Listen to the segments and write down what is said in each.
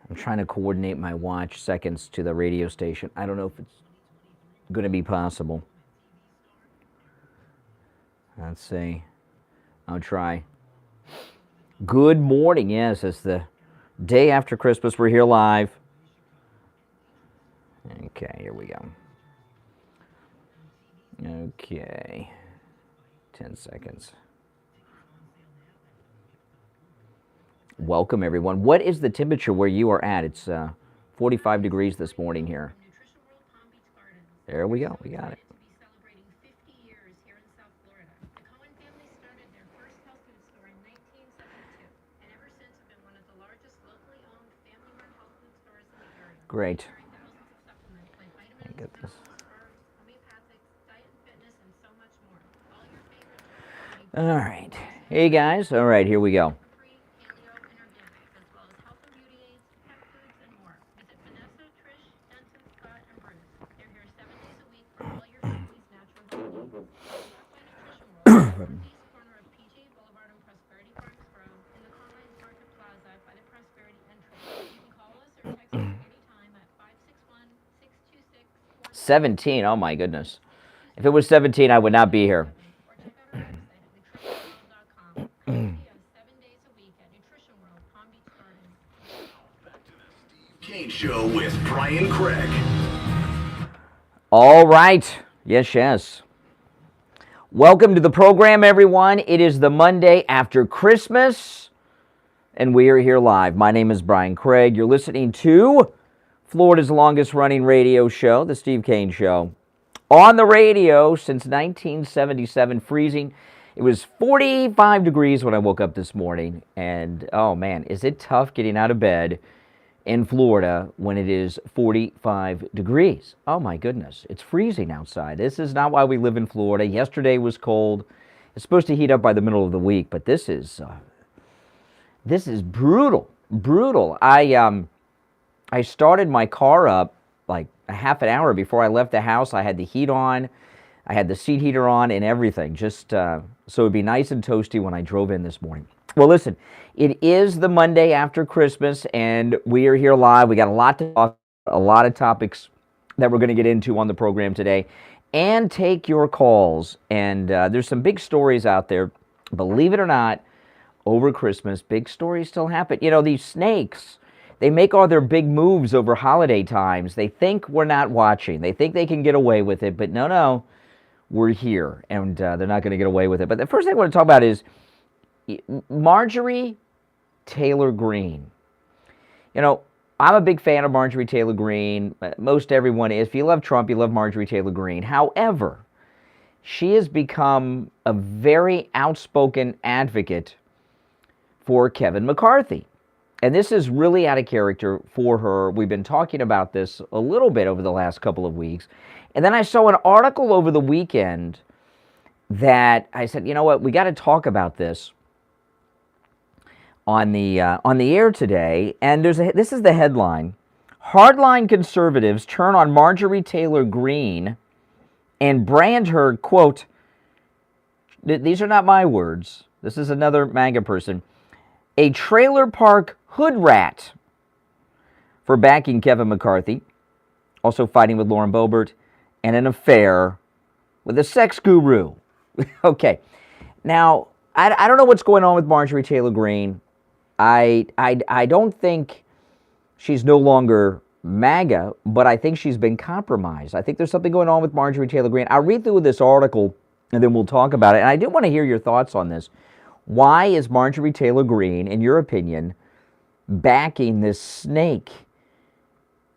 I'm trying to coordinate my watch seconds to the radio station. I don't know if it's going to be possible. Let's see. I'll try. Good morning. Yes, it's the day after Christmas. We're here live. Okay, here we go. Okay. 10 seconds. Welcome, everyone. What is the temperature where you are at? It's 45 degrees this morning here. There we go. We got it. Great. Get this. All right. Hey, guys. All right, here we go. $17. Oh my goodness. If it was 17, I would not be here. Kane Show with Brian Craig. All right. Yes. Welcome to the program, everyone. It is the Monday after Christmas, and we are here live. My name is Brian Craig. You're listening to Florida's longest-running radio show, The Steve Kane Show. On the radio since 1977, freezing. It was 45 degrees when I woke up this morning, and oh man, is it tough getting out of bed in Florida when it is 45 degrees. Oh my goodness, it's freezing outside. This is not why we live in Florida. Yesterday was cold. It's supposed to heat up by the middle of the week, but this is brutal. I started my car up like a half an hour before I left the house. I had the heat on, I had the seat heater on and everything, just so it'd be nice and toasty when I drove in this morning. Well, listen, it is the Monday after Christmas, and we are here live. We got a lot to talk about, a lot of topics that we're going to get into on the program today, and take your calls. And there's some big stories out there, believe it or not, over Christmas. Big stories still happen. You know, these snakes, they make all their big moves over holiday times. They think we're not watching. They think they can get away with it, but no, we're here, and they're not going to get away with it. But the first thing I want to talk about is Marjorie Taylor Greene. You know, I'm a big fan of Marjorie Taylor Greene. Most everyone is. If you love Trump, you love Marjorie Taylor Greene. However, she has become a very outspoken advocate for Kevin McCarthy. And this is really out of character for her. We've been talking about this a little bit over the last couple of weeks. And then I saw an article over the weekend that I said, you know what, we got to talk about this on the air today. And this is the headline: hardline conservatives turn on Marjorie Taylor Greene and brand her, quote, these are not my words, this is another MAGA person, a trailer park hood rat for backing Kevin McCarthy, also fighting with Lauren Boebert, and an affair with a sex guru. Okay, now, I don't know what's going on with Marjorie Taylor Greene. I don't think she's no longer MAGA, but I think she's been compromised. I think there's something going on with Marjorie Taylor Greene. I'll read through this article, and then we'll talk about it. And I do want to hear your thoughts on this. Why is Marjorie Taylor Greene, in your opinion, backing this snake,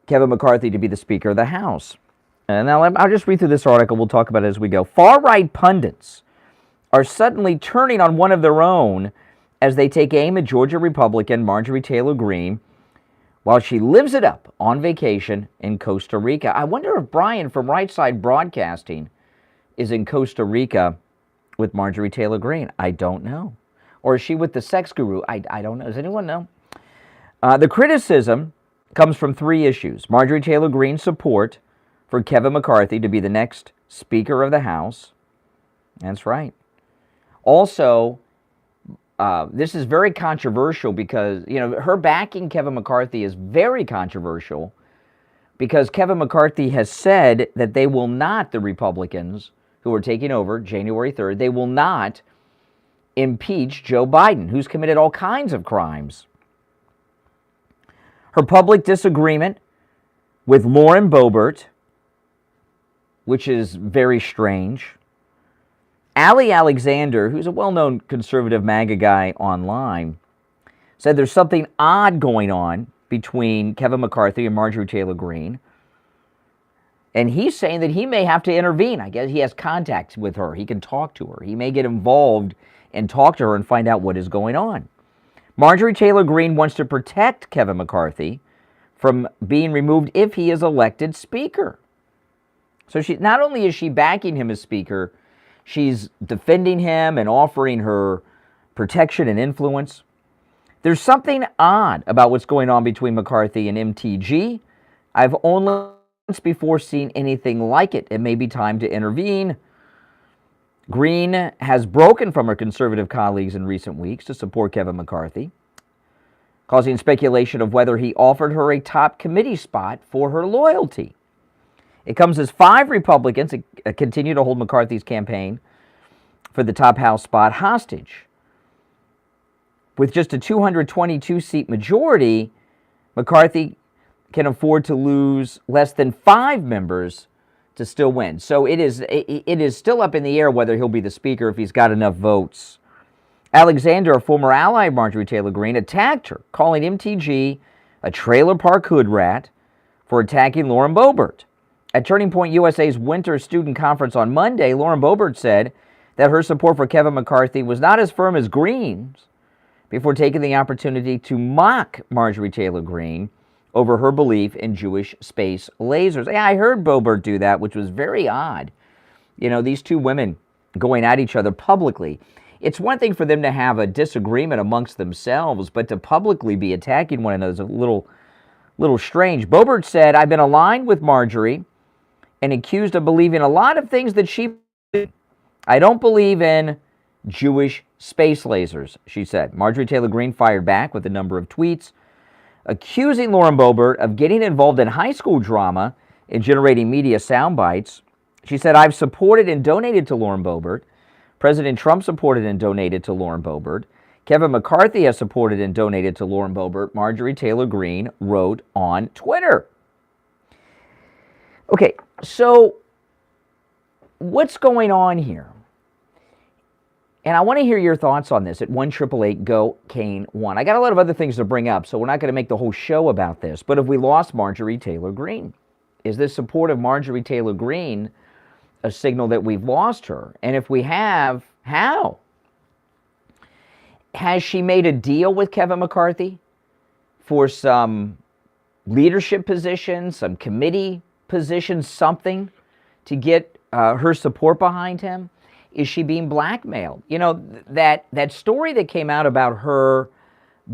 Kevin McCarthy, to be the Speaker of the House? And now I'll just read through this article. We'll talk about it as we go. Far-right pundits are suddenly turning on one of their own as they take aim at Georgia Republican Marjorie Taylor Greene while she lives it up on vacation in Costa Rica. I wonder if Brian from Right Side Broadcasting is in Costa Rica with Marjorie Taylor Greene. I don't know. Or is she with the sex guru? I don't know. Does anyone know? The criticism comes from three issues: Marjorie Taylor Greene's support for Kevin McCarthy to be the next Speaker of the House. That's right. Also, this is very controversial because, her backing Kevin McCarthy is very controversial because Kevin McCarthy has said that they will not, the Republicans who are taking over January 3rd, they will not impeach Joe Biden, who's committed all kinds of crimes. Her public disagreement with Lauren Boebert, which is very strange. Ali Alexander, who's a well-known conservative MAGA guy online, said there's something odd going on between Kevin McCarthy and Marjorie Taylor Greene. And he's saying that he may have to intervene. I guess he has contact with her. He can talk to her. He may get involved and talk to her and find out what is going on. Marjorie Taylor Greene wants to protect Kevin McCarthy from being removed if he is elected Speaker. So she not only is she backing him as Speaker, she's defending him and offering her protection and influence. There's something odd about what's going on between McCarthy and MTG. I've only once before seen anything like it. It may be time to intervene. Greene has broken from her conservative colleagues in recent weeks to support Kevin McCarthy, causing speculation of whether he offered her a top committee spot for her loyalty. It comes as 5 Republicans continue to hold McCarthy's campaign for the top House spot hostage. With just a 222-seat majority, McCarthy can afford to lose less than 5 members to still win. So it is still up in the air whether he'll be the Speaker if he's got enough votes. Alexander, a former ally of Marjorie Taylor Greene, attacked her, calling MTG a trailer park hood rat for attacking Lauren Boebert. At Turning Point USA's Winter Student Conference on Monday, Lauren Boebert said that her support for Kevin McCarthy was not as firm as Greene's before taking the opportunity to mock Marjorie Taylor Greene over her belief in Jewish space lasers. Yeah, I heard Boebert do that, which was very odd. These two women going at each other publicly. It's one thing for them to have a disagreement amongst themselves, but to publicly be attacking one another is a little strange. Boebert said, I've been aligned with Marjorie and accused of believing a lot of things that she believes. I don't believe in Jewish space lasers, she said. Marjorie Taylor Greene fired back with a number of tweets accusing Lauren Boebert of getting involved in high school drama and generating media sound bites. She said, I've supported and donated to Lauren Boebert. President Trump supported and donated to Lauren Boebert. Kevin McCarthy has supported and donated to Lauren Boebert, Marjorie Taylor Greene wrote on Twitter. Okay, so what's going on here? And I want to hear your thoughts on this at 1-888-GO-KANE-1. I got a lot of other things to bring up, so we're not going to make the whole show about this. But if we lost Marjorie Taylor Greene, is this support of Marjorie Taylor Greene a signal that we've lost her? And if we have, how? Has she made a deal with Kevin McCarthy for some leadership positions, some committee positions, something to get her support behind him? Is she being blackmailed? That story that came out about her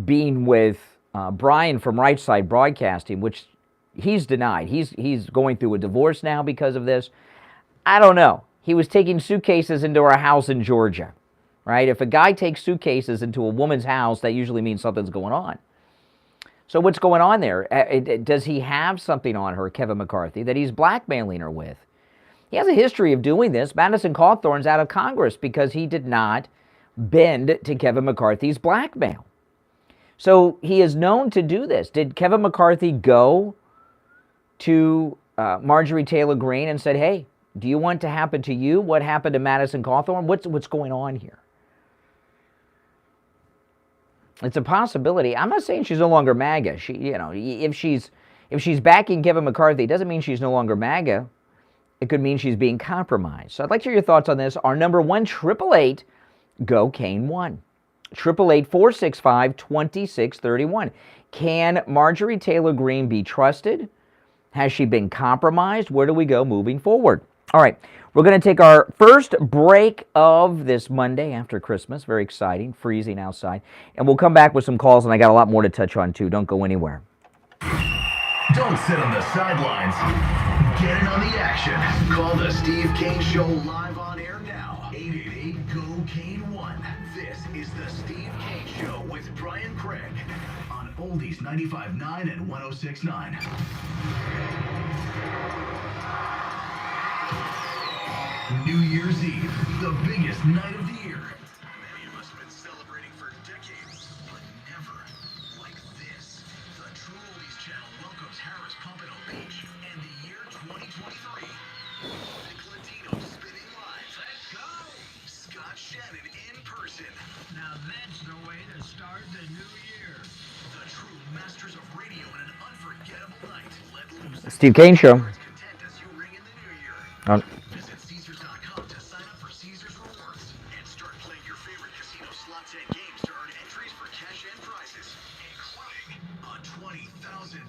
being with Brian from Right Side Broadcasting, which he's denied. He's going through a divorce now because of this. I don't know. He was taking suitcases into our house in Georgia, right? If a guy takes suitcases into a woman's house, that usually means something's going on. So what's going on there? Does he have something on her, Kevin McCarthy, that he's blackmailing her with? He has a history of doing this. Madison Cawthorn's out of Congress because he did not bend to Kevin McCarthy's blackmail. So he is known to do this. Did Kevin McCarthy go to Marjorie Taylor Greene and said, hey, do you want to happen to you what happened to Madison Cawthorn? What's going on here? It's a possibility. I'm not saying she's no longer MAGA. If she's backing Kevin McCarthy, it doesn't mean she's no longer MAGA. It could mean she's being compromised. So I'd like to hear your thoughts on this. Our number 1-888-GO-KANE-1. 888-465-2631. Can Marjorie Taylor Greene be trusted? Has she been compromised? Where do we go moving forward? All right, we're going to take our first break of this Monday after Christmas. Very exciting, freezing outside. And we'll come back with some calls, and I got a lot more to touch on, too. Don't go anywhere. Don't sit on the sidelines. Get in on the action. Call the Steve Kane Show live on air now. 888-GO-KANE-1. This is the Steve Kane with Brian Craig on Oldies 95.9 and 106.9. New Year's Eve, the biggest night of the year. Many of us have been celebrating for decades, but never like this. The True Oldies channel welcomes Harris Pompano Beach and the year 2023. Nick Latino spinning live. Let's go! Scott Shannon in person. Now that's the way to start the new year. The true masters of radio in an unforgettable night. Let loose. Steve Kane Show. Content as you ring in the new year. Visit Caesars.com to sign up for Caesars Rewards and start playing your favorite casino slots and games to earn entries for cash and prizes, including a $20,000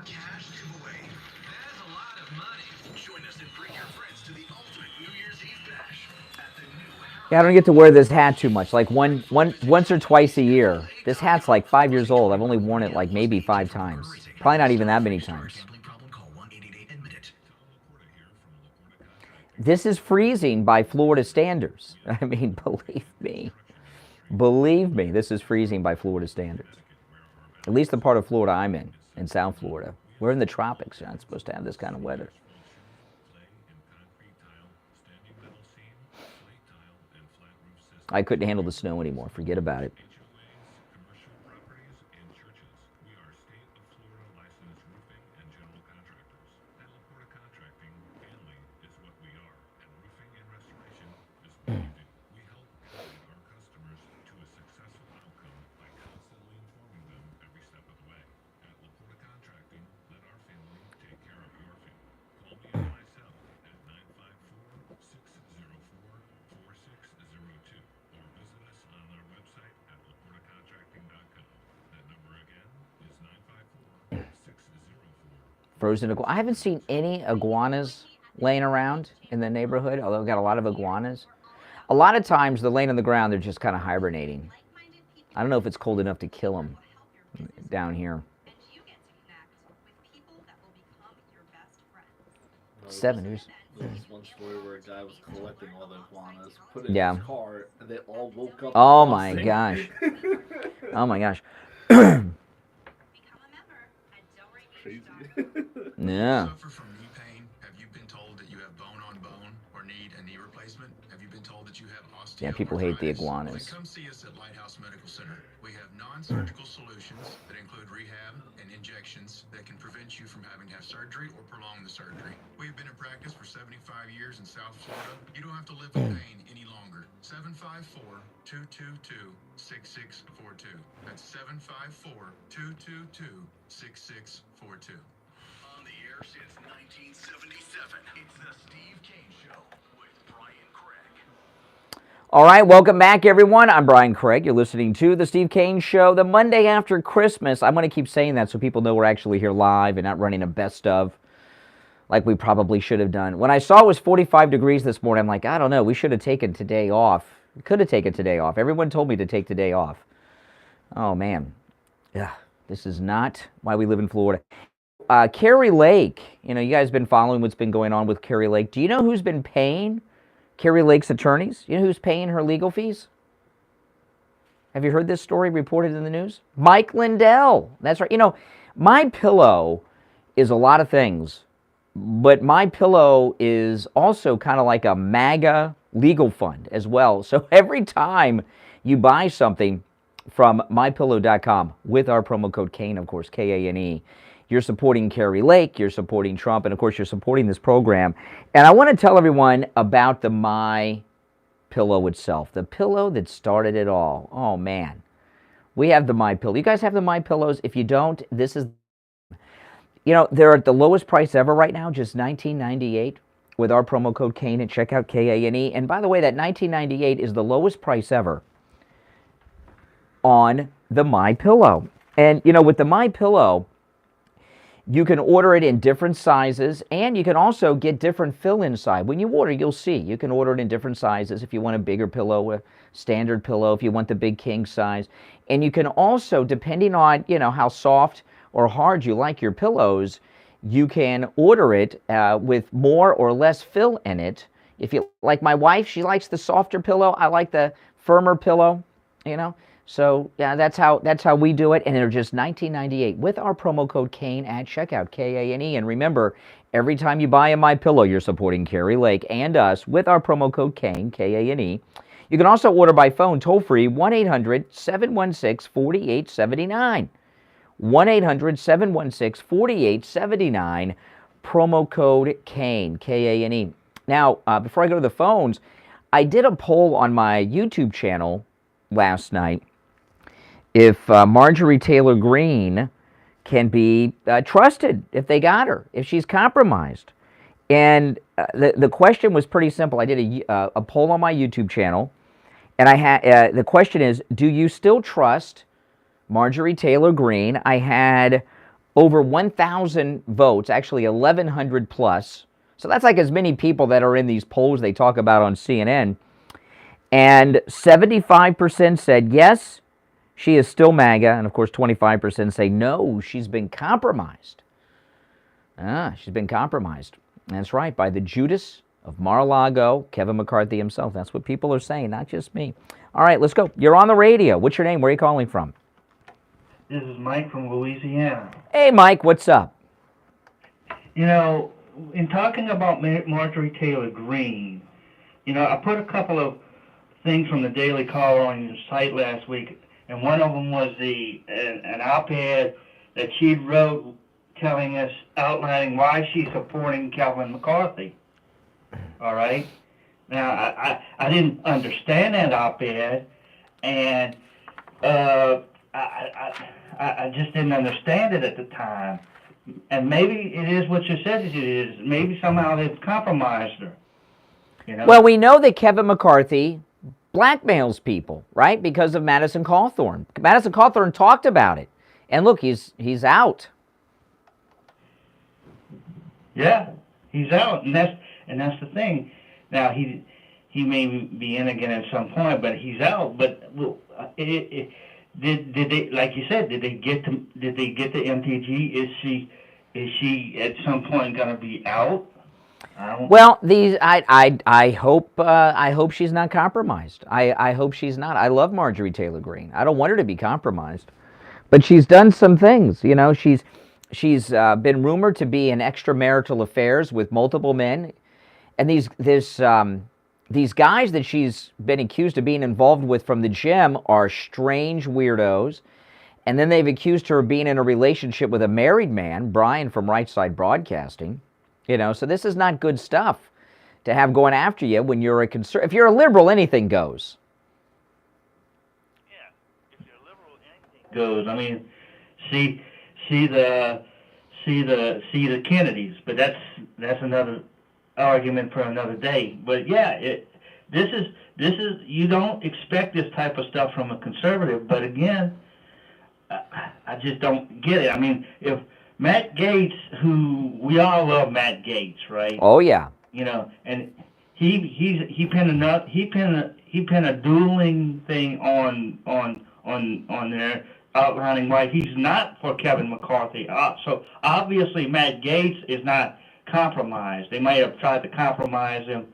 cash giveaway. That's a lot of money. Join us and bring your friends to the ultimate New Year's Eve bash at the new Yeah, I don't get to wear this hat too much. Like once or twice a year. This hat's like 5 years old. I've only worn it like maybe 5 times. Probably not even that many times. Gambling problem, call 1-888-ADMIT-IT. This is freezing by Florida standards. I mean, believe me, this is freezing by Florida standards. At least the part of Florida I'm in South Florida. We're in the tropics. You're not supposed to have this kind of weather. I couldn't handle the snow anymore. Forget about it. Frozen iguana. I haven't seen any iguanas laying around in the neighborhood, although I've got a lot of iguanas. A lot of times they're laying on the ground, they're just kind of hibernating. I don't know if it's cold enough to kill them down here. 7 years. There was one story where a guy was collecting all the iguanas, put it in Yeah. his car, and they all woke up. Oh my tossing. gosh. Oh my gosh. Crazy. Yeah. Suffer from knee pain? Have you been told that you have bone on bone or need a knee replacement? Have you been told that you have osteoarthritis? Yeah, people hate the Then iguanas. come see us at Lighthouse Medical Center. We have non-surgical solutions that include rehab and injections that can prevent you from having to have surgery or prolong the surgery. We've been in practice for 75 years in South Florida. You don't have to live with pain any longer. 754-222-6642. That's 754-222-6642. On the air since 1977, it's the Steve Kane Show with Brian Craig. All right, welcome back, everyone. I'm Brian Craig. You're listening to The Steve Kane Show, the Monday after Christmas. I'm going to keep saying that so people know we're actually here live and not running a best of like we probably should have done. When I saw it was 45 degrees this morning, I'm like, I don't know, we should have taken today off. We could have taken today off. Everyone told me to take today off. Oh, man. Ugh, this is not why we live in Florida. Carrie Lake, you know, you guys have been following what's been going on with Carrie Lake. Do you know who's been paying Carrie Lake's attorneys? You know who's paying her legal fees? Have you heard this story reported in the news? Mike Lindell. That's right. You know, MyPillow is a lot of things, but MyPillow is also kind of like a MAGA legal fund as well. So every time you buy something from MyPillow.com with our promo code Kane, of course, K-A-N-E, you're supporting Carrie Lake, you're supporting Trump, and of course you're supporting this program. And I want to tell everyone about the MyPillow itself, the pillow that started it all. Oh man, we have the MyPillow. You guys have the MyPillows? If you don't, this is, you know, they're at the lowest price ever right now, just $19.98 with our promo code Kane at checkout, K-A-N-E. And by the way, that $19.98 is the lowest price ever on the MyPillow. And you know, with the MyPillow, you can order it in different sizes, and you can also get different fill inside. When you order, you'll see. You can order it in different sizes if you want a bigger pillow, a standard pillow, if you want the big king size. And you can also, depending on, you know, how soft or hard you like your pillows, you can order it with more or less fill in it. If you like my wife, she likes the softer pillow. I like the firmer pillow, you know. So yeah, that's how we do it, and they're just $19.98 with our promo code Kane at checkout, Kane. And remember, every time you buy a MyPillow, you're supporting Carrie Lake and us with our promo code Kane, Kane. You can also order by phone toll free 1-800-716-4879. 1-800-716-4879. Promo code Kane, Kane. Now, before I go to the phones, I did a poll on my YouTube channel last night if Marjorie Taylor Greene can be trusted, if they got her, if she's compromised. And the question was pretty simple. I did a poll on my YouTube channel, and I had the question is, do you still trust Marjorie Taylor Greene? I had over 1,000 votes, actually 1,100 plus. So that's like as many people that are in these polls they talk about on CNN. And 75% said yes, she is still MAGA. And of course, 25% say no, she's been compromised. She's been compromised. That's right, by the Judas of Mar-a-Lago, Kevin McCarthy himself. That's what people are saying, not just me. All right, let's go. You're on the radio. What's your name? Where are you calling from? This is Mike from Louisiana. Hey, Mike, what's up? You know, in talking about Marjorie Taylor Greene, you know, I put a couple of things from the Daily Caller on your site last week, and one of them was an op-ed that she wrote telling us, outlining why she's supporting Kevin McCarthy. All right? Now, I didn't understand that op-ed, and I just didn't understand it at the time. And maybe it is what you said it is. Maybe somehow they've compromised her. You know? Well, we know that Kevin McCarthy blackmails people, right? Because of Madison Cawthorn. Madison Cawthorn talked about it. And look, he's out. Yeah, he's out, and that's the thing. Now he may be in again at some point, but he's out. But did they, like you said, did they get the MTG? Is she at some point going to be out? Well, I hope she's not compromised. I hope she's not. I love Marjorie Taylor Greene. I don't want her to be compromised, but she's done some things. You know, she's been rumored to be in extramarital affairs with multiple men, and these guys that she's been accused of being involved with from the gym are strange weirdos. And then they've accused her of being in a relationship with a married man, Brian from Right Side Broadcasting. You know, so this is not good stuff to have going after you when you're a if you're a liberal, anything goes. Yeah, if you're a liberal, anything goes. I mean, see the Kennedys, but that's another argument for another day. But yeah, this is you don't expect this type of stuff from a conservative, but again, I just don't get it. I mean, if Matt Gaetz, who we all love Matt Gaetz, right? Oh yeah. You know, and he penned a dueling thing on there, outlining why he's not for Kevin McCarthy. So obviously Matt Gaetz is not compromised. They might have tried to compromise him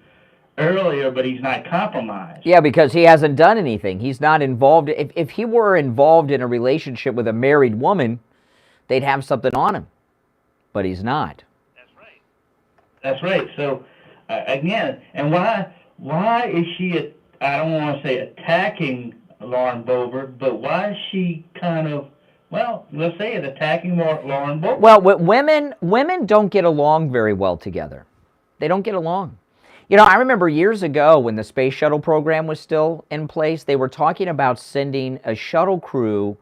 earlier, but he's not compromised. Yeah, because he hasn't done anything. He's not involved. If he were involved in a relationship with a married woman, they'd have something on him. But he's not. That's right. So, again, and why is she, I don't want to say attacking Lauren Boebert, but why is she kind of, well, let's say it, attacking Lauren Boebert? Well, women don't get along very well together. They don't get along. You know, I remember years ago when the space shuttle program was still in place, they were talking about sending a shuttle crew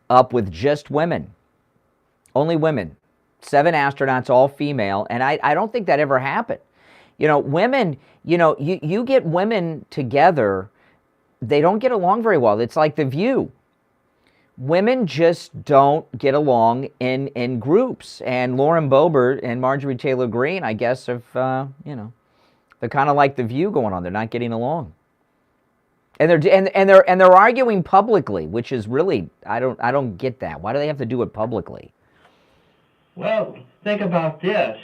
up with just women. Only women. 7 astronauts, all female, and I don't think that ever happened. You know, women, you know, you get women together, they don't get along very well. It's like The View. Women just don't get along in groups, and Lauren Boebert and Marjorie Taylor Greene, I guess, have, you know, they're kind of like The View going on. They're not getting along, and they're arguing publicly, which is really I don't get that. Why do they have to do it publicly? Well, think about this.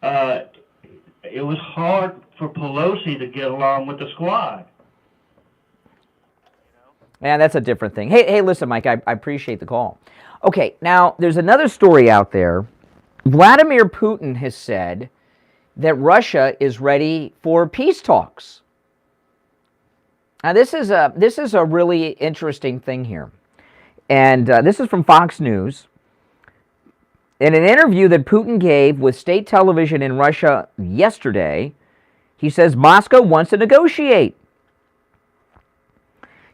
It was hard for Pelosi to get along with the squad. Yeah, that's a different thing. Hey, listen, Mike, I appreciate the call. Okay, now there's another story out there. Vladimir Putin has said that Russia is ready for peace talks. Now, this is a really interesting thing here. And this is from Fox News. In an interview that Putin gave with state television in Russia yesterday, he says Moscow wants to negotiate.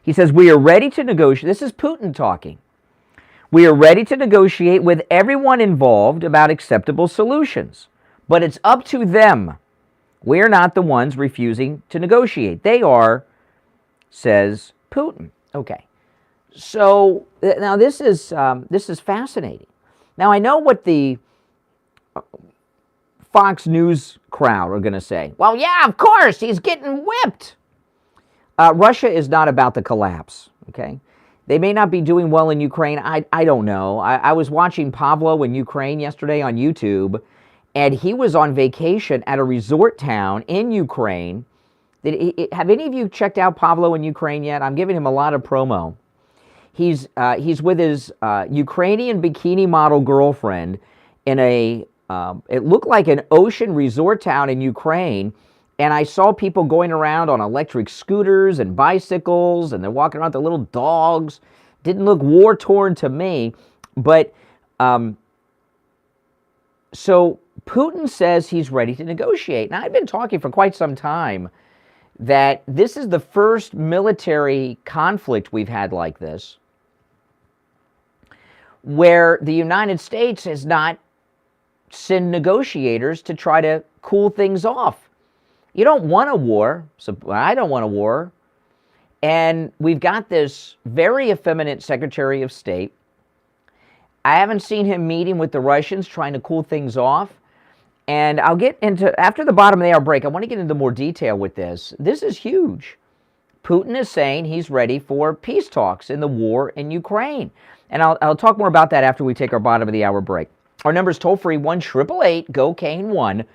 He says, we are ready to negotiate. This is Putin talking. We are ready to negotiate with everyone involved about acceptable solutions. But it's up to them. We're not the ones refusing to negotiate. They are, says Putin. Okay. So now this is fascinating. Now I know what the Fox News crowd are going to say. Well, yeah, of course, he's getting whipped. Russia is not about to collapse, okay? They may not be doing well in Ukraine. I don't know. I was watching Pablo in Ukraine yesterday on YouTube, and he was on vacation at a resort town in Ukraine. Have any of you checked out Pablo in Ukraine yet? I'm giving him a lot of promo. He's with his Ukrainian bikini model girlfriend in a, it looked like an ocean resort town in Ukraine. And I saw people going around on electric scooters and bicycles, and they're walking around with their little dogs. Didn't look war-torn to me. But so Putin says he's ready to negotiate. Now, I've been talking for quite some time that this is the first military conflict we've had like this, where the United States has not sent negotiators to try to cool things off. You don't want a war, so I don't want a war. And we've got this very effeminate Secretary of State. I haven't seen him meeting with the Russians, trying to cool things off. And I'll get into, after the bottom of the hour break, I want to get into more detail with this. This is huge. Putin is saying he's ready for peace talks in the war in Ukraine. And I'll talk more about that after we take our bottom of the hour break. Our number is toll-free, 1-888-GO-CANE-1.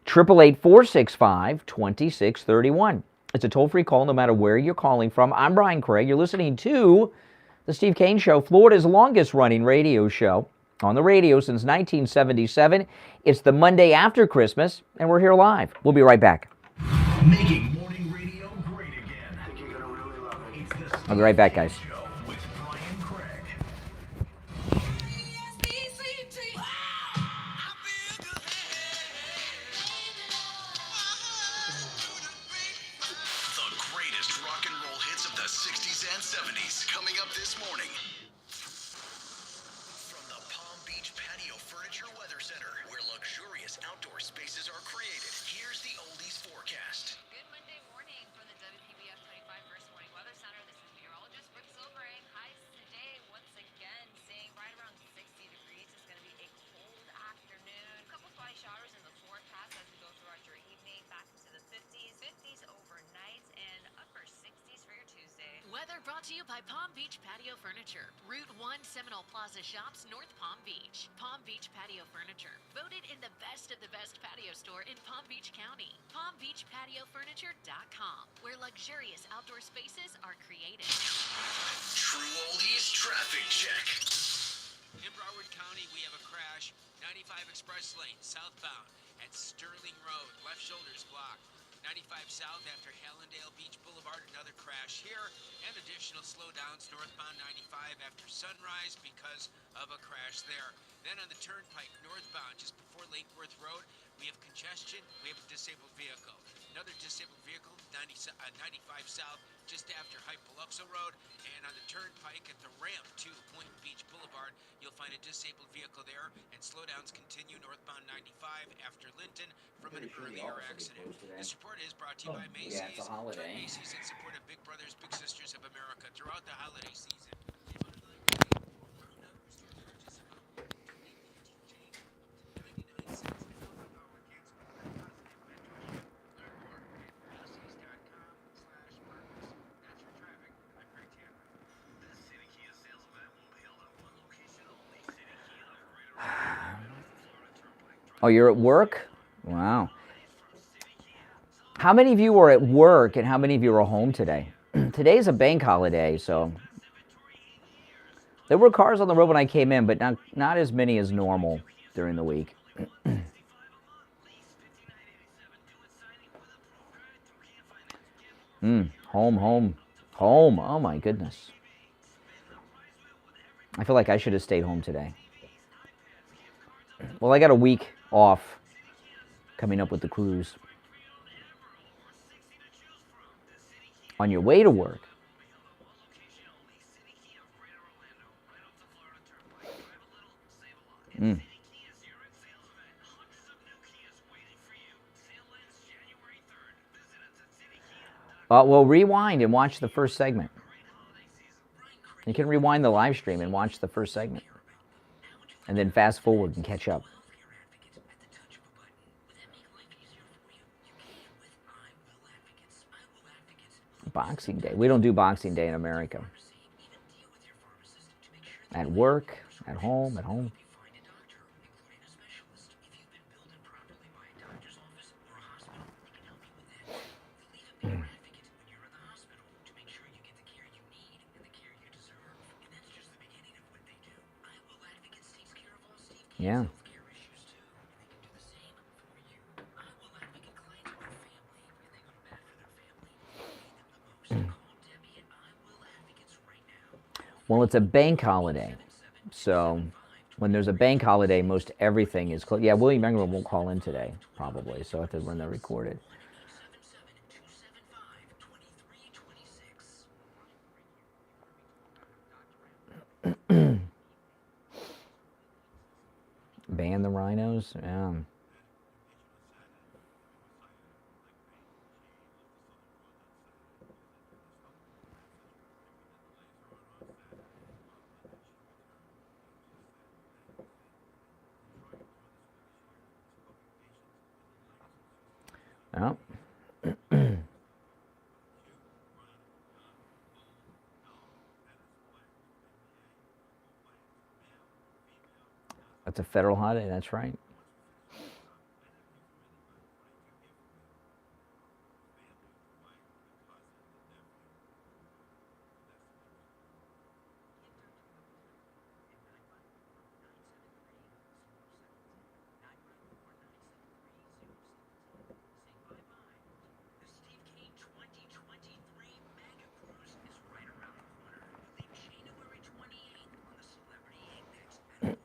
888-465-2631. It's a toll-free call no matter where you're calling from. I'm Brian Craig. You're listening to The Steve Kane Show, Florida's longest-running radio show on the radio since 1977. It's the Monday after Christmas, and we're here live. We'll be right back. Making morning radio great again. I think you're gonna really love it. It's the I'll be right back, guys. Show with Brian Craig. The greatest rock and roll hits of the 60s and 70s coming up this morning. From the Palm Beach Patio Furniture Weather Center, where luxurious outdoor spaces are created, here's the oldies forecast. Good Monday morning from the WPBF 25 First Morning Weather Center. This is meteorologist Rick Silvering. Highs today, once again, seeing right around 60 degrees. It's going to be a cold afternoon. A couple spotty showers in the forecast as we go throughout your evening. Back into the 50s overnight, and upper 60s for your Tuesday. Weather brought to you by Palm Beach Patio Furniture. Route 1 Seminole Plaza Shops, North Palm Beach. Palm Beach Patio Furniture. Voted in the best of the best patio store in Palm Beach County. PalmBeachPatioFurniture.com, where luxurious outdoor spaces are created. True oldies traffic check. In Broward County, we have a crash. 95 Express Lane, southbound at Sterling Road. Left shoulder's blocked. 95 south after Hallandale Beach Boulevard, another crash here. And additional slowdowns northbound 95 after Sunrise because of a crash there. Then on the Turnpike northbound, just before Lake Worth Road, we have congestion. We have a disabled vehicle. Another disabled vehicle, 95 south, just after Hypoluxo Road. And on the Turnpike at the ramp to Point Beach Boulevard, you'll find a disabled vehicle there. And slowdowns continue northbound 95 after Linton from an earlier accident. This report is brought to you by Macy's. Yeah, it's a holiday. Join Macy's in support of Big Brothers Big Sisters of America throughout the holiday season. Oh, you're at work? Wow. How many of you are at work and how many of you are home today? Today's a bank holiday, so there were cars on the road when I came in, but not as many as normal during the week. Home. Oh my goodness. I feel like I should have stayed home today. Well, I got a week off coming up with the cruise. On your way to work. Well, rewind and watch the first segment. You can rewind the live stream and watch the first segment. And then fast forward and catch up. Boxing Day. We don't do Boxing Day in America. At work, at home. Yeah. Well, it's a bank holiday. So when there's a bank holiday, most everything is closed. Yeah, William Ingram won't call in today, probably. So I have to run that recorded. Ban the rhinos? Yeah. Oh. That's a federal holiday, that's right. The Steve Kane 2023 Maga Cruise is right around the corner. We leave January 28th on the Celebrity Apex at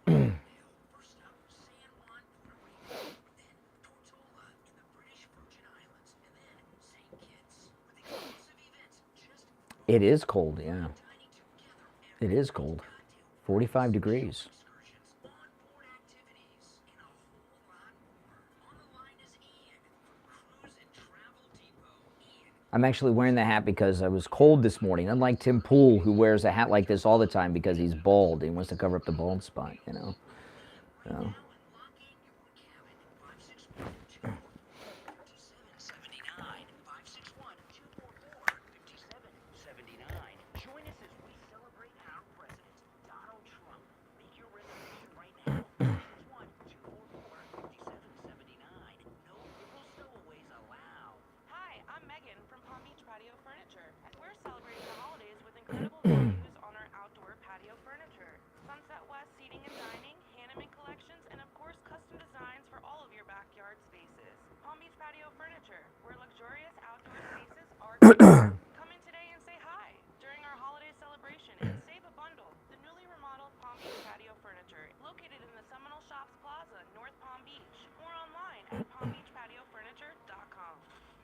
First up, San Juan, Puerto Rico, then Tortola in the British Virgin Islands, and then St. Kitts with exclusive events just It is cold, yeah. It is cold. 45 degrees. excursions, onboard activities, and a whole lot more. On the line is Ian from Cruise and Travel Depot. Ian, I'm actually wearing the hat because I was cold this morning. Unlike Tim Pool, who wears a hat like this all the time because he's bald. He wants to cover up the bald spot, you know. So. lock in your cabin. 561-244-5779. 561-244-5779. Join us as we celebrate our president, Donald Trump. Make your reservation right now. 561-244-5779. No little stowaways allowed. Hi, I'm Megan from Palm Beach Patio Furniture. We're celebrating the holidays with incredible values on our outdoor patio furniture. Sunset West seating and dining, Hanneman collections, and of course custom designs for all of your backyard spaces. Palm Beach Patio Furniture, where luxurious outdoor spaces are created. Come in today and say hi during our holiday celebration and save a bundle. The newly remodeled Palm Beach Patio Furniture, located in the Seminole Shops Plaza, North Palm Beach, or online at palmbeachpatiofurniture.com.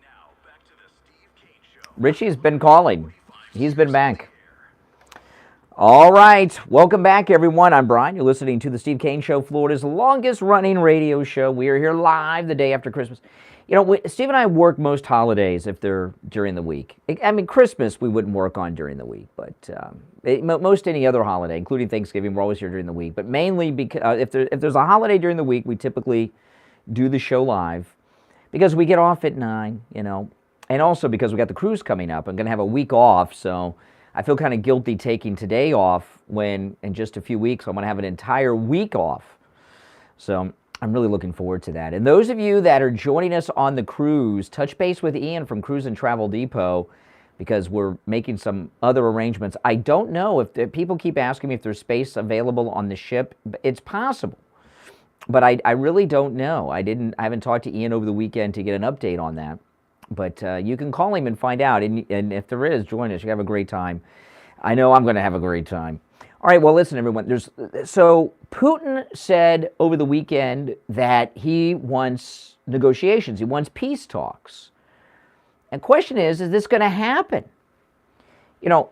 Now, back to the Steve Kane Show. Richie's been calling. He's been back. All right. Welcome back, everyone. I'm Brian. You're listening to the Steve Kane Show, Florida's longest-running radio show. We are here live the day after Christmas. You know, Steve and I work most holidays if they're during the week. I mean, Christmas we wouldn't work on during the week, but most any other holiday, including Thanksgiving, we're always here during the week. But mainly because if there's a holiday during the week, we typically do the show live because we get off at 9, you know, and also because we got the cruise coming up. I'm going to have a week off, so I feel kind of guilty taking today off when in just a few weeks I'm going to have an entire week off. So I'm really looking forward to that. And those of you that are joining us on the cruise, touch base with Ian from Cruise and Travel Depot. because we're making some other arrangements. I don't know if people keep asking me if there's space available on the ship. It's possible, but I really don't know. I haven't talked to Ian over the weekend to get an update on that. But you can call him and find out. And if there is, join us. You have a great time. I know I'm going to have a great time. All right, well, listen, everyone. So Putin said over the weekend that he wants negotiations. He wants peace talks. And the question is this going to happen? You know,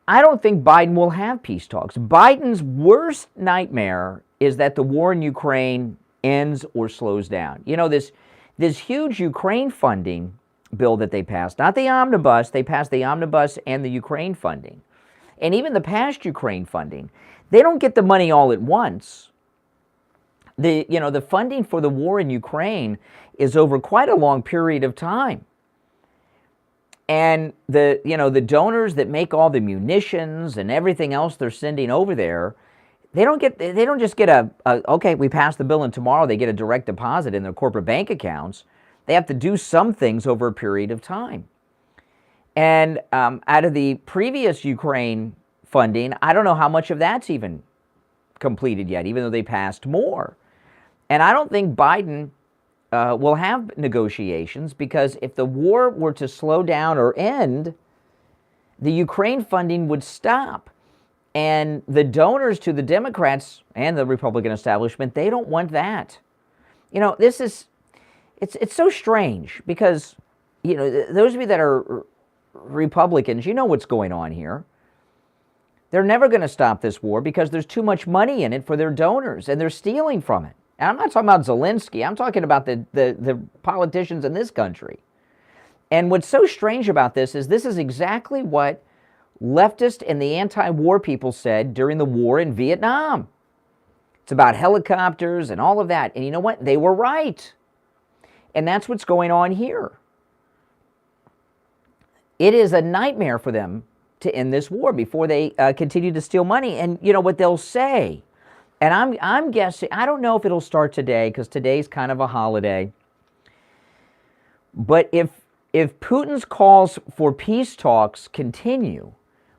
I don't think Biden will have peace talks. Biden's worst nightmare is that the war in Ukraine ends or slows down. You know, this huge Ukraine funding bill that they passed, not the omnibus, they passed the omnibus and the Ukraine funding. And even the past Ukraine funding, they don't get the money all at once. The funding for the war in Ukraine is over quite a long period of time. And the donors that make all the munitions and everything else they're sending over there, they don't just get okay, we passed the bill and tomorrow they get a direct deposit in their corporate bank accounts. They have to do some things over a period of time. And out of the previous Ukraine funding, I don't know how much of that's even completed yet, even though they passed more. And I don't think Biden will have negotiations, because if the war were to slow down or end, the Ukraine funding would stop. And the donors to the Democrats and the Republican establishment, they don't want that. You know, it's so strange, because, you know, those of you that are Republicans, you know what's going on here. They're never going to stop this war because there's too much money in it for their donors, and they're stealing from it. And I'm not talking about Zelensky. I'm talking about the politicians in this country. And what's so strange about this is exactly what leftists and the anti-war people said during the war in Vietnam. It's about helicopters and all of that. And you know what? They were right. And that's what's going on here. It is a nightmare for them to end this war before they continue to steal money. And you know what they'll say? And I'm guessing, I don't know if it'll start today, because today's kind of a holiday. But if Putin's calls for peace talks continue,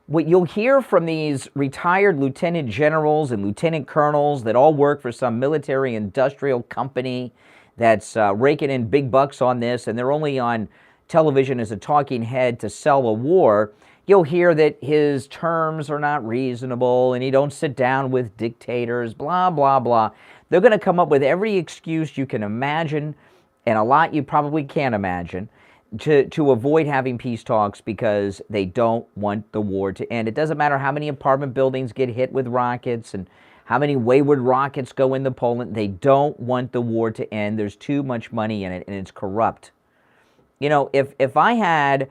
what you'll hear from these retired lieutenant generals and lieutenant colonels that all work for some military industrial company that's raking in big bucks on this, and they're only on television as a talking head to sell a war, you'll hear that his terms are not reasonable and he don't sit down with dictators, blah, blah, blah. They're going to come up with every excuse you can imagine, and a lot you probably can't imagine, to avoid having peace talks, because they don't want the war to end. It doesn't matter how many apartment buildings get hit with rockets and how many wayward rockets go into Poland. They don't want the war to end. There's too much money in it, and it's corrupt. You know, if I had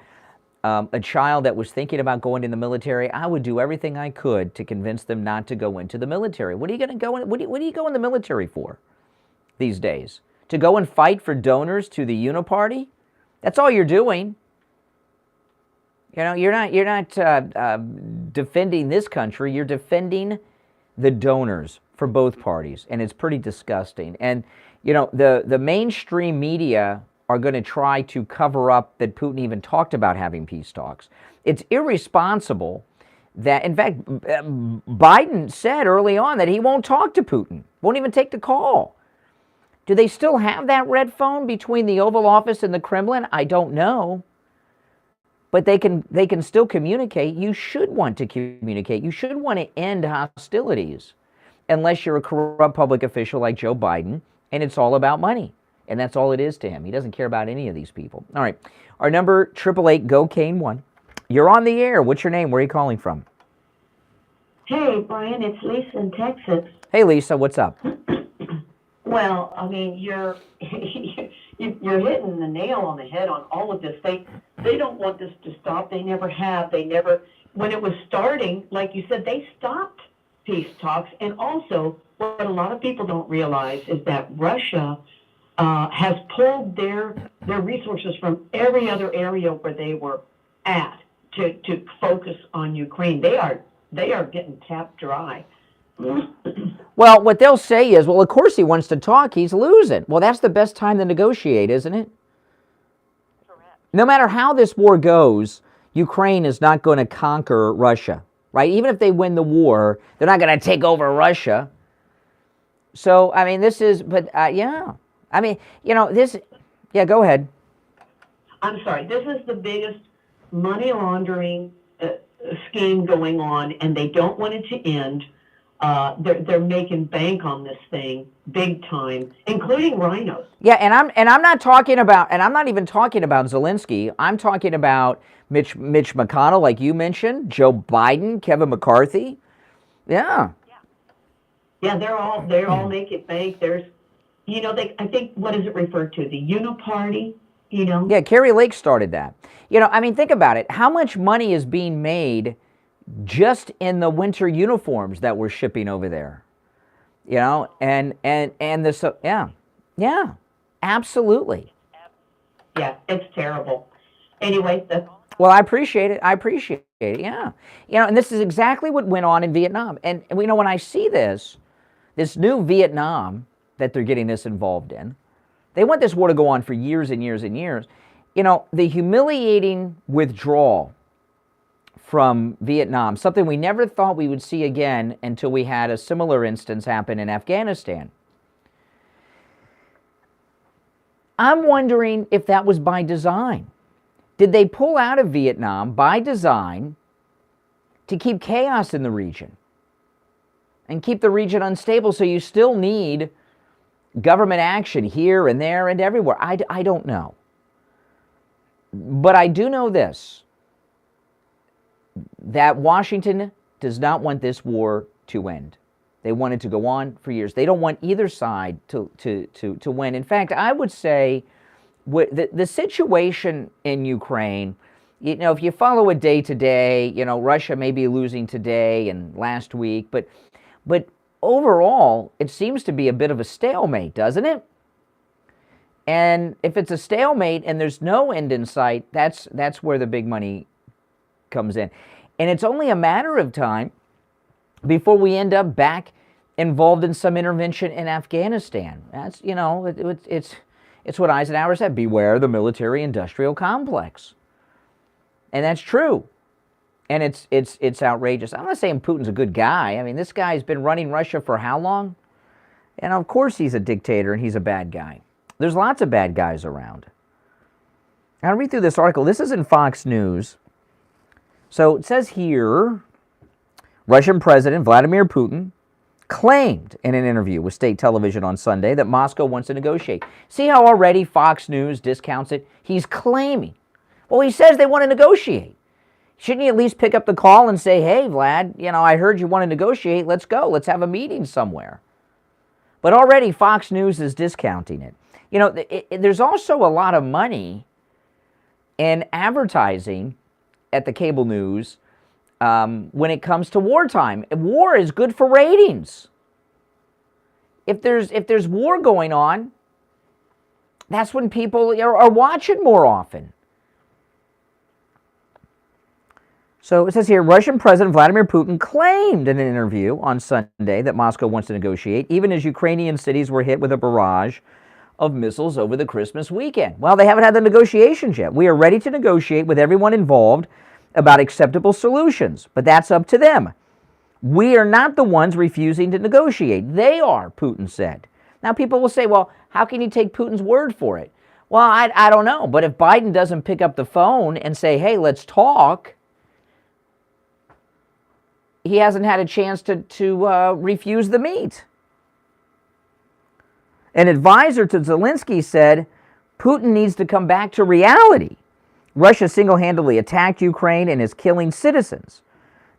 a child that was thinking about going in the military, I would do everything I could to convince them not to go into the military. What are you going to go in? What do you go in the military for these days? To go and fight for donors to the Uniparty? That's all you're doing. You know, you're not defending this country. You're defending the donors for both parties, and it's pretty disgusting. And you know, the mainstream media are going to try to cover up that Putin even talked about having peace talks. It's irresponsible that, in fact, Biden said early on that he won't talk to Putin, won't even take the call. Do they still have that red phone between the Oval Office and the Kremlin? I don't know. But they can still communicate. You should want to communicate. You should want to end hostilities, unless you're a corrupt public official like Joe Biden, and it's all about money. And that's all it is to him. He doesn't care about any of these people. All right. Our number, 888-GO-CANE-1. You're on the air. What's your name? Where are you calling from? Hey, Brian, it's Lisa in Texas. Hey, Lisa, what's up? Well, I mean, you're you're hitting the nail on the head on all of this. They don't want this to stop. They never have. They never, when it was starting, like you said, they stopped peace talks. And also, what a lot of people don't realize is that Russia has pulled their resources from every other area where they were at to focus on Ukraine. They are getting tapped dry. Well, what they'll say is, well, of course he wants to talk. He's losing. Well, that's the best time to negotiate, isn't it? Correct. No matter how this war goes, Ukraine is not going to conquer Russia, right? Even if they win the war, they're not going to take over Russia. So, I mean, this is, but yeah. I mean, you know, this, yeah, go ahead. I'm sorry, this is the biggest money laundering scheme going on, and they don't want it to end. They're making bank on this thing big time, including rhinos. Yeah, and I'm not talking about, and I'm not even talking about Zelensky. I'm talking about Mitch McConnell, like you mentioned, Joe Biden, Kevin McCarthy. Yeah. Yeah, they're all making bank. There's, you know, I think, what is it referred to? The Uniparty, you know? Yeah, Carrie Lake started that. You know, I mean, think about it. How much money is being made just in the winter uniforms that we're shipping over there? You know, and this, yeah, absolutely. Yeah, it's terrible. Anyway, well, I appreciate it. Yeah. You know, and this is exactly what went on in Vietnam. And you know, when I see this new Vietnam that they're getting this involved in, they want this war to go on for years and years and years. You know, the humiliating withdrawal from Vietnam, something we never thought we would see again until we had a similar instance happen in Afghanistan. I'm wondering if that was by design. Did they pull out of Vietnam by design to keep chaos in the region and keep the region unstable, so you still need government action here and there and everywhere? I don't know. But I do know this, that Washington does not want this war to end. They want it to go on for years. They don't want either side to win. In fact, I would say the situation in Ukraine, you know, if you follow it day to day, you know, Russia may be losing today and last week, but overall, it seems to be a bit of a stalemate, doesn't it? And if it's a stalemate and there's no end in sight, that's where the big money comes in. And it's only a matter of time before we end up back involved in some intervention in Afghanistan. That's, you know, it's what Eisenhower said, beware the military-industrial complex. And that's true. And it's outrageous. I'm not saying Putin's a good guy. I mean, this guy's been running Russia for how long? And of course he's a dictator and he's a bad guy. There's lots of bad guys around. I'll read through this article. This is in Fox News. So it says here, Russian President Vladimir Putin claimed in an interview with state television on Sunday that Moscow wants to negotiate. See how already Fox News discounts it? He's claiming. Well, he says they want to negotiate. Shouldn't he at least pick up the call and say, hey, Vlad, you know, I heard you want to negotiate. Let's go. Let's have a meeting somewhere. But already Fox News is discounting it. You know, there's also a lot of money in advertising at the cable news when it comes to wartime. War is good for ratings. If there's war going on, that's when people are watching more often. So it says here, Russian President Vladimir Putin claimed in an interview on Sunday that Moscow wants to negotiate, even as Ukrainian cities were hit with a barrage of missiles over the Christmas weekend. Well, they haven't had the negotiations yet. We are ready to negotiate with everyone involved about acceptable solutions, but that's up to them. We are not the ones refusing to negotiate. They are, Putin said. Now, people will say, well, how can you take Putin's word for it? Well, I don't know, but if Biden doesn't pick up the phone and say, hey, let's talk, he hasn't had a chance to refuse the meat. An advisor to Zelensky said, Putin needs to come back to reality. Russia single-handedly attacked Ukraine and is killing citizens.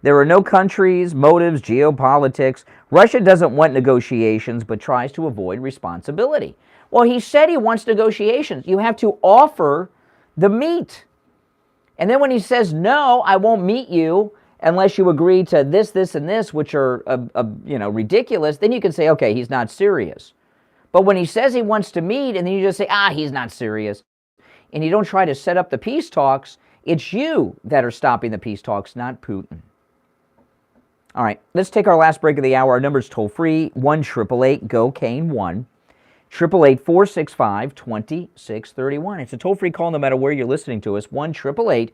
There are no countries, motives, geopolitics. Russia doesn't want negotiations, but tries to avoid responsibility. Well, he said he wants negotiations. You have to offer the meat. And then when he says, no, I won't meet you unless you agree to this, this, and this, which are ridiculous, then you can say, okay, he's not serious. But when he says he wants to meet, and then you just say, he's not serious, and you don't try to set up the peace talks, it's you that are stopping the peace talks, not Putin. All right, let's take our last break of the hour. Our number's toll-free, 1-888-GO-CANE-1, 888-465-2631. It's a toll-free call no matter where you're listening to us, 1-888-465-2631.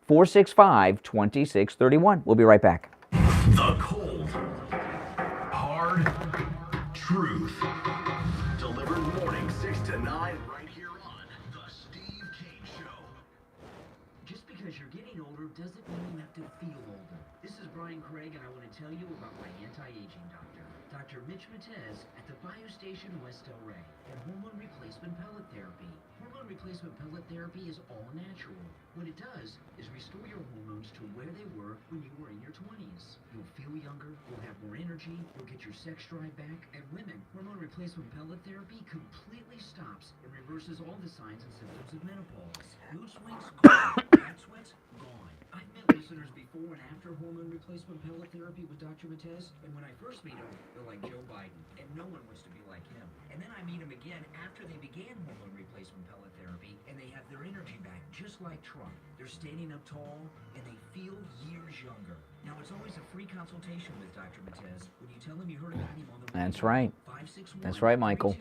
465-2631. We'll be right back. The cold, hard truth. Delivered morning 6 to 9 right here on The Steve Kane Show. Just because you're getting older doesn't mean you have to feel older. This is Brian Craig, and I want to tell you about my anti-aging doctor, Dr. Mitch Matez at the Biostation West Del Rey, and hormone replacement pellet therapy. Hormone replacement pellet therapy is all natural. What it does is restore your hormones to where they were when you were in your 20s. You'll feel younger, you'll have more energy, you'll get your sex drive back, and women, hormone replacement pellet therapy completely stops and reverses all the signs and symptoms of menopause. Mood swings gone, fat sweats gone. I've met listeners before and after hormone replacement pellet therapy with Dr. Matez, and when I first meet them, they're like Joe Biden, and no one wants to be like him. And then I meet them again after they began hormone replacement pellet therapy, and they have their energy back, just like Trump. They're standing up tall, and they feel years younger. Now, it's always a free consultation with Dr. Matez when you tell him you heard about him on the radio. That's right. 561 That's right, Michael.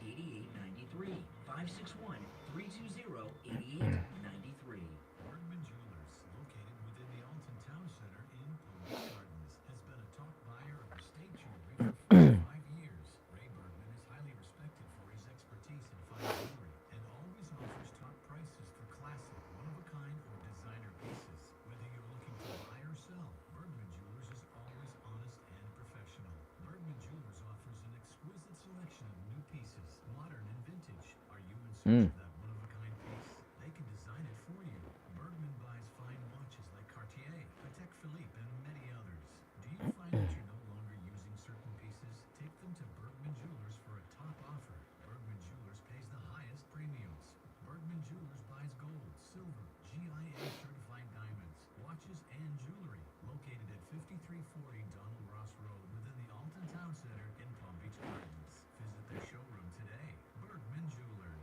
320-8893. 561-320-8893. Bergman Jewelers, located within the Alton Town Center in Palm Beach Gardens, has been a top buyer of estate jewelry for 45 years. Ray Bergman is highly respected for his expertise in fine jewelry and always offers top prices for classic, one-of-a-kind, or designer pieces. Whether you're looking to buy or sell, Bergman Jewelers is always honest and professional. Bergman Jewelers offers an exquisite selection of new pieces, modern and vintage. Are you in search of that one-of-a-kind piece? They can design it for you. Bergman buys fine watches like Cartier, Patek Philippe, and many others. Do you find that you're no longer using certain pieces? Take them to Bergman Jewelers for a top offer. Bergman Jewelers pays the highest premiums. Bergman Jewelers buys gold, silver, GIA certified diamonds, watches, and jewelry. Located at 5340 Donald Ross Road within the Alton Town Center in Palm Beach Gardens. Visit their showroom today. Bergman Jewelers.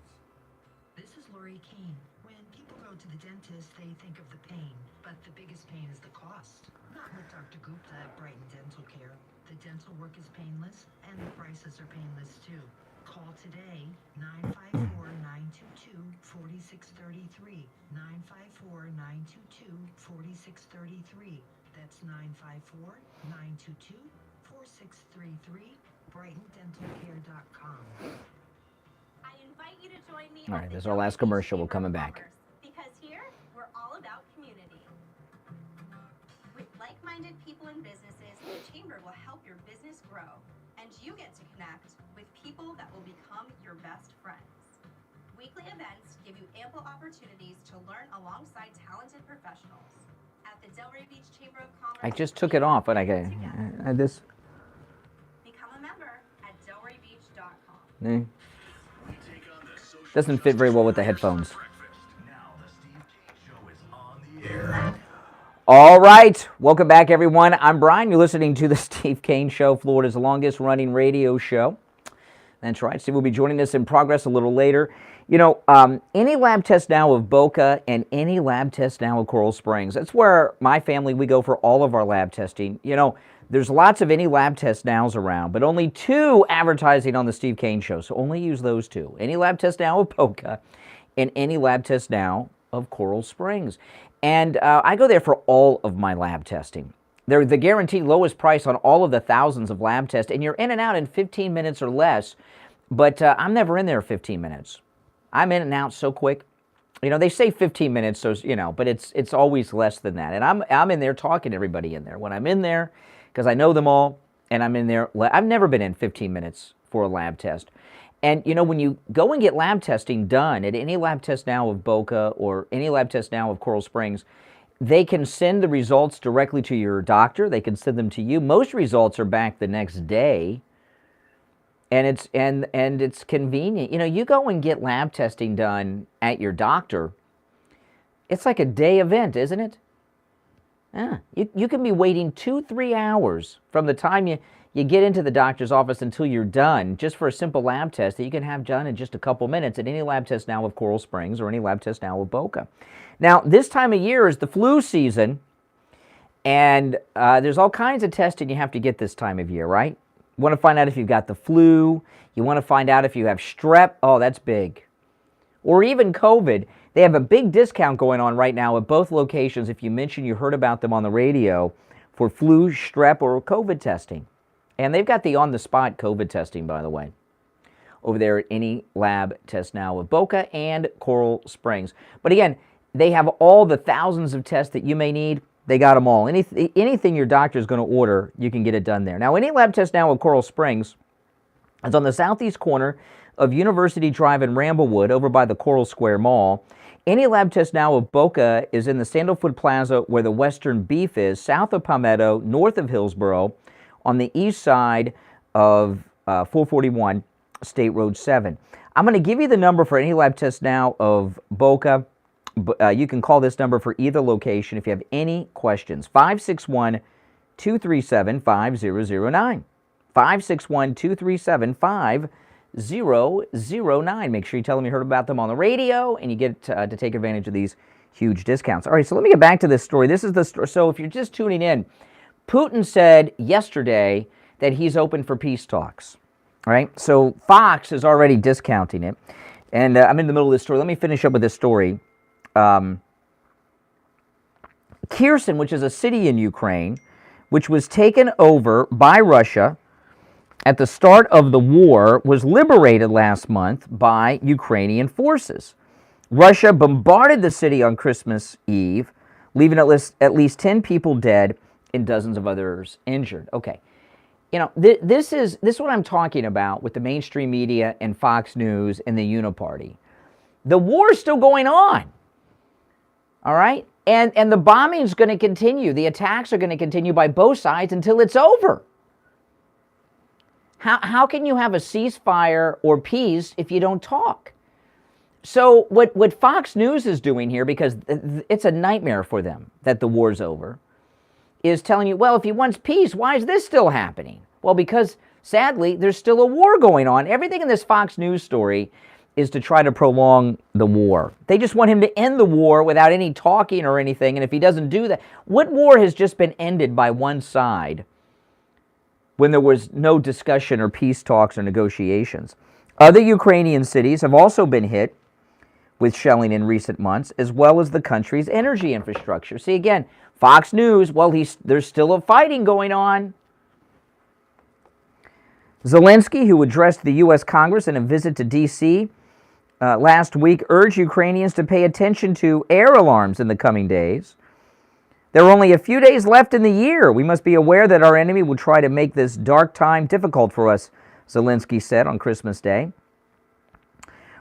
This is Lori Keene. When people go to the dentist, they think of the pain, but the biggest pain is the cost. Not with Dr. Gupta at Brighton Dental Care. The dental work is painless, and the prices are painless too. Call today, 954-922-4633. 954-922-4633. That's 954-922-4633. BrightonDentalCare.com. I invite you to join me. All right, this is our last commercial. We're coming back. Because here, we're all about community. With like-minded people and businesses, the Chamber will help your business grow, and you get to connect with people that will become your best friends. Weekly events give you ample opportunities to learn alongside talented professionals. At the Delray Beach Chamber of Commerce, I just took it off, but I got this. become a member at delraybeach.com. Doesn't fit very well with the headphones. All right, welcome back, everyone. I'm Brian. You're listening to the Steve Kane Show, Florida's longest-running radio show. That's right. Steve will be joining us in progress a little later. You know, any lab test now of Boca and any lab test now of Coral Springs. That's where my family, we go for all of our lab testing. You know, there's lots of any lab test nows around, but only 2 advertising on the Steve Kane Show, so only use those 2. Any lab test now of Boca and any lab test now of Coral Springs. And I go there for all of my lab testing. They're the guaranteed lowest price on all of the thousands of lab tests, and you're in and out in 15 minutes or less, but I'm never in there 15 minutes. I'm in and out so quick. You know, they say 15 minutes, so, you know, but it's always less than that. And I'm in there talking to everybody in there. When I'm in there, because I know them all, and I'm in there, I've never been in 15 minutes for a lab test. And, you know, when you go and get lab testing done at any lab test now of Boca or any lab test now of Coral Springs, they can send the results directly to your doctor. They can send them to you. Most results are back the next day. And it's convenient. You know, you go and get lab testing done at your doctor, it's like a day event, isn't it? Yeah. You can be waiting 2-3 hours from the time you get into the doctor's office until you're done just for a simple lab test that you can have done in just a couple minutes at any lab test now of Coral Springs or any lab test now of Boca. Now, this time of year is the flu season, and there's all kinds of testing you have to get this time of year, right? You want to find out if you've got the flu. You want to find out if you have strep. Oh, that's big. or even COVID, they have a big discount going on right now at both locations if you mention you heard about them on the radio for flu, strep, or COVID testing. And they've got the on-the-spot COVID testing, by the way, over there at any lab test now of Boca and Coral Springs. But again, they have all the thousands of tests that you may need. They got them all. Anything your doctor is going to order, you can get it done there. Now, any lab test now at Coral Springs is on the southeast corner of University Drive in Ramblewood over by the Coral Square Mall. Any lab test now of Boca is in the Sandalwood Plaza where the Western Beef is, south of Palmetto, north of Hillsborough, on the east side of 441 State Road 7. I'm going to give you the number for any lab test now of Boca. You can call this number for either location if you have any questions. 561-237-5009. 561-237-5009. Make sure you tell them you heard about them on the radio, and you get to take advantage of these huge discounts. All right, so let me get back to this story. This is the story. So if you're just tuning in, Putin said yesterday that he's open for peace talks. All right, so Fox is already discounting it. And I'm in the middle of this story. Let me finish up with this story. Kherson, which is a city in Ukraine, which was taken over by Russia at the start of the war, was liberated last month by Ukrainian forces. Russia bombarded the city on Christmas Eve, leaving at least 10 people dead and dozens of others injured. Okay, you know, this is what I'm talking about with the mainstream media and Fox News and the Uniparty. The war is still going on. All right? And the bombing is going to continue. The attacks are going to continue by both sides until it's over. How can you have a ceasefire or peace if you don't talk? So what Fox News is doing here, because it's a nightmare for them that the war's over, is telling you, well, if he wants peace, why is this still happening? Well, because sadly, there's still a war going on. Everything in this Fox News story is to try to prolong the war. They just want him to end the war without any talking or anything, and if he doesn't do that, what war has just been ended by one side when there was no discussion or peace talks or negotiations? Other Ukrainian cities have also been hit with shelling in recent months, as well as the country's energy infrastructure. See, again, Fox News, well, there's still a fighting going on. Zelensky, who addressed the U.S. Congress in a visit to D.C. Last week, urged Ukrainians to pay attention to air alarms in the coming days. There are only a few days left in the year. We must be aware that our enemy will try to make this dark time difficult for us, Zelensky said on Christmas Day.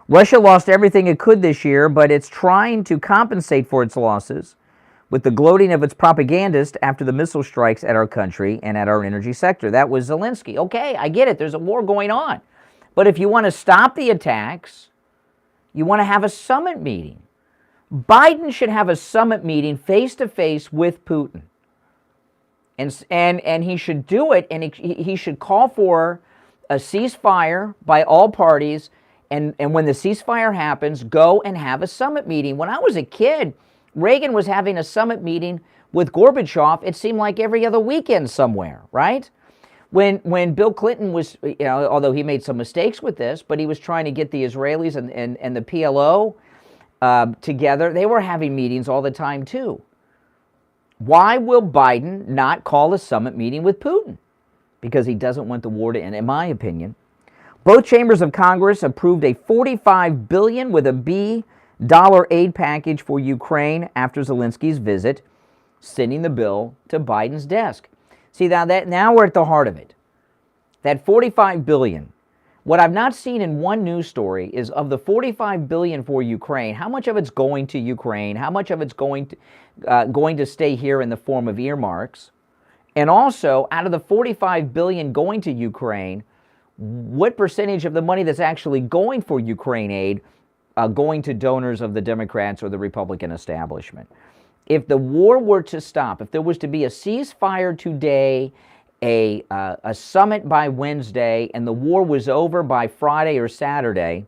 Russia lost everything it could this year, but it's trying to compensate for its losses with the gloating of its propagandists after the missile strikes at our country and at our energy sector. That was Zelensky. Okay, I get it. There's a war going on. But if you want to stop the attacks, you want to have a summit meeting. Biden should have a summit meeting face-to-face with Putin. And he should do it, and he should call for a ceasefire by all parties, and when the ceasefire happens, go and have a summit meeting. When I was a kid, Reagan was having a summit meeting with Gorbachev, it seemed like every other weekend somewhere, right? When Bill Clinton was, you know, although he made some mistakes with this, but he was trying to get the Israelis and the PLO together, they were having meetings all the time too. Why will Biden not call a summit meeting with Putin? Because he doesn't want the war to end, in my opinion. Both chambers of Congress approved a $45 billion with a B aid package for Ukraine after Zelensky's visit, sending the bill to Biden's desk. See, now we're at the heart of it. That $45 billion. What I've not seen in one news story is of the $45 billion for Ukraine, how much of it's going to Ukraine, how much of it's going to stay here in the form of earmarks, and also out of the $45 billion going to Ukraine, what percentage of the money that's actually going for Ukraine aid going to donors of the Democrats or the Republican establishment? If the war were to stop, if there was to be a ceasefire today, a summit by Wednesday, and the war was over by Friday or Saturday,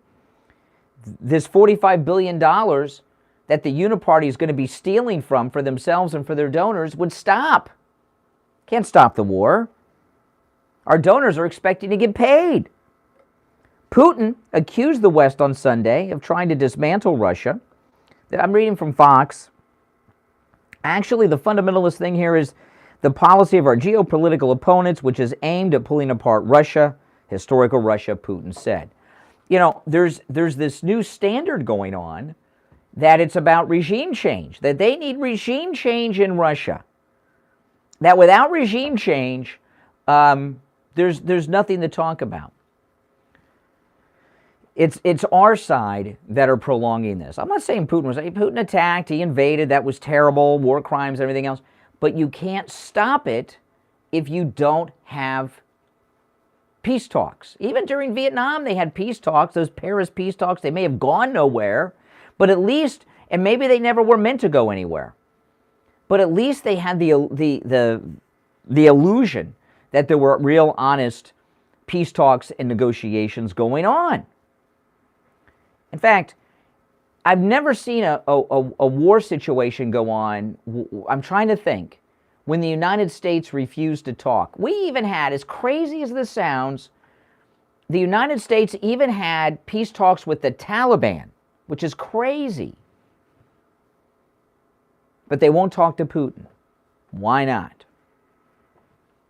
this $45 billion that the Uniparty is going to be stealing from for themselves and for their donors would stop. Can't stop the war. Our donors are expecting to get paid. Putin accused the West on Sunday of trying to dismantle Russia. I'm reading from Fox. Actually, the fundamentalist thing here is the policy of our geopolitical opponents, which is aimed at pulling apart Russia, historical Russia, Putin said. You know, there's this new standard going on that it's about regime change, that they need regime change in Russia. That without regime change, there's nothing to talk about. It's our side that are prolonging this. I'm not saying Putin attacked, he invaded, that was terrible, war crimes, everything else. But you can't stop it if you don't have peace talks. Even during Vietnam, they had peace talks, those Paris peace talks. They may have gone nowhere, but at least, and maybe they never were meant to go anywhere, but at least they had the illusion that there were real, honest peace talks and negotiations going on. In fact, I've never seen a war situation go on. I'm trying to think. When the United States refused to talk. We even had, as crazy as this sounds, the United States even had peace talks with the Taliban, which is crazy. But they won't talk to Putin. Why not?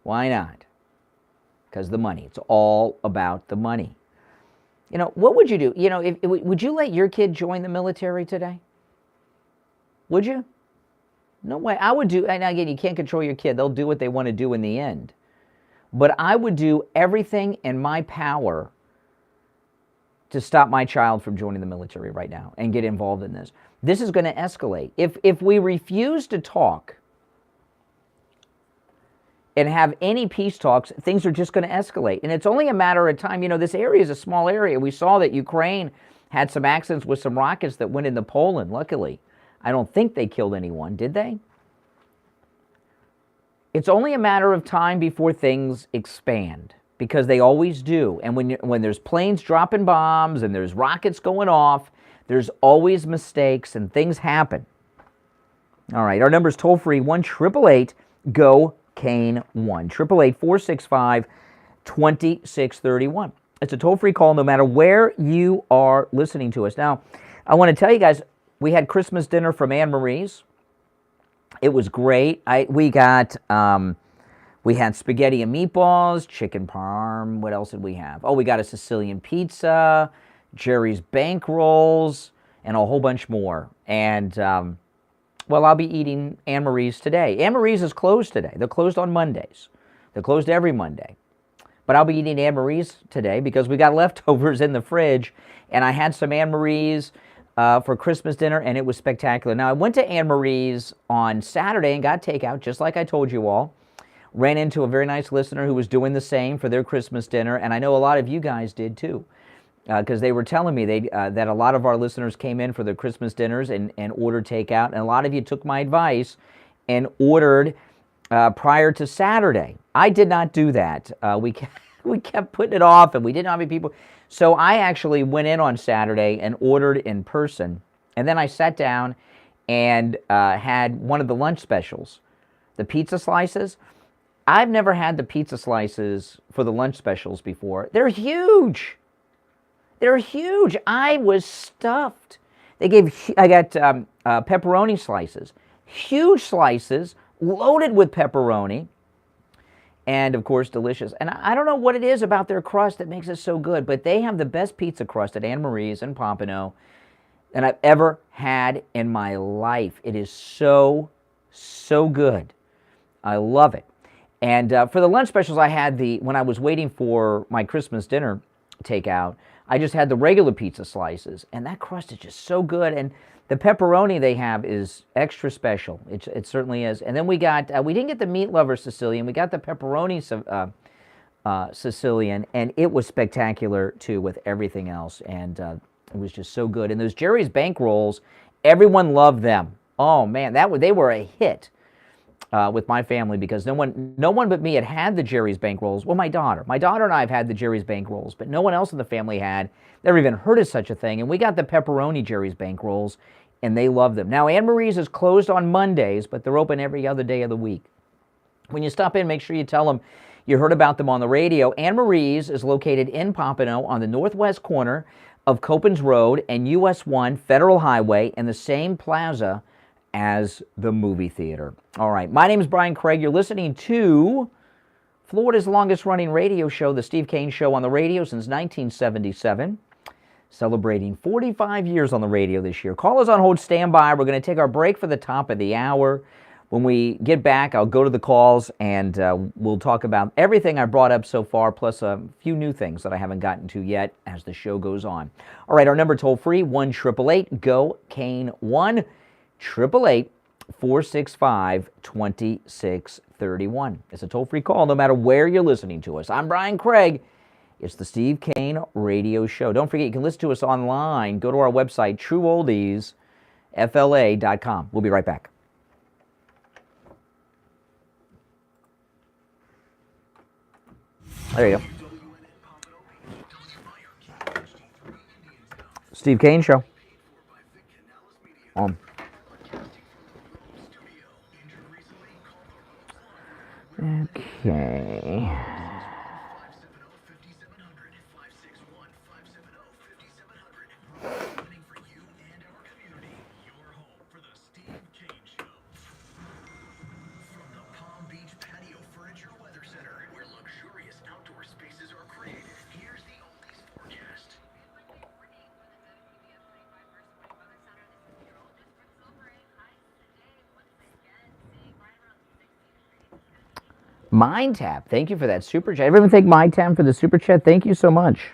Why not? Because the money. It's all about the money. You know, what would you do? You know, would you let your kid join the military today? Would you? No way. I would do, and again, you can't control your kid. They'll do what they want to do in the end. But I would do everything in my power to stop my child from joining the military right now and get involved in this. This is going to escalate. If we refuse to talk and have any peace talks, things are just going to escalate. And it's only a matter of time. You know, this area is a small area. We saw that Ukraine had some accidents with some rockets that went into Poland, luckily. I don't think they killed anyone, did they? It's only a matter of time before things expand, because they always do. And when there's planes dropping bombs and there's rockets going off, there's always mistakes and things happen. All right, our number's toll-free, 1-888-GO-CANE1, 888-465-2631. It's a toll-free call no matter where you are listening to us. Now, I want to tell you guys, we had Christmas dinner from Anne Marie's. It was great. We had spaghetti and meatballs, chicken parm. What else did we have? Oh, we got a Sicilian pizza, Jerry's bank rolls, and a whole bunch more. And, well, I'll be eating Anne Marie's today. Anne Marie's is closed today. They're closed on Mondays. They're closed every Monday. But I'll be eating Anne Marie's today because we got leftovers in the fridge, and I had some Anne Marie's for Christmas dinner, and it was spectacular. Now, I went to Anne Marie's on Saturday and got takeout, just like I told you all. Ran into a very nice listener who was doing the same for their Christmas dinner, and I know a lot of you guys did too, because they were telling me that a lot of our listeners came in for their Christmas dinners and ordered takeout, and a lot of you took my advice and ordered prior to Saturday. I did not do that. We kept putting it off, and we didn't have any people. So I actually went in on Saturday and ordered in person, and then I sat down and had one of the lunch specials, the pizza slices. I've never had the pizza slices for the lunch specials before. They're huge. They're huge. I was stuffed. I got pepperoni slices, huge slices, loaded with pepperoni. And, of course, delicious. And I don't know what it is about their crust that makes it so good, but they have the best pizza crust at Anne Marie's in Pompano that I've ever had in my life. It is so, so good. I love it. And for the lunch specials, I had when I was waiting for my Christmas dinner takeout, I just had the regular pizza slices. And that crust is just so good. And the pepperoni they have is extra special. It certainly is. And then we didn't get the meat lover Sicilian. We got the pepperoni Sicilian, and it was spectacular too with everything else. And it was just so good. And those Jerry's bank rolls, everyone loved them. Oh man, they were a hit with my family because no one but me had the Jerry's bank rolls. Well, my daughter and I have had the Jerry's bank rolls, but no one else in the family had. Never even heard of such a thing. And we got the pepperoni Jerry's bank rolls, and they love them. Now, Anne Marie's is closed on Mondays, but they're open every other day of the week. When you stop in, make sure you tell them You heard about them on the radio. Anne Marie's is located in Pompano on the northwest corner of Copans Road and US 1 Federal Highway in the same plaza as the movie theater. All right, my name is Brian Craig. You're listening to Florida's longest-running radio show, The Steve Kane Show, on the radio since 1977. Celebrating 45 years on the radio this year. Call us on hold, stand by. We're going to take our break for the top of the hour. When we get back, I'll go to the calls and we'll talk about everything I brought up so far, plus a few new things that I haven't gotten to yet as the show goes on. All right, our number toll-free, 1-888-GO-KANE, 1-888-465-2631. It's a toll-free call no matter where you're listening to us. I'm Brian Craig. It's the Steve Kane Radio Show. Don't forget, you can listen to us online. Go to our website, trueoldiesfla.com. We'll be right back. There you go. Steve Kane Show. On. Okay. Mind Tap, thank you for that super chat. Everyone thank Mind Tap for the super chat. Thank you so much.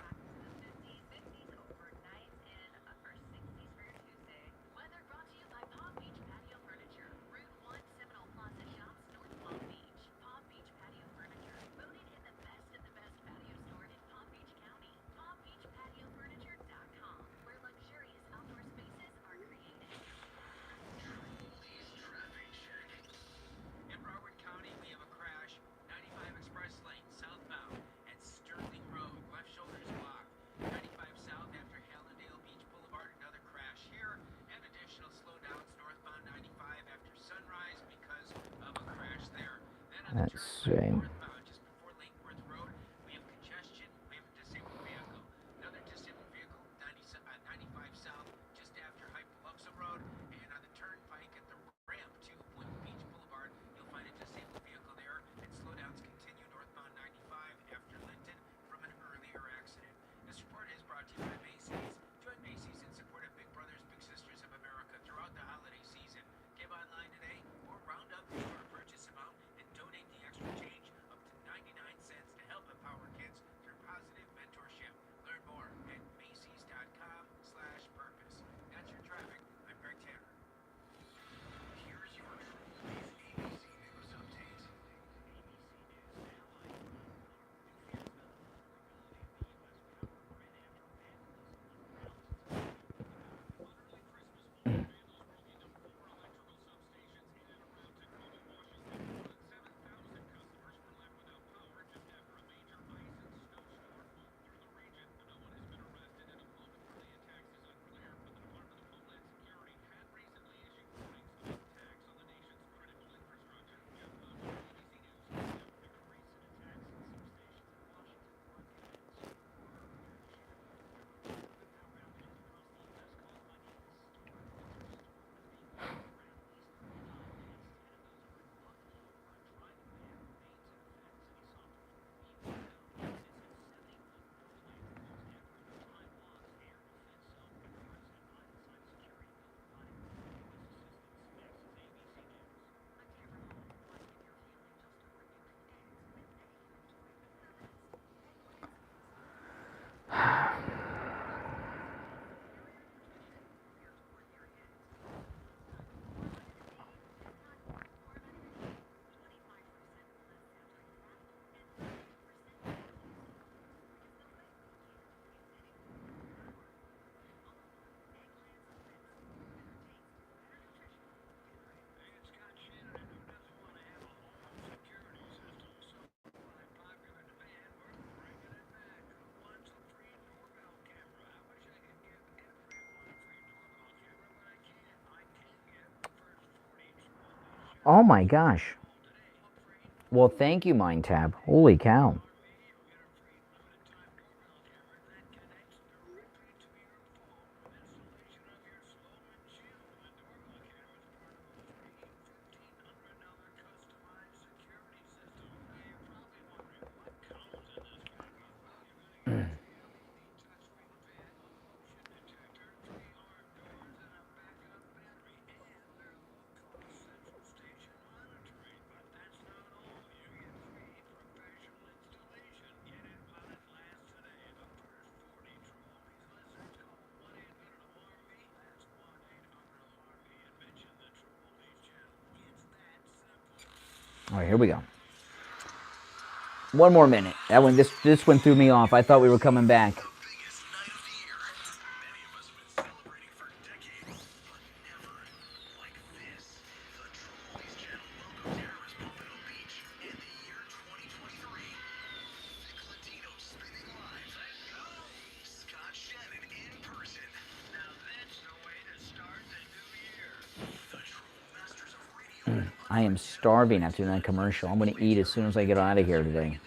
Let's see. Oh my gosh. Well, thank you, MindTab. Holy cow. All right, here we go. One more minute. That one, this one threw me off. I thought we were coming back. I am starving after that commercial. I'm going to eat as soon as I get out of here today.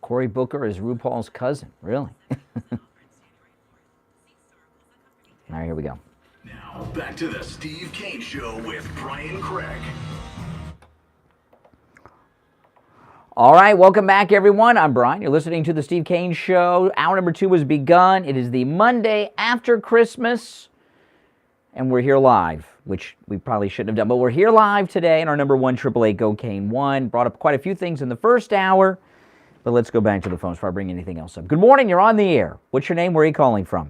Cory Booker is RuPaul's cousin. Really? All right, here we go. Now, back to the Steve Kane Show with Brian Craig. All right, welcome back, everyone. I'm Brian. You're listening to the Steve Kane Show. Hour number 2 has begun. It is the Monday after Christmas, and we're here live, which we probably shouldn't have done, but we're here live today, and our number 1-888-GO-KANE-1 brought up quite a few things in the first hour. But let's go back to the phones before I bring anything else up. Good morning, you're on the air. What's your name? Where are you calling from?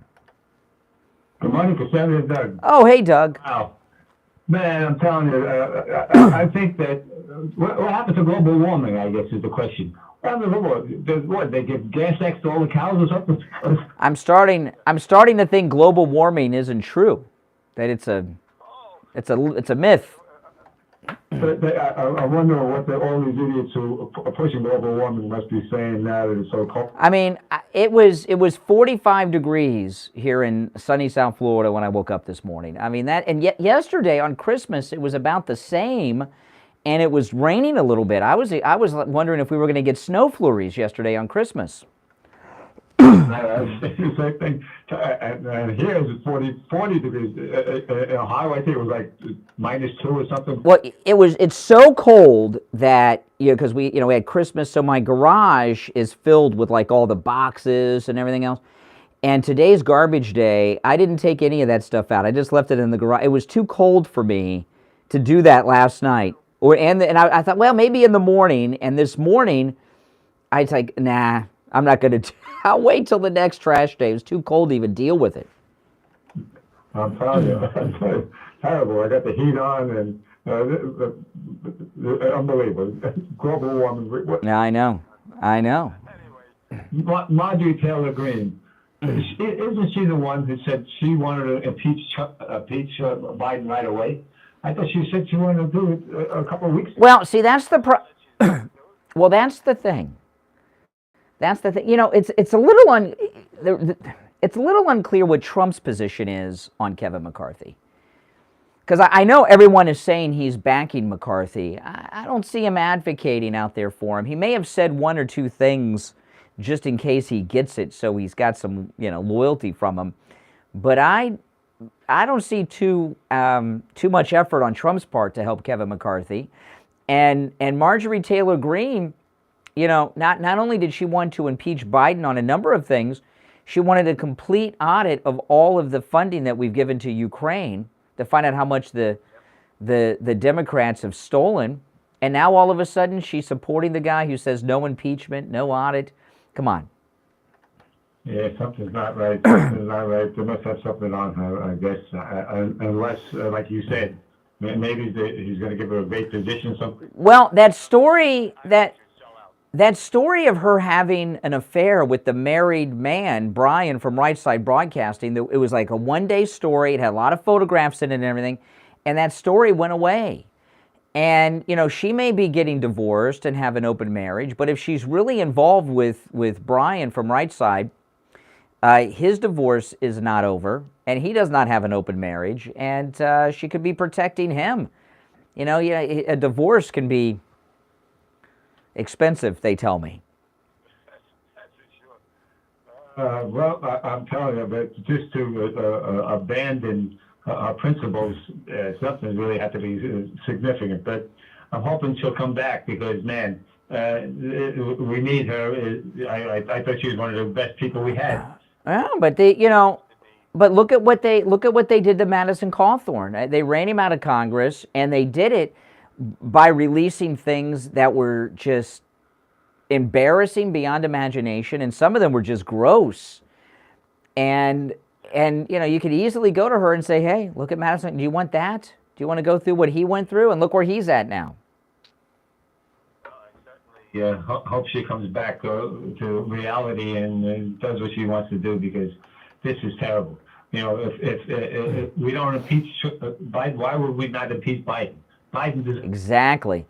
Good morning, Cassandra and Doug. Oh, hey, Doug. Wow. Man, I'm telling you, I think that, what happened to global warming, I guess, is the question. What, they give gas X to all the cows or something? I'm starting to think global warming isn't true. That it's a myth. But I wonder what all these idiots who are pushing global warming must be saying now that it's so cold. I mean, it was 45 degrees here in sunny South Florida when I woke up this morning. I mean, and yet yesterday on Christmas it was about the same, and it was raining a little bit. I was wondering if we were going to get snow flurries yesterday on Christmas. Same thing. And here it's 40 degrees. In Ohio, I think it was like -2 or something. Well, it's so cold that, because we had Christmas, so my garage is filled with like all the boxes and everything else. And today's garbage day, I didn't take any of that stuff out. I just left it in the garage. It was too cold for me to do that last night. And I thought, well, maybe in the morning. And this morning, I was like, nah, I'm not going to. I'll wait till the next trash day. It was too cold to even deal with it. I'm telling you, terrible. I got the heat on, and unbelievable. Global warming. Yeah, I know. Marjorie Taylor Greene, isn't she the one who said she wanted to impeach Biden right away? I thought she said she wanted to do it a couple of weeks ago. Well, see, that's the well, that's the thing. That's the thing. It's a little unclear what Trump's position is on Kevin McCarthy. Because I know everyone is saying he's backing McCarthy. I don't see him advocating out there for him. He may have said one or two things just in case he gets it, so he's got some loyalty from him. But I don't see too much effort on Trump's part to help Kevin McCarthy. And Marjorie Taylor Greene, not only did she want to impeach Biden on a number of things, She wanted a complete audit of all of the funding that we've given to Ukraine to find out how much the Democrats have stolen. And now all of a sudden she's supporting the guy who says no impeachment, no audit. Come on. Yeah, something's not right. Something's not right. They must have something on her, I guess. Unless, like you said, maybe he's going to give her a great position. Something. Well, that story of her having an affair with the married man, Brian from Right Side Broadcasting, it was like a one-day story. It had a lot of photographs in it and everything, and that story went away. And, you know, she may be getting divorced and have an open marriage, but if she's really involved with Brian from Right Side, his divorce is not over, and he does not have an open marriage, and she could be protecting him. You know, a divorce can be expensive, they tell me. Well, I'm telling you, but just to abandon our principles, something really had to be significant. But I'm hoping she'll come back because, man, we need her. I thought she was one of the best people we had. Yeah, but but look at what they did to Madison Cawthorn. They ran him out of Congress, and they did it by releasing things that were just embarrassing beyond imagination, and some of them were just gross. And you could easily go to her and say, hey, look at Madison. Do you want that? Do you want to go through what he went through? And look where he's at now. Yeah, hope she comes back to reality and does what she wants to do because this is terrible. You know, if we don't impeach Biden, why would we not impeach Biden? Exactly.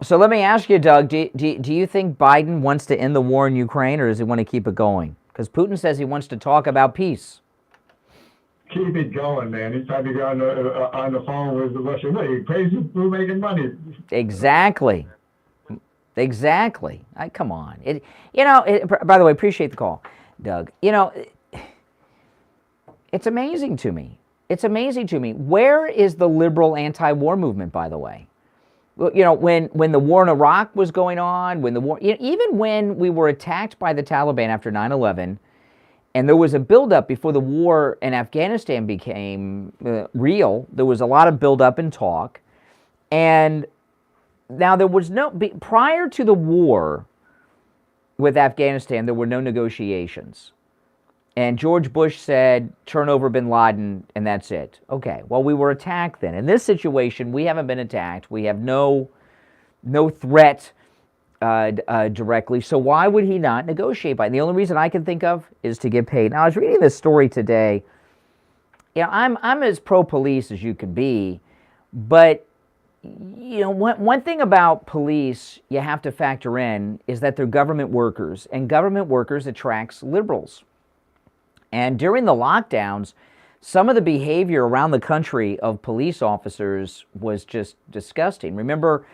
So let me ask you, Doug, do you think Biden wants to end the war in Ukraine, or does he want to keep it going? Because Putin says he wants to talk about peace. Keep it going, man. He's trying to get on the phone with the Russian. He pays you for making money. Exactly. Come on. By the way, appreciate the call, Doug. It's amazing to me. Where is the liberal anti-war movement, by the way? When the war in Iraq was going on, even when we were attacked by the Taliban after 9/11, and there was a buildup before the war in Afghanistan became real, there was a lot of buildup and talk. And now there was prior to the war with Afghanistan, there were no negotiations. And George Bush said, turn over bin Laden, and that's it. Okay, well, we were attacked then. In this situation, we haven't been attacked. We have no threat directly. So why would he not negotiate? The only reason I can think of is to get paid. Now, I was reading this story today. I'm as pro-police as you can be, but one thing about police you have to factor in is that they're government workers, and government workers attracts liberals. And during the lockdowns, some of the behavior around the country of police officers was just disgusting. Remember,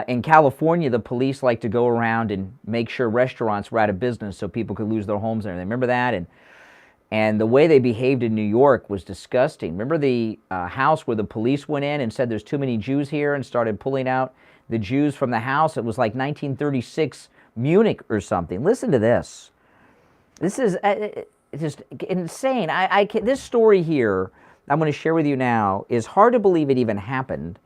in California, the police like to go around and make sure restaurants were out of business so people could lose their homes and everything. Remember that? And the way they behaved in New York was disgusting. Remember the house where the police went in and said there's too many Jews here and started pulling out the Jews from the house? It was like 1936 Munich or something. Listen to this. This is just insane. This story here I'm going to share with you now is hard to believe it even happened,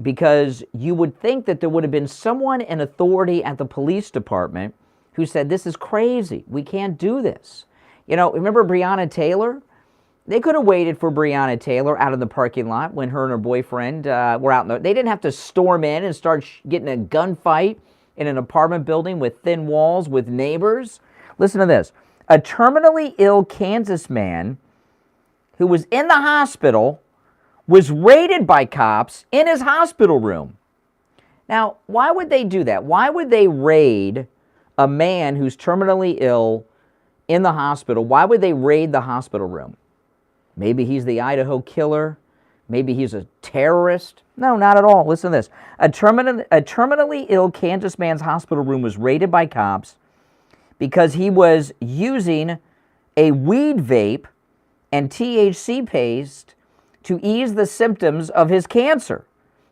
because you would think that there would have been someone in authority at the police department who said, this is crazy. We can't do this. Remember Breonna Taylor? They could have waited for Breonna Taylor out in the parking lot when her and her boyfriend were out. They didn't have to storm in and start getting a gunfight in an apartment building with thin walls with neighbors. Listen to this. A terminally ill Kansas man who was in the hospital was raided by cops in his hospital room. Now, why would they do that? Why would they raid a man who's terminally ill in the hospital? Why would they raid the hospital room? Maybe he's the Idaho killer. Maybe he's a terrorist. No, not at all. Listen to this. A terminally ill Kansas man's hospital room was raided by cops because he was using a weed vape and THC paste to ease the symptoms of his cancer.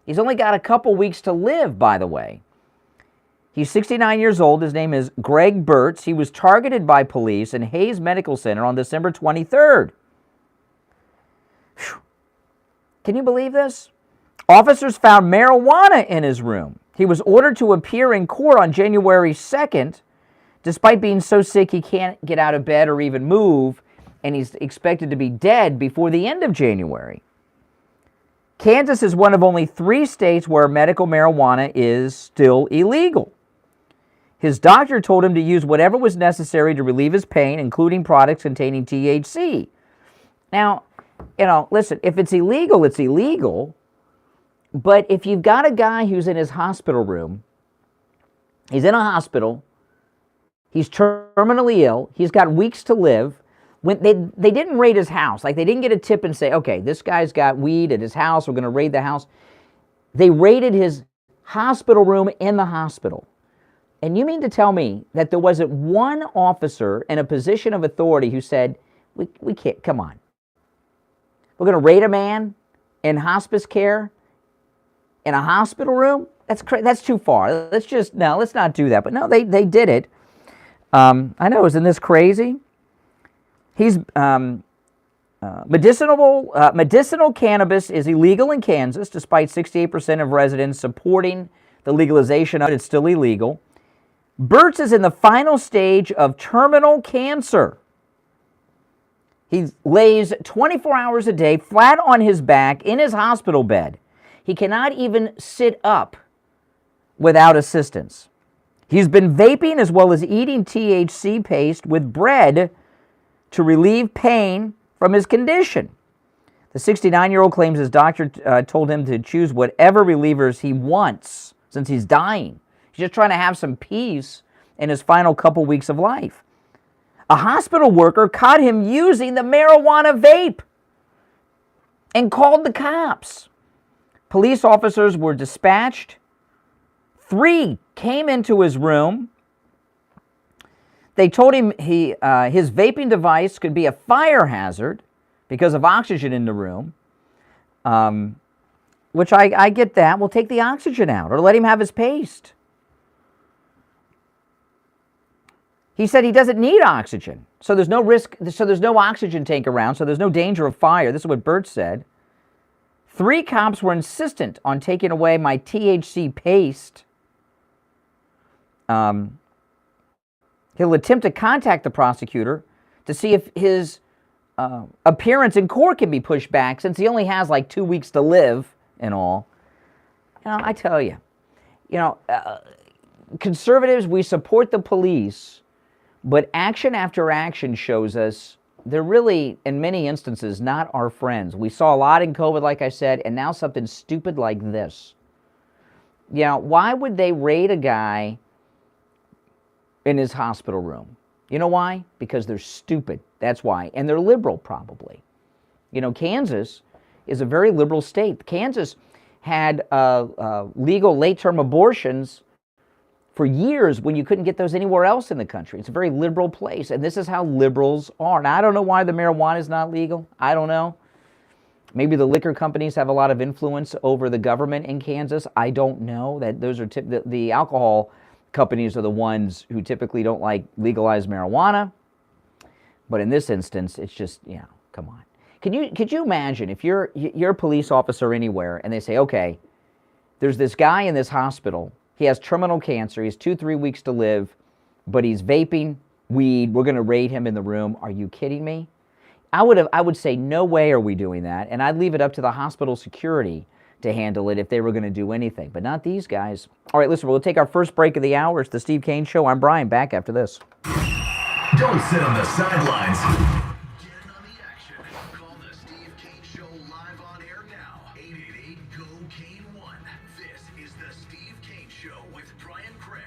He's only got a couple weeks to live, by the way. He's 69 years old. His name is Greg Burtz. He was targeted by police in Hayes Medical Center on December 23rd. Whew. Can you believe this? Officers found marijuana in his room. He was ordered to appear in court on January 2nd, despite being so sick he can't get out of bed or even move, and he's expected to be dead before the end of January. Kansas is one of only 3 states where medical marijuana is still illegal. His doctor told him to use whatever was necessary to relieve his pain, including products containing THC. Now, listen, if it's illegal, it's illegal. But if you've got a guy who's in his hospital room, he's in a hospital, he's terminally ill, he's got weeks to live. When they didn't raid his house. Like, they didn't get a tip and say, okay, this guy's got weed at his house, we're going to raid the house. They raided his hospital room in the hospital. And you mean to tell me that there wasn't one officer in a position of authority who said, we can't, come on. We're going to raid a man in hospice care in a hospital room? That's too far. Let's not do that. But no, they did it. I know, isn't this crazy? He's medicinal cannabis is illegal in Kansas, despite 68% of residents supporting the legalization of it. It's still illegal. Burtz is in the final stage of terminal cancer. He lays 24 hours a day flat on his back in his hospital bed. He cannot even sit up without assistance. He's been vaping as well as eating THC paste with bread to relieve pain from his condition. The 69-year-old claims his doctor told him to choose whatever relievers he wants since he's dying. He's just trying to have some peace in his final couple weeks of life. A hospital worker caught him using the marijuana vape and called the cops. Police officers were dispatched. 3 came into his room. They told him his vaping device could be a fire hazard because of oxygen in the room, which I get that. We'll take the oxygen out or let him have his paste. He said he doesn't need oxygen, so there's no risk, so there's no oxygen tank around, so there's no danger of fire. This is what Burtz said. 3 cops were insistent on taking away my THC paste. He'll attempt to contact the prosecutor to see if his appearance in court can be pushed back, since he only has like 2 weeks to live and all. I tell you, conservatives, we support the police, but action after action shows us they're really, in many instances, not our friends. We saw a lot in COVID, like I said, and now something stupid like this. Why would they raid a guy in his hospital room? You know why? Because they're stupid. That's why. And they're liberal, probably. Kansas is a very liberal state. Kansas had legal late-term abortions for years when you couldn't get those anywhere else in the country. It's a very liberal place, and this is how liberals are. Now, I don't know why the marijuana is not legal. I don't know. Maybe the liquor companies have a lot of influence over the government in Kansas. I don't know. That those are the alcohol companies are the ones who typically don't like legalized marijuana. But in this instance, it's just, come on. Could you imagine if you're a police officer anywhere and they say, okay, there's this guy in this hospital. He has terminal cancer. He has 2-3 weeks to live, but he's vaping weed. We're going to raid him in the room. Are you kidding me? I would say, no way are we doing that, and I'd leave it up to the hospital security to handle it if they were going to do anything, but not these guys. All right, listen, we'll take our first break of the hour. It's the Steve Kane Show. I'm Brian. Back after this. Don't sit on the sidelines. Get in on the action. Call the Steve Kane Show live on air now. 888-GO-KANE-1. This is the Steve Kane Show with Brian Craig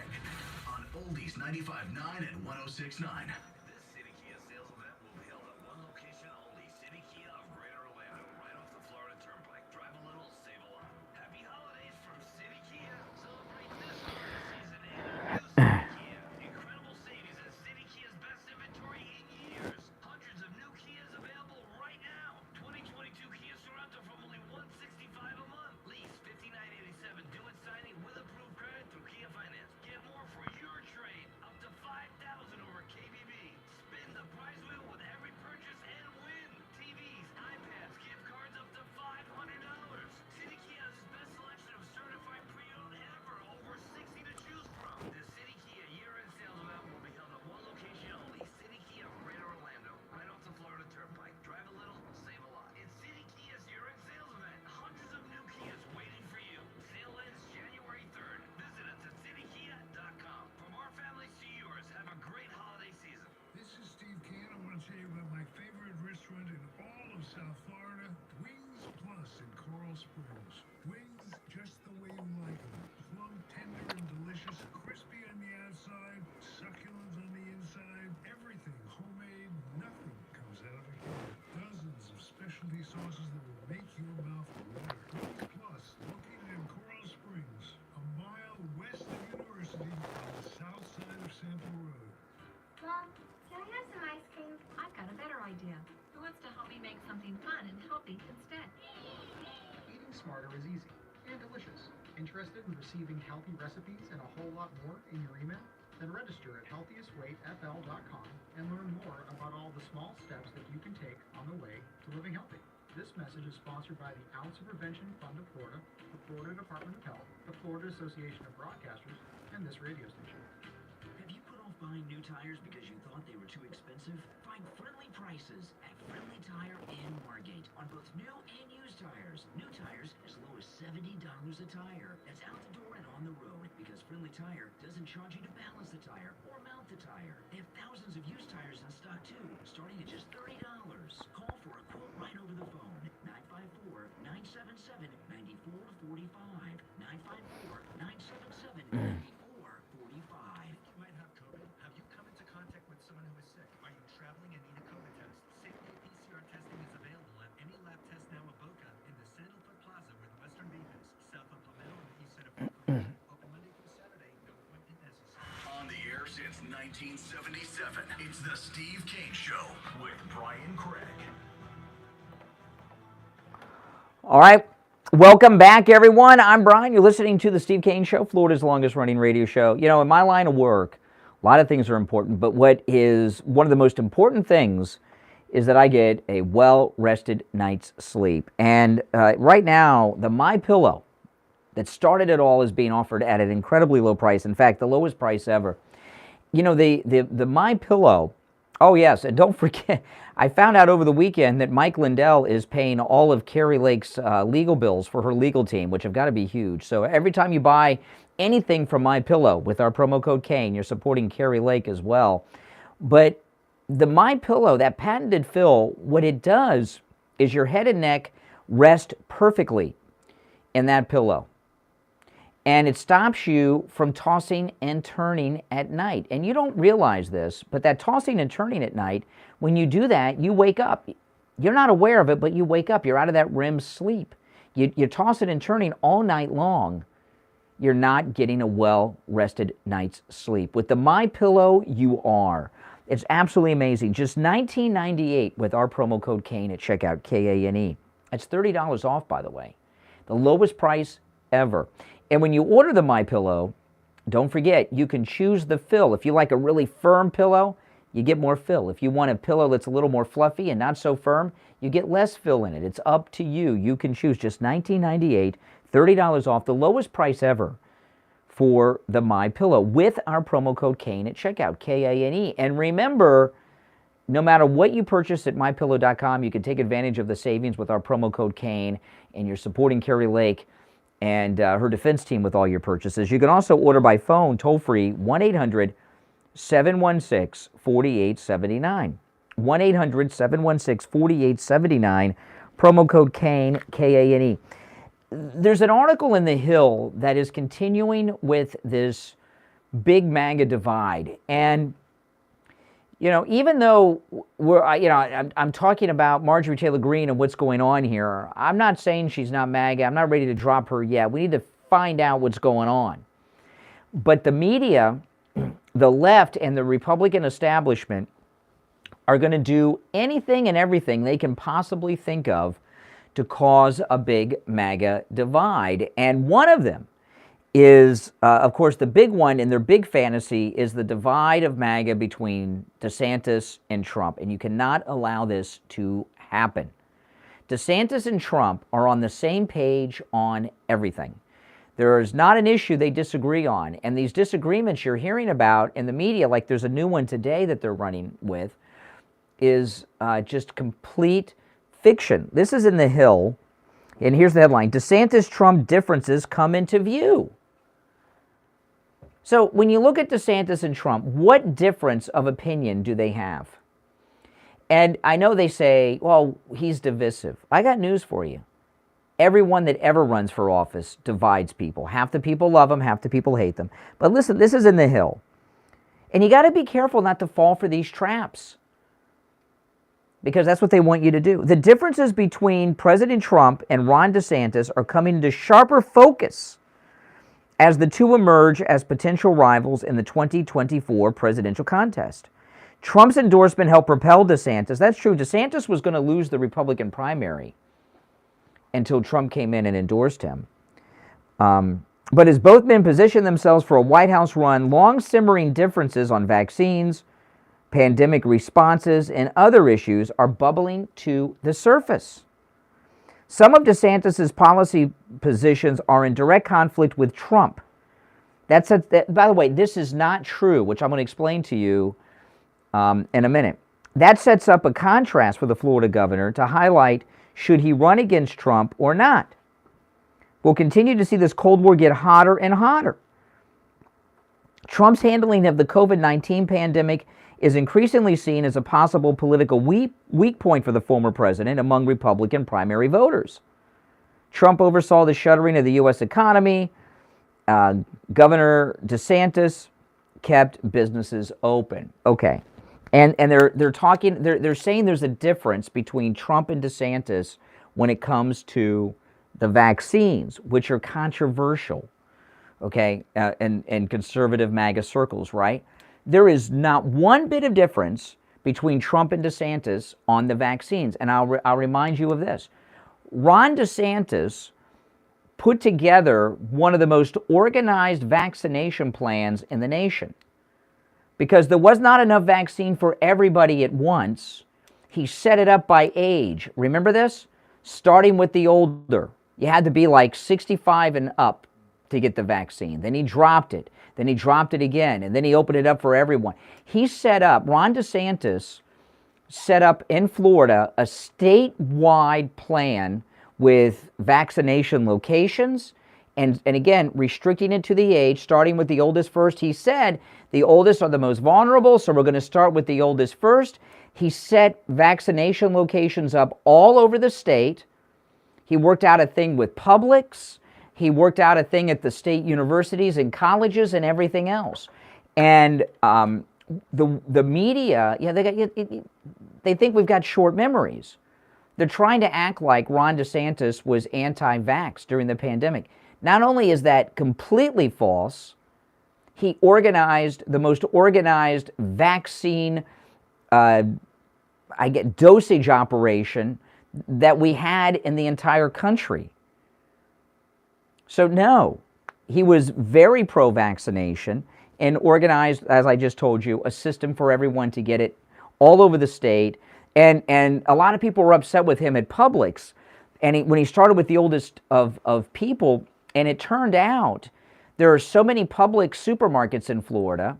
on Oldies 95.9 and 106.9. This City Kia sales event will be held at one location only. City Kia of Greater Orlando, right off the Florida Turnpike. Drive a little, save a lot. Happy holidays from City Kia. Celebrate this holiday season in a new City Kia. Incredible savings at City Kia's best inventory in years. Hundreds of new Kias available right now. 2022 Kia Sorento from only $165 a month. Lease $59.87. Do it signing with approved credit through Kia Finance. Get more Springs. Wings just the way you like them. Plump, tender, and delicious. Crispy on the outside, succulent on the inside. Everything homemade. Nothing comes out of a can. Dozens of specialty sauces that will make your mouth water. Wings Plus, located in Coral Springs, a mile west of University on the south side of Sample Road. Mom, can I have some ice cream? I've got a better idea. Who wants to help me make something fun and healthy instead? Eating smarter is easy and delicious. Interested in receiving healthy recipes and a whole lot more in your email? Then register at healthiestweightfl.com and learn more about all the small steps that you can take on the way to living healthy. This message is sponsored by the Ounce of Prevention Fund of Florida, the Florida Department of Health, the Florida Association of Broadcasters, and this radio station. Have you put off buying new tires because you thought they were too expensive? Find friendly prices at Friendly Tire in Margate on both new and used tires. New tires as low as $70 a tire. That's out the door and on the road because Friendly Tire doesn't charge you to balance the tire or mount the tire. They have thousands of used tires in stock too, starting at just $30. Call for a quote right over the phone. 954-977-9445. 954-977-9445. You might have COVID. Have you come into contact with someone who is sick? Are you traveling and need a COVID test? Same-day PCR testing is available at any lab test now at Boca in the Sandalwood Plaza where the Western Beef is, south of Palmetto and the east side of Oakland. Open Monday through Saturday, no appointment necessary. On the air since 1977, it's the Steve Kane Show with Brian Craig. All right. Welcome back, everyone. I'm Brian. You're listening to the Steve Kane Show, Florida's longest-running radio show. You know, in my line of work, a lot of things are important, but what is one of the most important things is that I get a well-rested night's sleep. And right now, the MyPillow that started it all is being offered at an incredibly low price. In fact, the lowest price ever. You know, the MyPillow. Oh, yes, and don't forget, I found out over the weekend that Mike Lindell is paying all of Carrie Lake's legal bills for her legal team, which have got to be huge. So every time you buy anything from MyPillow with our promo code Kane, you're supporting Carrie Lake as well. But the MyPillow, that patented fill, what it does is your head and neck rest perfectly in that pillow. And it stops you from tossing and turning at night. And you don't realize this, but that tossing and turning at night, when you do that, you wake up. You're not aware of it, but you wake up. You're out of that REM sleep. You're tossing and turning all night long. You're not getting a well-rested night's sleep. With the MyPillow, you are. It's absolutely amazing. Just $19.98 with our promo code Kane at checkout, K-A-N-E. That's $30 off, by the way. The lowest price ever. And when you order the MyPillow, don't forget, you can choose the fill. If you like a really firm pillow, you get more fill. If you want a pillow that's a little more fluffy and not so firm, you get less fill in it. It's up to you. You can choose. Just $19.98, $30 off, the lowest price ever for the MyPillow with our promo code Kane at checkout, K-A-N-E. And remember, no matter what you purchase at MyPillow.com, you can take advantage of the savings with our promo code Kane, and you're supporting Carrie Lake and her defense team with all your purchases. You can also order by phone, toll-free, 1-800-716-4879. 1-800-716-4879, promo code Kane, K-A-N-E. There's an article in The Hill that is continuing with this big MAGA divide. And, you know, even though I'm talking about Marjorie Taylor Greene and what's going on here, I'm not saying she's not MAGA. I'm not ready to drop her yet. We need to find out what's going on. But the media, the left, and the Republican establishment are going to do anything and everything they can possibly think of to cause a big MAGA divide. And one of them is, of course, the big one in their big fantasy is the divide of MAGA between DeSantis and Trump. And you cannot allow this to happen. DeSantis and Trump are on the same page on everything. There is not an issue they disagree on. And these disagreements you're hearing about in the media, like there's a new one today that they're running with, is just complete fiction. This is in The Hill, and here's the headline: DeSantis-Trump differences come into view. So when you look at DeSantis and Trump, what difference of opinion do they have? And I know they say, well, he's divisive. I got news for you. everyone that ever runs for office divides people. Half the people love them, half the people hate them. But listen, this is in the Hill. And you got to be careful not to fall for these traps, because that's what they want you to do. The differences between President Trump and Ron DeSantis are coming into sharper focus as the two emerge as potential rivals in the 2024 presidential contest. Trump's endorsement helped propel DeSantis. That's true. DeSantis was going to lose the Republican primary until Trump came in and endorsed him. But as both men position themselves for a White House run, long simmering differences on vaccines, pandemic responses, and other issues are bubbling to the surface. Some of DeSantis' policy positions are in direct conflict with Trump. By the way, this is not true, which I'm going to explain to you in a minute. That sets up a contrast for the Florida governor to highlight should he run against Trump or not. We'll continue to see this Cold War get hotter and hotter. Trump's handling of the COVID-19 pandemic is increasingly seen as a possible political weak point for the former president among Republican primary voters. Trump oversaw the shuttering of the U.S. economy. Governor DeSantis kept businesses open. Okay. And they're saying there's a difference between Trump and DeSantis when it comes to the vaccines, which are controversial, okay, in conservative MAGA circles, right? There is not one bit of difference between Trump and DeSantis on the vaccines. And I'll remind you of this. Ron DeSantis put together one of the most organized vaccination plans in the nation. Because there was not enough vaccine for everybody at once, he set it up by age. Remember this? Starting with the older. You had to be like 65 and up to get the vaccine. Then he dropped it. Then he dropped it again. And then he opened it up for everyone. Ron DeSantis set up in Florida a statewide plan with vaccination locations and again, restricting it to the age, starting with the oldest first. He said the oldest are the most vulnerable, so we're going to start with the oldest first. He set vaccination locations up all over the state. He worked out a thing with Publix. He worked out a thing at the state universities and colleges and everything else. And the media, they think we've got short memories. They're trying to act like Ron DeSantis was anti-vax during the pandemic. Not only is that completely false, he organized the most organized vaccine dosage operation that we had in the entire country. So no, he was very pro-vaccination and organized, as I just told you, a system for everyone to get it all over the state. And a lot of people were upset with him at Publix. And when he started with the oldest of people, and it turned out there are so many Publix supermarkets in Florida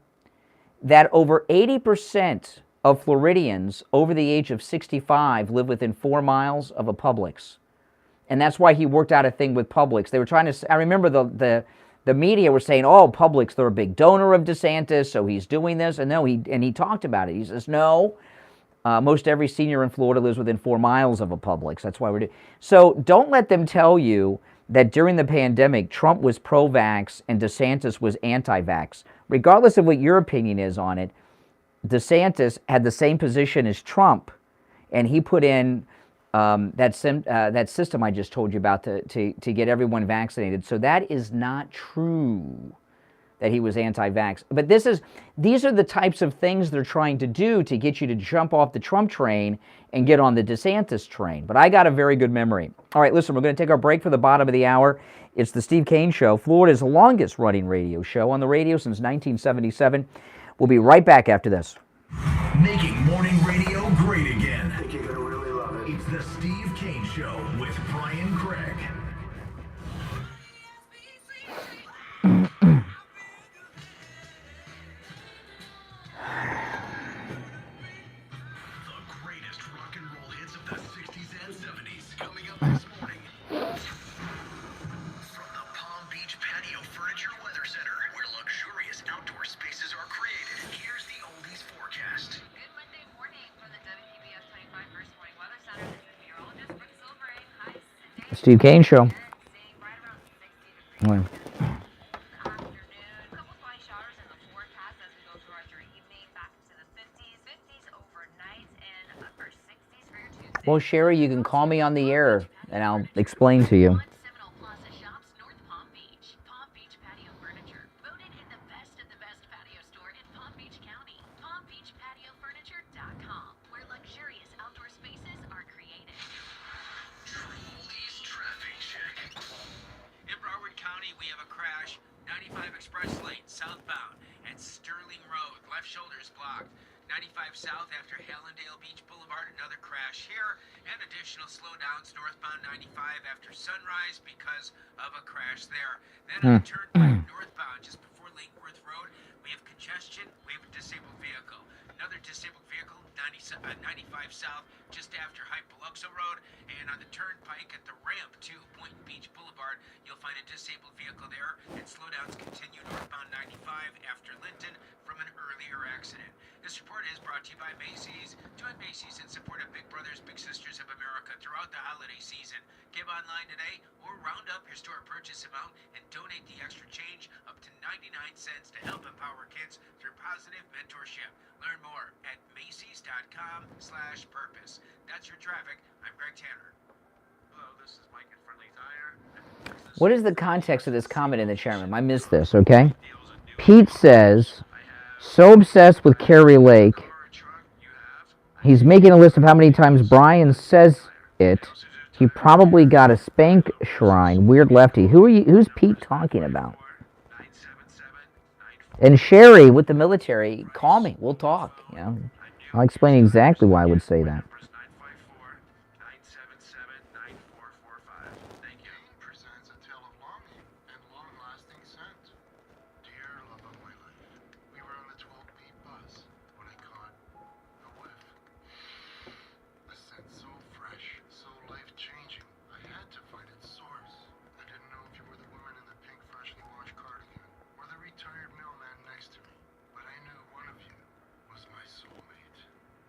that over 80% of Floridians over the age of 65 live within 4 miles of a Publix. And that's why he worked out a thing with Publix. They were trying to, I remember the media were saying, oh, Publix, they're a big donor of DeSantis, so he's doing this. And no, he talked about it. He says, no, most every senior in Florida lives within 4 miles of a Publix. That's why we're doing. So don't let them tell you that during the pandemic, Trump was pro-vax and DeSantis was anti-vax. Regardless of what your opinion is on it, DeSantis had the same position as Trump, and he put in that system I just told you about to get everyone vaccinated. So that is not true that he was anti-vax. But these are the types of things they're trying to do to get you to jump off the Trump train and get on the DeSantis train. But I got a very good memory. All right, listen, we're going to take our break for the bottom of the hour. It's the Steve Kane Show, Florida's longest running radio show, on the radio since 1977. We'll be right back after this. Making morning radio great again. I think you're gonna really love it. It's the Steve Kane Show with Brian Craig. The greatest rock and roll hits of the 60s and 70s coming up this morning. From the Palm Beach Patio Furniture Weather Center, where luxurious outdoor spaces are created, here's the oldies for Steve Kane Show. Anyway. Well, Sherry, you can call me on the air, and I'll explain to you. Southbound at Sterling Road, left shoulder is blocked. 95 south after Hallandale Beach Boulevard, another crash here, and additional slowdowns northbound 95 after Sunrise because of a crash there. Then on the turnpike northbound just before Lake Worth Road, we have congestion, we have a disabled vehicle. Another disabled vehicle, 95 south just after High Biloxo Road, and on the turnpike at the ramp to Boynton Beach Boulevard, you'll find a disabled vehicle there, and slowdowns continue northbound 95 after Linton from an earlier accident. This report is brought to you by Macy's. Join Macy's in support of Big Brothers Big Sisters of America throughout the holiday season. Give online today or round up your store purchase amount and donate the extra change up to 99 cents to help empower kids through positive mentorship. Learn more at Macy's.com/purpose. That's your traffic. I'm Greg Tanner. Hello, this is Mike at Friendly Tire. What is the context of this comment in the chat room? I missed this, okay? Pete says, so obsessed with Carrie Lake, he's making a list of how many times Brian says it. He probably got a spank shrine. Weird lefty. Who's Pete talking about? And Sherry with the military, call me. We'll talk. You know, I'll explain exactly why I would say that. Presents a tale of longing and long-lasting scent. Dear love of my life, we were on the 12B bus when I caught a whiff. A scent so fresh, so life-changing, I had to find its source. I didn't know if you were the woman in the pink freshly washed cardigan or the retired mailman next to me, but I knew one of you was my soulmate.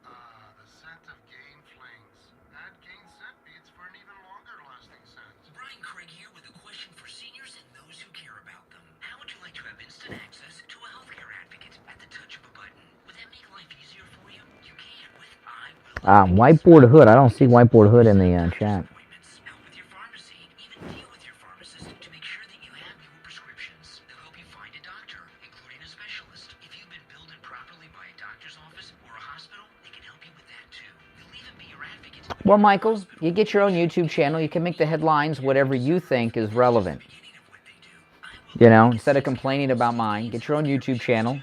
Ah, the scent of Gain Flings. Add Gain scent beads for an even longer-lasting scent. Brian Craig here with a question for seniors and those who care about them. How would you like to have instant access to a healthcare advocate at the touch of a button? Would that make life easier for you? You can with I Will. Whiteboard Hood. I don't see Whiteboard Hood in the chat. Help with your pharmacy, even deal with your pharmacist to make sure that you have your prescriptions. They'll help you find a doctor, including a specialist. If you've been billed improperly by a doctor's office or a hospital, they can help you with that too. They'll even be your advocate. Well, Michael, you get your own YouTube channel. You can make the headlines whatever you think is relevant. You know, instead of complaining about mine, get your own YouTube channel.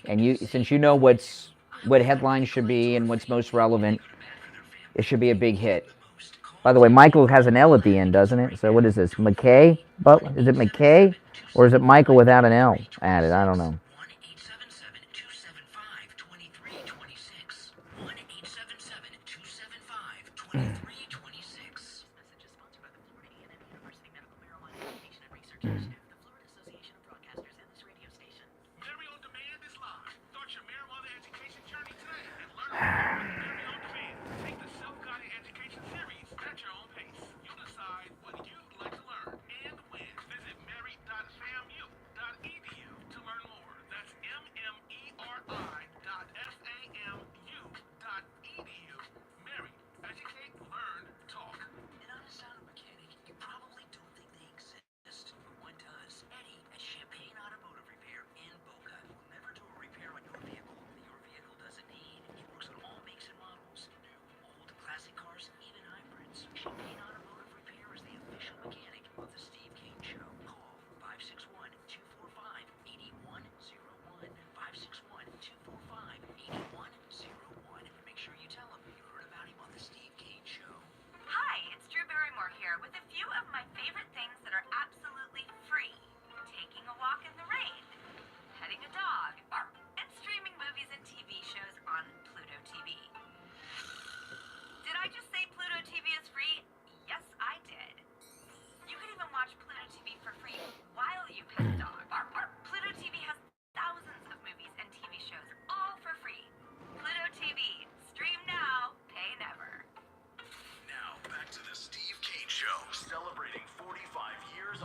And since you know what headlines should be and what's most relevant, it should be a big hit. By the way, Michael has an L at the end, doesn't it? So what is this, McKay? But is it McKay or is it Michael without an L added? I don't know. 1-877-275-2326.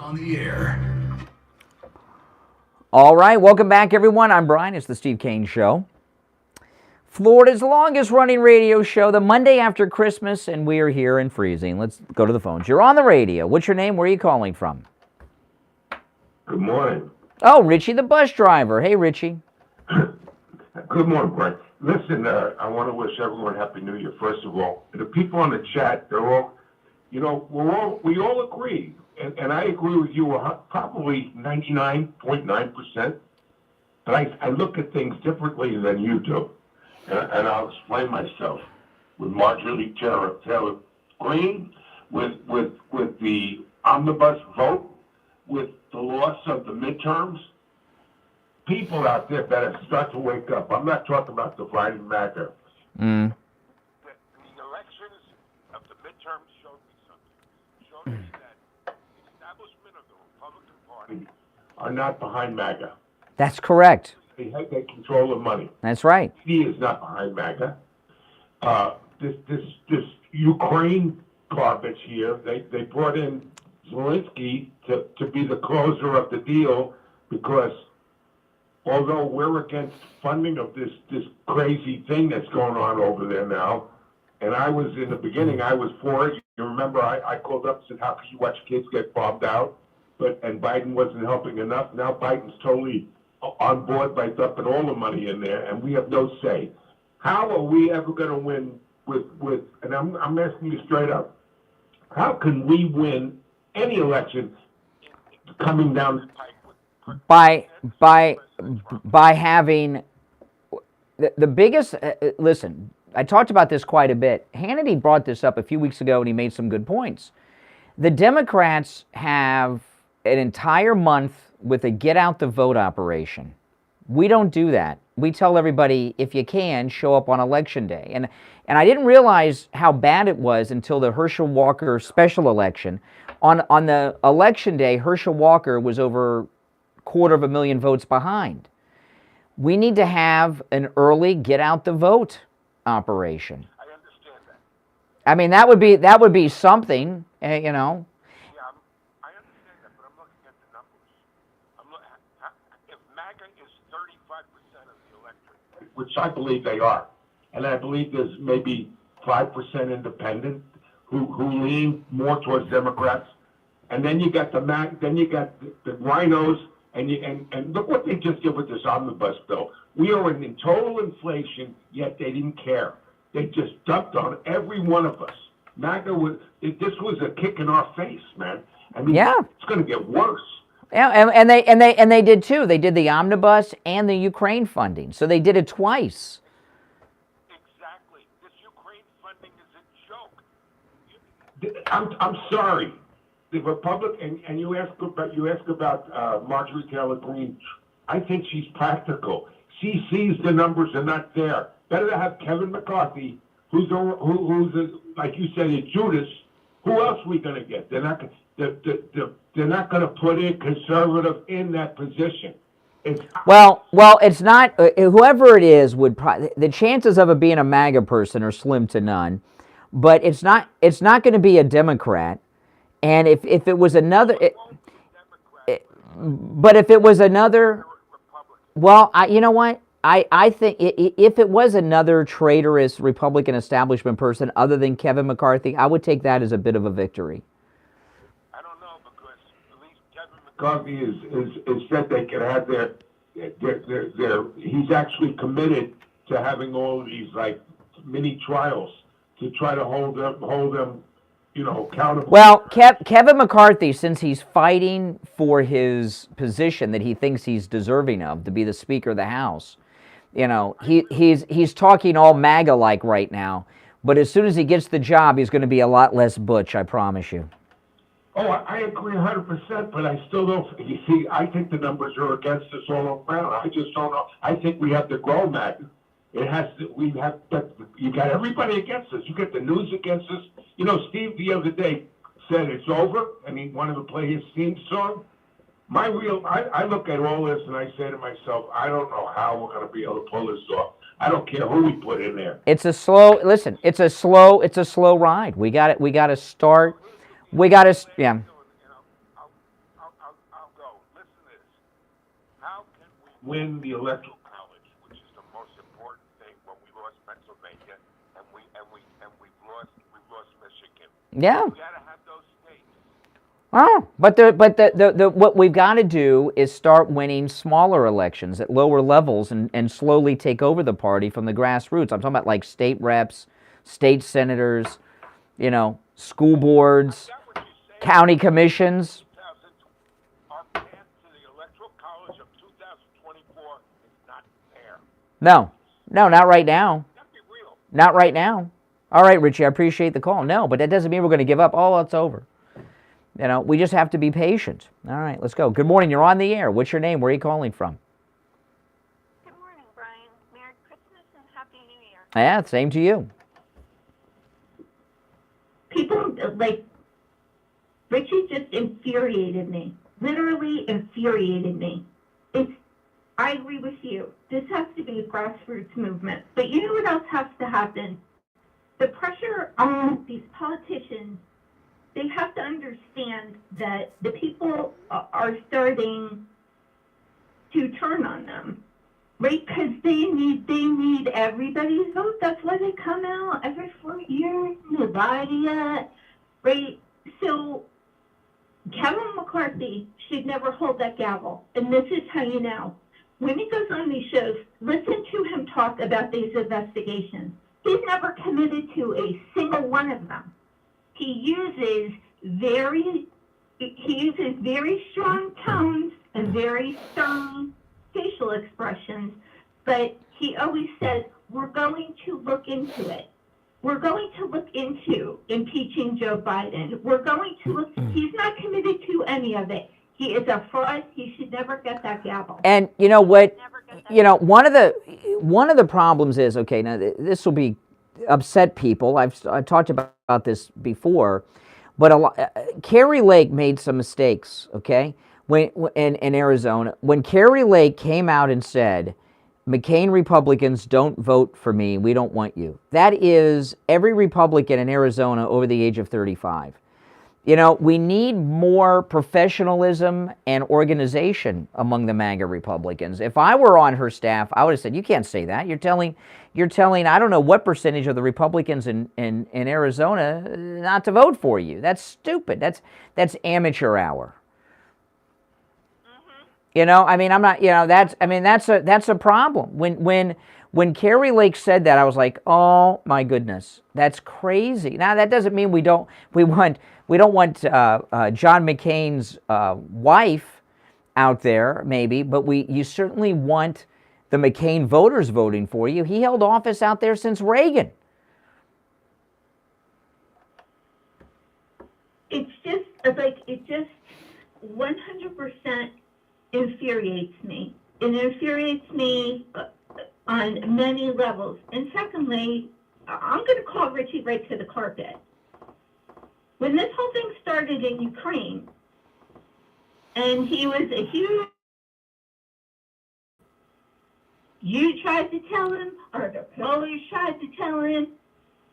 on the air. All right, welcome back, everyone. I'm Brian. It's the Steve Kane Show. Florida's longest running radio show, the Monday after Christmas, and we are here in freezing. Let's go to the phones. You're on the radio. What's your name? Where are you calling from? Good morning. Oh, Richie the bus driver. Hey, Richie. Good morning, Brian. Listen, I want to wish everyone Happy New Year, first of all. The people on the chat, they're all, you know, we all agree, and I agree with you probably 99.9%, but I look at things differently than you do, and I'll explain myself. With Marjorie Taylor Greene, with the omnibus vote, with the loss of the midterms, people out there better start to wake up. I'm not talking about dividing Maga. Mm. The elections of the midterms showed me something. Showed me that the establishment of the Republican Party are not behind Maga. That's correct. They control the money. That's right. He is not behind Maga. This Ukraine garbage here, they brought in Zelensky to be the closer of the deal, because although we're against funding of this crazy thing that's going on over there now, and I was, in the beginning, I was for it. You remember I called up and said, how could you watch kids get bombed out? And Biden wasn't helping enough. Now Biden's totally on board by dumping all the money in there, and we have no say. How are we ever going to win with and I'm asking you straight up, how can we win any election coming down the pipe? By having the biggest, listen, I talked about this quite a bit. Hannity brought this up a few weeks ago, and he made some good points. The Democrats have an entire month with a get out the vote operation. We don't do that. We tell everybody, if you can, show up on Election Day. And I didn't realize how bad it was until the Herschel Walker special election. On the Election Day, Herschel Walker was over 250,000 votes behind. We need to have an early get out the vote operation. I understand that. I mean, that would be something, you know. Yeah, I understand that, but I'm looking at the numbers. If MAGA is 35% of the electorate, which I believe they are, and I believe there's maybe 5% independent who lean more towards Democrats, and then you got the rhinos. And look what they just did with this omnibus bill. We are in total inflation, yet they didn't care. They just dumped on every one of us. MAGA this was a kick in our face, man. I mean, yeah. It's going to get worse. Yeah, and they did too. They did the omnibus and the Ukraine funding, so they did it twice. Exactly. This Ukraine funding is a joke. I'm sorry. The Republican, and you ask about Marjorie Taylor Greene. I think she's practical. She sees the numbers are not there. Better to have Kevin McCarthy, who's like you said, a Judas. Who else are we going to get? They're not going to put in conservative in that position. Well, it's not. Whoever it is would the chances of it being a MAGA person are slim to none. But it's not going to be a Democrat. And if it was another, but if it was another, well, you know what? I think if it was another traitorous Republican establishment person other than Kevin McCarthy, I would take that as a bit of a victory. I don't know, because at least Kevin McCarthy is said they can have their he's actually committed to having all of these like mini trials to try to hold them. Accountable. Well, Kevin McCarthy, since he's fighting for his position that he thinks he's deserving of, to be the Speaker of the House, he's talking all MAGA-like right now. But as soon as he gets the job, he's going to be a lot less butch, I promise you. Oh, I agree 100%, but I still don't. You see, I think the numbers are against us all around. I just don't know. I think we have to grow MAGA. But you got everybody against us. You got the news against us. Steve the other day said it's over, and he wanted to play his theme song. I look at all this and I say to myself, I don't know how we're going to be able to pull this off. I don't care who we put in there. It's a slow ride. We got to start. Yeah. I'll win the electoral college, which is the most important thing. When we lost Pennsylvania and we've lost Michigan. Yeah. We gotta have those states. Oh, but the what we've got to do is start winning smaller elections at lower levels and slowly take over the party from the grassroots. I'm talking about like state reps, state senators, you know, school boards, county commissions. Our path to the electoral college of 2024 is not fair. No, not right now. Not right now. All right, Richie, I appreciate the call. No, but that doesn't mean we're going to give up. Oh, it's over. You know, we just have to be patient. All right, let's go. Good morning. You're on the air. What's your name? Where are you calling from? Good morning, Brian. Merry Christmas and Happy New Year. Yeah, same to you. People, like, Richie just infuriated me. Literally infuriated me. I agree with you. This has to be a grassroots movement. But you know what else has to happen? The pressure on these politicians, they have to understand that the people are starting to turn on them, right? Because they need everybody's vote. That's why they come out every 4 years and they lie to you, right? So Kevin McCarthy should never hold that gavel. And this is how you know. When he goes on these shows, listen to him talk about these investigations. He's never committed to a single one of them. He uses very strong tones and very stern facial expressions, but he always says, we're going to look into it. We're going to look into impeaching Joe Biden. We're going to look. He's not committed to any of it. He is a fraud. He should never get that gavel. And you know what? You know, one of the problems is, okay, now this will be upset people. I've talked about this before, but Carrie Lake made some mistakes, okay? When in Arizona, when Carrie Lake came out and said, McCain Republicans don't vote for me, we don't want you. That is every Republican in Arizona over the age of 35. You know, we need more professionalism and organization among the MAGA Republicans. If I were on her staff, I would have said, you can't say that. You're telling, I don't know what percentage of the Republicans in Arizona not to vote for you. That's stupid. That's amateur hour. You know, I mean, I'm not, you know, that's a problem. When Carrie Lake said that, I was like, oh my goodness, that's crazy. Now that doesn't mean we don't want John McCain's wife out there, maybe, but you certainly want the McCain voters voting for you. He held office out there since Reagan. It's just like, it just 100% infuriates me. It infuriates me on many levels. And secondly, I'm going to call Richie right to the carpet. When this whole thing started in Ukraine, and he was a huge, you tried to tell him, or the lawyers tried to tell him,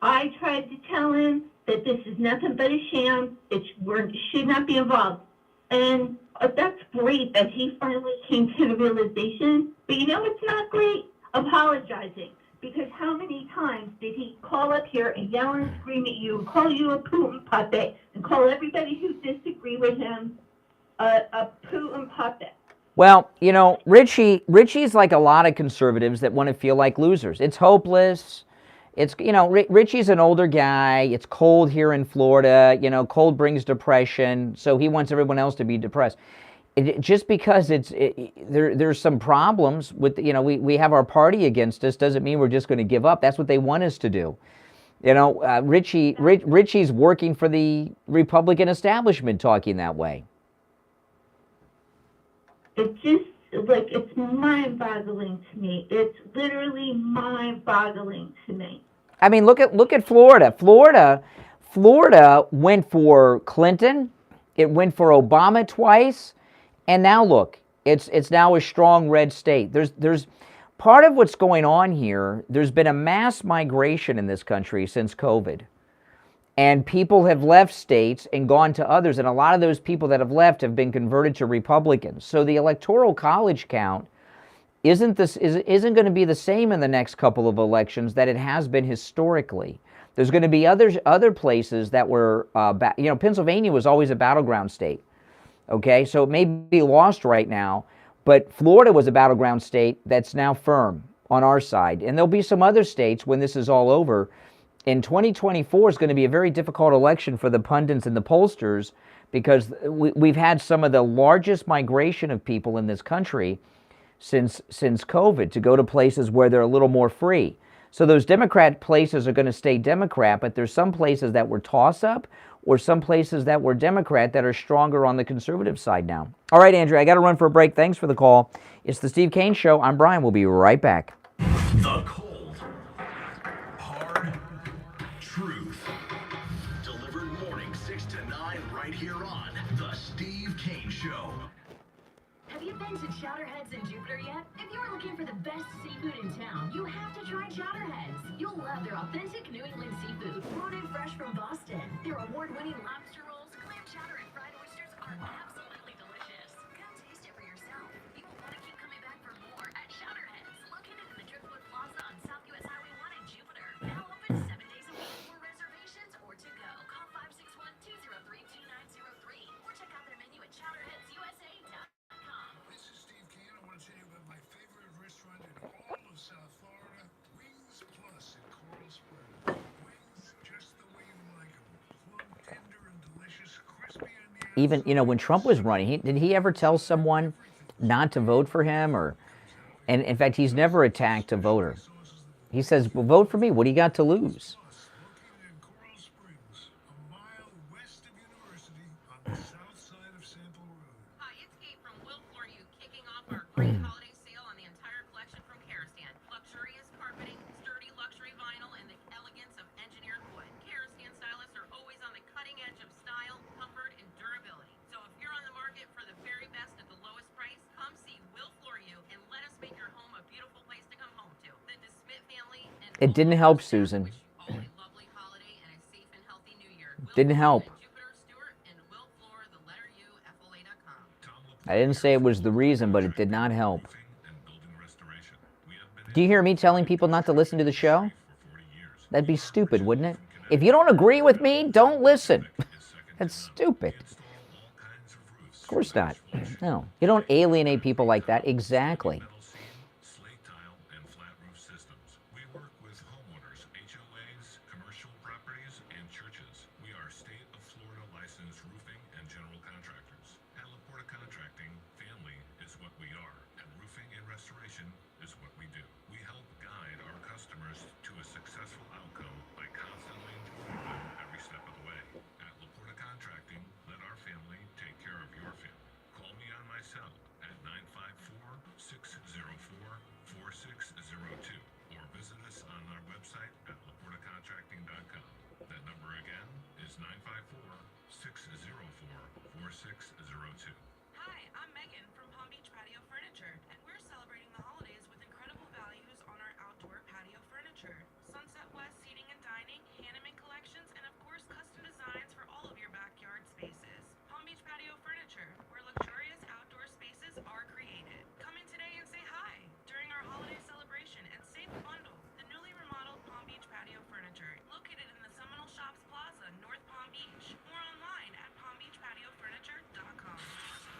I tried to tell him that this is nothing but a sham, we should not be involved. And that's great that he finally came to the realization, but you know what's not great? Apologizing. Because how many times did he call up here and yell and scream at you and call you a Putin puppet and call everybody who disagree with him a Putin puppet? Well, you know, Richie's like a lot of conservatives that want to feel like losers. It's hopeless. It's, you know, Richie's an older guy. It's cold here in Florida. You know, cold brings depression. So he wants everyone else to be depressed. Just because there's some problems with, you know, we have our party against us doesn't mean we're just going to give up. That's what they want us to do. You know, Richie's working for the Republican establishment talking that way. It's just, like, it's mind-boggling to me. It's literally mind-boggling to me. I mean, look at Florida. Florida went for Clinton. It went for Obama twice. And now look, it's now a strong red state. There's part of what's going on here. There's been a mass migration in this country since COVID. And people have left states and gone to others. And a lot of those people that have left have been converted to Republicans. So the Electoral College count isn't going to be the same in the next couple of elections that it has been historically. There's going to be other places that were, Pennsylvania was always a battleground state. Okay, so it may be lost right now, but Florida was a battleground state that's now firm on our side. And there'll be some other states when this is all over. And 2024 is going to be a very difficult election for the pundits and the pollsters because we've had some of the largest migration of people in this country since COVID to go to places where they're a little more free. So those Democrat places are going to stay Democrat, but there's some places that were toss-up or some places that were Democrat that are stronger on the conservative side now. All right, Andrea, I got to run for a break. Thanks for the call. It's the Steve Kane Show. I'm Brian. We'll be right back. The cold, hard truth. Delivered morning 6 to 9 right here on The Steve Kane Show. Have you been to Chowderheads in Jupiter yet? If you're looking for the best seafood in town, you have to try Chowderheads. You'll love their authentic New England seafood, brought in fresh from Boston. Their award-winning lobster rolls, clam chowder, and fried oysters are absolutely delicious. Come taste it for yourself. You will want to keep coming back for more at Chowderheads, located in the Driftwood Plaza on South US Highway 1 in Jupiter. Now open 7 days a week for reservations or to go. Call 561-203-2903 or check out their menu at chowderheadsusa.com. This is Steve Kane. I want to tell you about my favorite restaurant in all of South Florida, Wings Plus in Coral Springs. Wings just the way you like them. Plump, tender, and delicious, crispy on the outside. Even, when Trump was running, did he ever tell someone not to vote for him? And in fact, he's never attacked a voter. He says, well, vote for me. What do you got to lose? Located in Coral Springs, a mile west of University on the south side of Sample Road. Hi, it's Kate from Will For You, kicking off our great holiday sale on the entire collection from Karastan. Luxurious carpeting, sturdy luxury vinyl, and the elegance of engineered wood. Karastan stylists are always on the cutting edge of style, comfort, and durability. So if you're on the market for the very best at the lowest price, come see Will For You and let us make your home a beautiful place to come home to. The DeSmith family and It didn't help, Susan. all a lovely holiday and a safe and healthy new year. Didn't help. Jupiter Stewart and Will Floor, the letter U, FLA.com. I didn't say it was the reason, but it did not help. Do you hear me telling people not to listen to the show? That'd be stupid, wouldn't it? If you don't agree with me, don't listen. That's stupid. Of course not. No. You don't alienate people like that. Exactly. Slate tile and flat roof systems. We work with homeowners, HOAs, commercial properties, and churches. We are state of Florida licensed roofing and general contractors. At Laporta Contracting, family is what we are, and roofing and restoration is what we do. We help guide our customers to a successful outcome by constantly improving them every step of the way. At Laporta Contracting, let our family take care of your family. Call me on my cell at 954-604-4602 or visit us on our website at laportacontracting.com. That number again is 954-604-4602. Hi, I'm Megan from Palm Beach Patio Furniture, and we're celebrating the holidays with incredible values on our outdoor patio furniture. Sunset West seating and dining, Hanneman collections, and of course custom designs for all of your backyard spaces. Palm Beach Patio Furniture, where luxurious outdoor spaces are created. Come in today and say hi during our holiday celebration and save a bundle. The newly remodeled Palm Beach Patio Furniture, located in the Seminole Shops Plaza, North Palm Beach. More online at palmbeachpatiofurniture.com.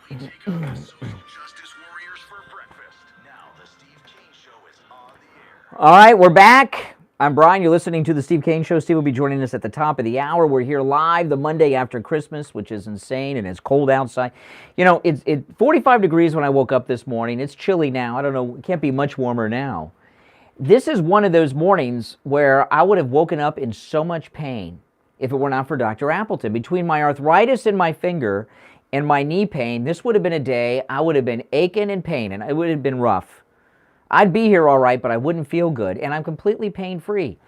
We take on the social justice warriors for breakfast. Now the Steve Kane Show is on the air. All right, we're back. I'm Brian. You're listening to The Steve Kane Show. Steve will be joining us at the top of the hour. We're here live the Monday after Christmas, which is insane, and it's cold outside. It's 45 degrees when I woke up this morning. It's chilly now. I don't know. It can't be much warmer now. This is one of those mornings where I would have woken up in so much pain if it were not for Dr. Appleton. Between my arthritis in my finger and my knee pain, this would have been a day I would have been aching in pain, and it would have been rough. I'd be here all right, but I wouldn't feel good, and I'm completely pain-free.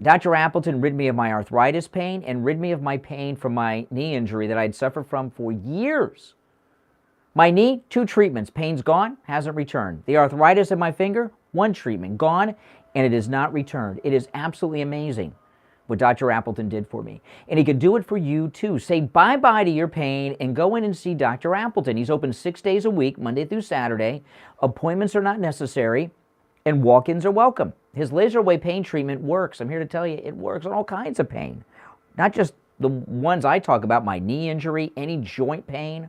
Dr. Appleton rid me of my arthritis pain and rid me of my pain from my knee injury that I'd suffered from for years. My knee, 2 treatments. Pain's gone, hasn't returned. The arthritis in my finger, 1 treatment, gone, and it has not returned. It is absolutely amazing. what Dr. Appleton did for me. And he could do it for you too. Say bye-bye to your pain and go in and see Dr. Appleton. He's open 6 days a week, Monday through Saturday. Appointments are not necessary, and walk-ins are welcome. His laser away pain treatment works. I'm here to tell you it works on all kinds of pain. Not just the ones I talk about, my knee injury, any joint pain,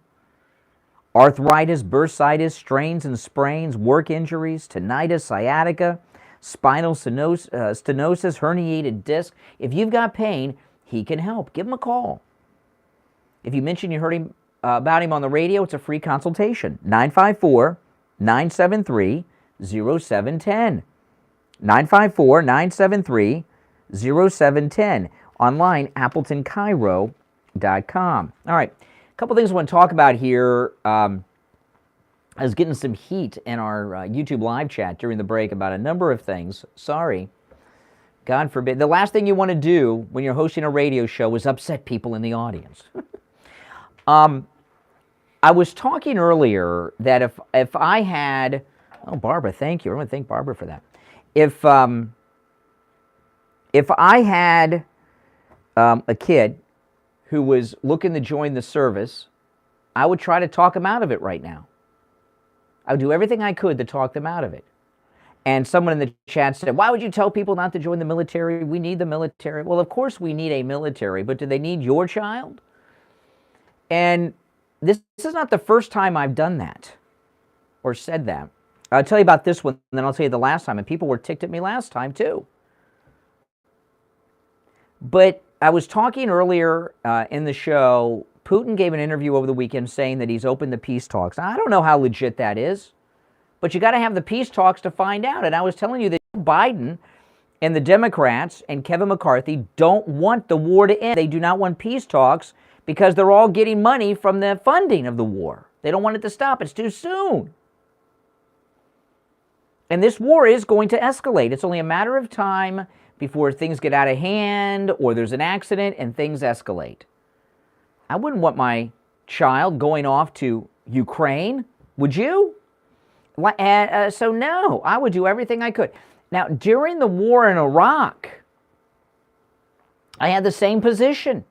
arthritis, bursitis, strains and sprains, work injuries, tinnitus, sciatica, spinal stenosis, herniated disc. If you've got pain, he can help. Give him a call. If you mention you heard him about him on the radio, it's a free consultation. 954-973-0710. 954-973-0710. Online, AppletonCairo.com. All right, a couple things I want to talk about here. I was getting some heat in our YouTube live chat during the break about a number of things. Sorry. God forbid. The last thing you want to do when you're hosting a radio show is upset people in the audience. I was talking earlier that if I had... Oh, Barbara, thank you. I want to thank Barbara for that. If I had a kid who was looking to join the service, I would try to talk him out of it right now. I would do everything I could to talk them out of it. And someone in the chat said, why would you tell people not to join the military? We need the military. Well, of course we need a military, but do they need your child? And this is not the first time I've done that or said that. I'll tell you about this one, and then I'll tell you the last time. And people were ticked at me last time, too. But I was talking earlier in the show. Putin gave an interview over the weekend saying that he's opened the peace talks. Now, I don't know how legit that is, but you got to have the peace talks to find out. And I was telling you that Biden and the Democrats and Kevin McCarthy don't want the war to end. They do not want peace talks because they're all getting money from the funding of the war. They don't want it to stop. It's too soon. And this war is going to escalate. It's only a matter of time before things get out of hand or there's an accident and things escalate. I wouldn't want my child going off to Ukraine, would you? So no, I would do everything I could. Now, during the war in Iraq, I had the same position.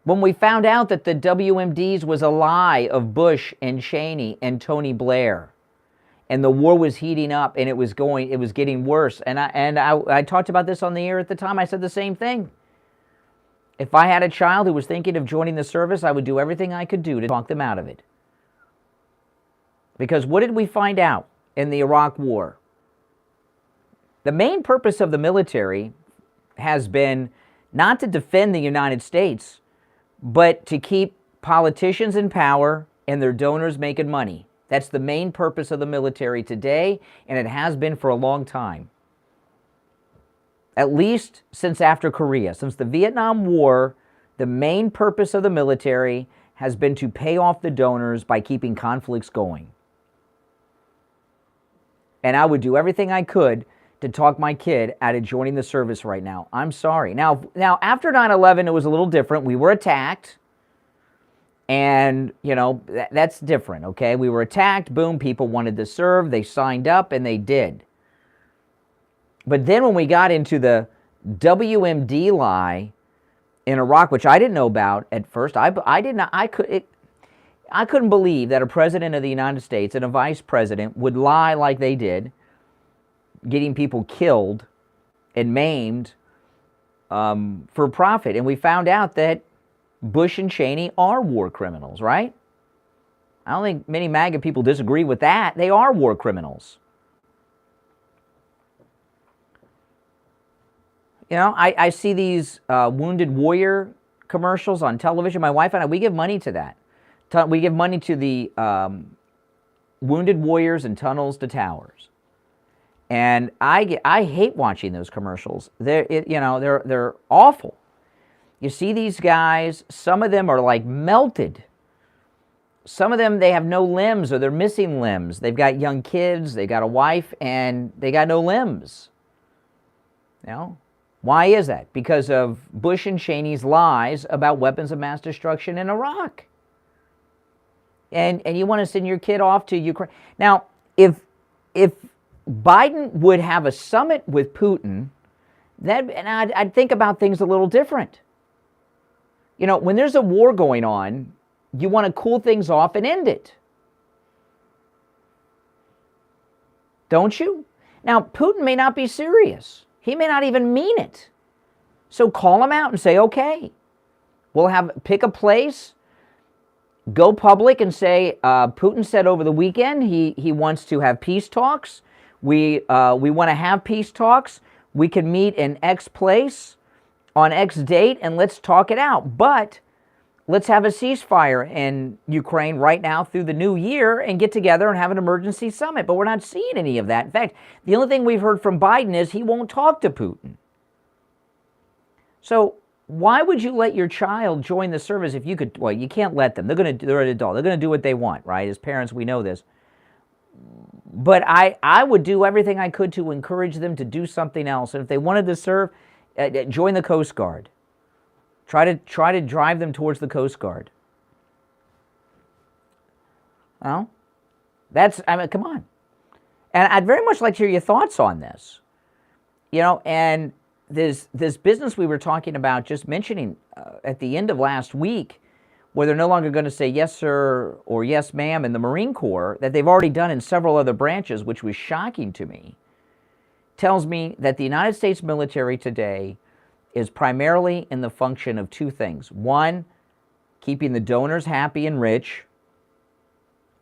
When we found out that the WMDs was a lie of Bush and Cheney and Tony Blair, and the war was heating up and it was getting worse. And I talked about this on the air at the time. I said the same thing. If I had a child who was thinking of joining the service, I would do everything I could do to talk them out of it. Because what did we find out in the Iraq War? The main purpose of the military has been not to defend the United States, but to keep politicians in power and their donors making money. That's the main purpose of the military today, and it has been for a long time. At least since after Korea. Since the Vietnam War, the main purpose of the military has been to pay off the donors by keeping conflicts going. And I would do everything I could to talk my kid out of joining the service right now. I'm sorry. Now after 9/11, it was a little different. We were attacked. And, you know, that's different, okay? We were attacked. Boom, people wanted to serve. They signed up, and they did. But then when we got into the WMD lie in Iraq, which I didn't know about at first, I couldn't believe that a president of the United States and a vice president would lie like they did, getting people killed and maimed for profit. And we found out that Bush and Cheney are war criminals, right? I don't think many MAGA people disagree with that. They are war criminals. You know, I see these Wounded Warrior commercials on television. My wife and I, we give money to that. We give money to the Wounded Warriors and Tunnels to Towers. And I hate watching those commercials. They're awful. You see these guys, some of them are like melted. Some of them, they have no limbs or they're missing limbs. They've got young kids, they got a wife, and they got no limbs. You know? Why is that? Because of Bush and Cheney's lies about weapons of mass destruction in Iraq. And you want to send your kid off to Ukraine. Now, if Biden would have a summit with Putin, And I'd think about things a little different. You know, when there's a war going on, you want to cool things off and end it. Don't you? Now, Putin may not be serious. He may not even mean it. So call him out and say, okay, pick a place, go public and say, Putin said over the weekend he wants to have peace talks. We want to have peace talks. We can meet in X place on X date and let's talk it out. But let's have a ceasefire in Ukraine right now through the new year and get together and have an emergency summit. But we're not seeing any of that. In fact, the only thing we've heard from Biden is he won't talk to Putin. So why would you let your child join the service if you could? Well, you can't let them. They're an adult. They're going to do what they want, right? As parents, we know this. But I would do everything I could to encourage them to do something else. And if they wanted to serve, join the Coast Guard. Try to drive them towards the Coast Guard. Well, come on. And I'd very much like to hear your thoughts on this. You know, and this business we were talking about, just mentioning at the end of last week, where they're no longer going to say yes, sir, or yes, ma'am in the Marine Corps, that they've already done in several other branches, which was shocking to me, tells me that the United States military today is primarily in the function of two things. One, keeping the donors happy and rich,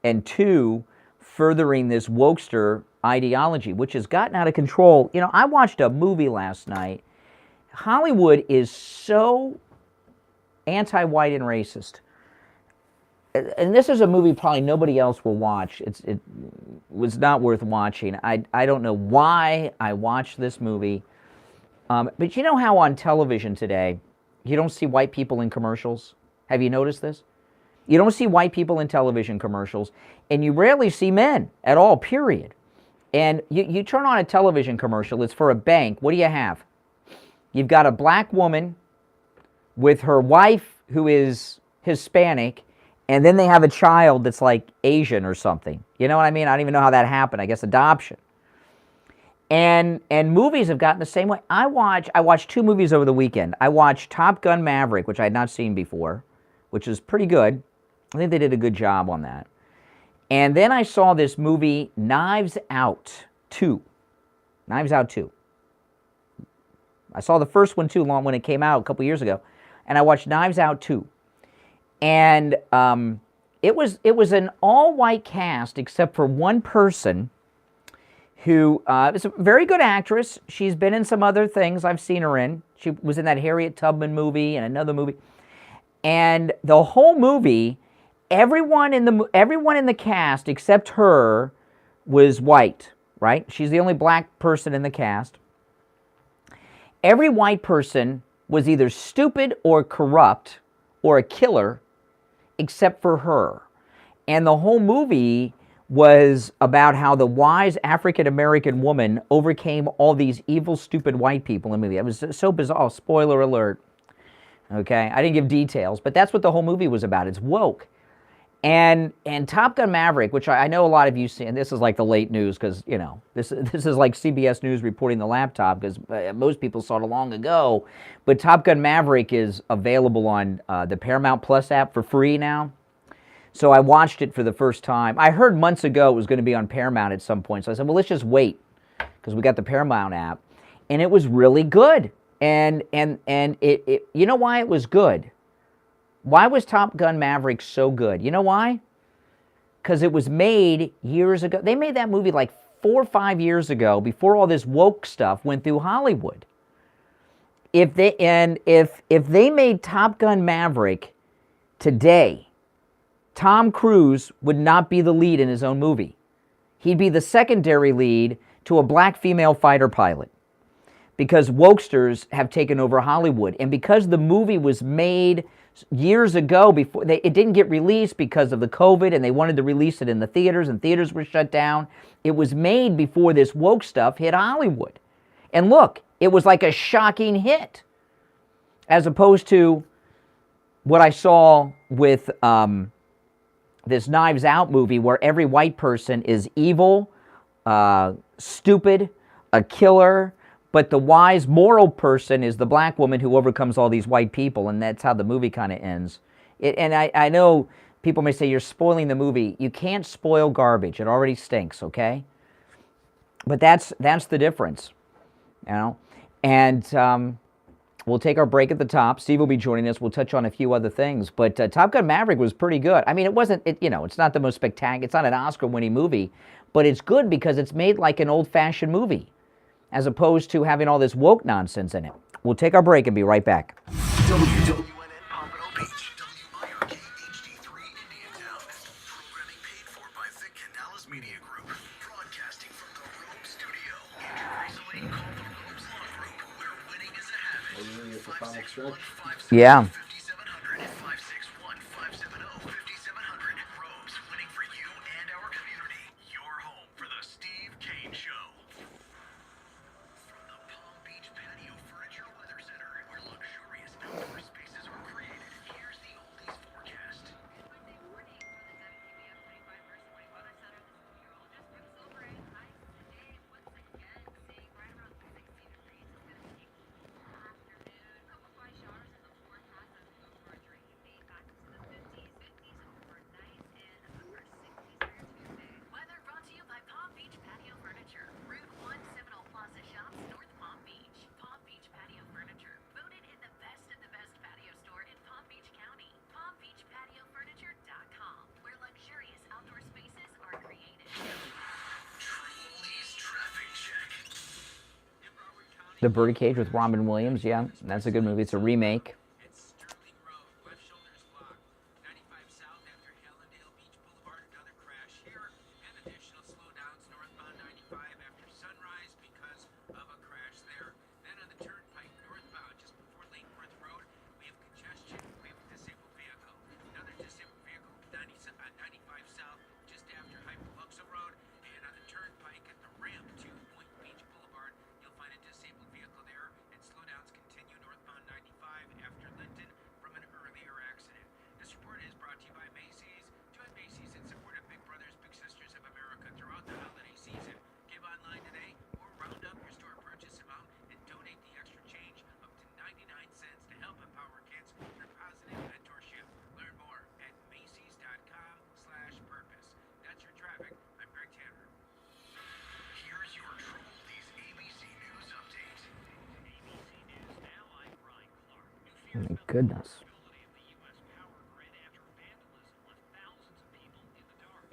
and two, furthering this wokester ideology, which has gotten out of control. You know, I watched a movie last night. Hollywood is so anti-white and racist. And this is a movie probably nobody else will watch. It was not worth watching. I don't know why I watched this movie. But you know how on television today, you don't see white people in commercials? Have you noticed this? You don't see white people in television commercials, and you rarely see men at all, period. And you turn on a television commercial, it's for a bank. What do you have? You've got a black woman with her wife who is Hispanic, and then they have a child that's like Asian or something. You know what I mean? I don't even know how that happened. I guess adoption. And movies have gotten the same way. I watched two movies over the weekend. I watched Top Gun Maverick, which I had not seen before, which is pretty good. I think they did a good job on that. And then I saw this movie, Knives Out 2. Knives Out 2. I saw the first one too long when it came out a couple years ago. And I watched Knives Out 2. And it was an all-white cast except for one person who is a very good actress. She's been in some other things I've seen her in. She was in that Harriet Tubman movie and another movie. And the whole movie, everyone in the cast except her was white, right? She's the only black person in the cast. Every white person was either stupid or corrupt or a killer except for her. And the whole movie was about how the wise African-American woman overcame all these evil, stupid white people in the movie. It was so bizarre. Spoiler alert. Okay, I didn't give details, but that's what the whole movie was about. It's woke. And Top Gun Maverick, which I know a lot of you see, and this is like the late news because, you know, this is like CBS News reporting the laptop because most people saw it long ago. But Top Gun Maverick is available on the Paramount Plus app for free now. So I watched it for the first time. I heard months ago it was going to be on Paramount at some point. So I said, well, let's just wait because we got the Paramount app. And it was really good. And it you know why it was good? Why was Top Gun Maverick so good? You know why? Because it was made years ago. They made that movie like 4 or 5 years ago before all this woke stuff went through Hollywood. If they made Top Gun Maverick today, Tom Cruise would not be the lead in his own movie. He'd be the secondary lead to a black female fighter pilot because wokesters have taken over Hollywood. And because the movie was made years ago, before it didn't get released because of the COVID, and they wanted to release it in the theaters, and theaters were shut down. It was made before this woke stuff hit Hollywood. And look, it was like a shocking hit, as opposed to what I saw with this Knives Out movie, where every white person is evil, stupid, a killer, But the wise, moral person is the black woman who overcomes all these white people, and that's how the movie kind of ends. And I know people may say you're spoiling the movie. You can't spoil garbage. It already stinks, okay? But that's the difference, you know? And we'll take our break at the top. Steve will be joining us. We'll touch on a few other things. But Top Gun Maverick was pretty good. I mean, it wasn't, it's not the most spectacular, it's not an Oscar-winning movie, but it's good because it's made like an old-fashioned movie, as opposed to having all this woke nonsense in it. We'll take our break and be right back. WWNN Pompano Beach, WIRK HD3 Indiantown. Programming paid for by Vic Canales Media Group. Broadcasting from the Robe Studio. Increasingly called the Robe's Law Group, where winning is a habit. 561-570-5700. Yeah. 561-570-5700. Robes, winning for you and our community. Your home for the Steve Kane Show. From the Palm Beach Patio Furniture Weather Center, where luxurious outdoor spaces are created, here's the oldies forecast. Wednesday morning for the WPBF 25 First Morning Weather Center. This is meteorologist Rick Silverane. Highs today once again seeing right around 60 degrees. It's going to be a cool afternoon. A couple fly showers in the forecast as we go for our drinking day. Back into the 50s overnight, and upper 60s for your Tuesday. Weather brought to you by Palm Beach Patio Furniture. Route 1 Seminole Plaza Shops, North Palm Beach. Palm Beach Patio Furniture. Voted in the best of the best patio store in Palm Beach County. PalmBeachPatioFurniture.com, where luxurious outdoor spaces are created. Trolleys Traffic Check. The Birdcage with Robin Williams, yeah, that's a good movie. It's a remake. At Sterling Road, left shoulder's blocked. 95 south after Hallandale Beach Boulevard, another crash here. And additional slowdowns northbound 95 after sunrise because of a crash there. Then on the turnpike northbound, just before Lake Worth Road, we have congestion. We have a disabled vehicle. Another disabled vehicle, 95 south, just after Hyperluxo Road. And on the turnpike at the ramp to Point Beach Boulevard, you'll find a disabled vehicle there. And slowdowns continue northbound 95 after Linton from an earlier accident. This report is brought to you by Macy's. Join Macy's in support of Big Brothers Big Sisters of America throughout the holiday season. Give online today or round up your store purchase amount and donate the extra change up to 99 cents to help empower kids through positive mentorship. Learn more at Macy's.com/purpose. That's your traffic. I'm Greg Tanner. Here's your Trolleys ABC News Update. ABC News now, I'm Brian Clark. Oh my goodness.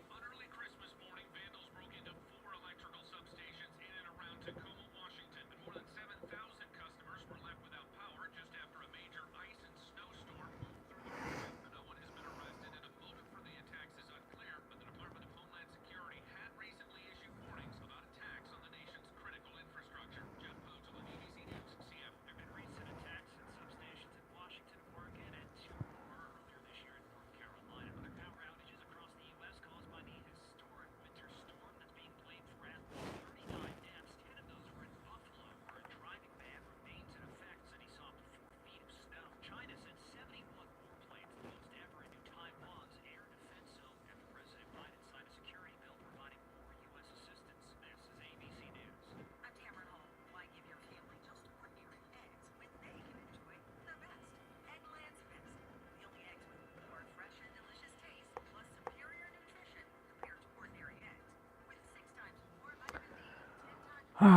On early Christmas morning, vandals broke into 4 electrical substations in and around Tacoma, Washington. And more than 7,000 customers were left without power just after a major ice and snowstorm moved through the region. No one has been arrested, and a motive for the attacks is unclear. But the Department of Homeland Security had recently issued warnings about attacks on the nation's critical infrastructure. Jeff Pozel with ABC News, CF. There have been recent attacks at substations in Washington, Oregon, and 2 more earlier this year in North Carolina. Other power outages across the U.S. caused by the historic winter storm that's being blamed for at least 39 deaths. 10 of those were in Buffalo, where a driving ban remains in effect. City saw up to 4 feet of snow. China sent 71 warplanes, the most ever into Taiwan's air defense zone after President Biden signed a security bill providing more U.S. assistance. This is ABC News. I'm Tamara Hall. Why give your family just ordinary eggs when they can enjoy the best? Eggland's Best. The only eggs with more fresh and delicious taste, plus superior nutrition compared to ordinary eggs. With 6 times more vitamin D, 10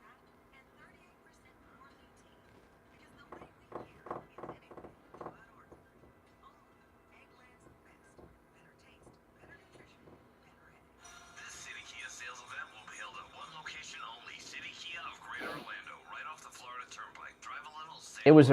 times and 38% more lutein. Because the way we care is anything but ordinary. Eggland's Best. Better taste, better nutrition, better eggs. This City Kia sales event will be held at one location only. City Kia of Greater Orlando, right off the Florida Turnpike. Drive a little, save It was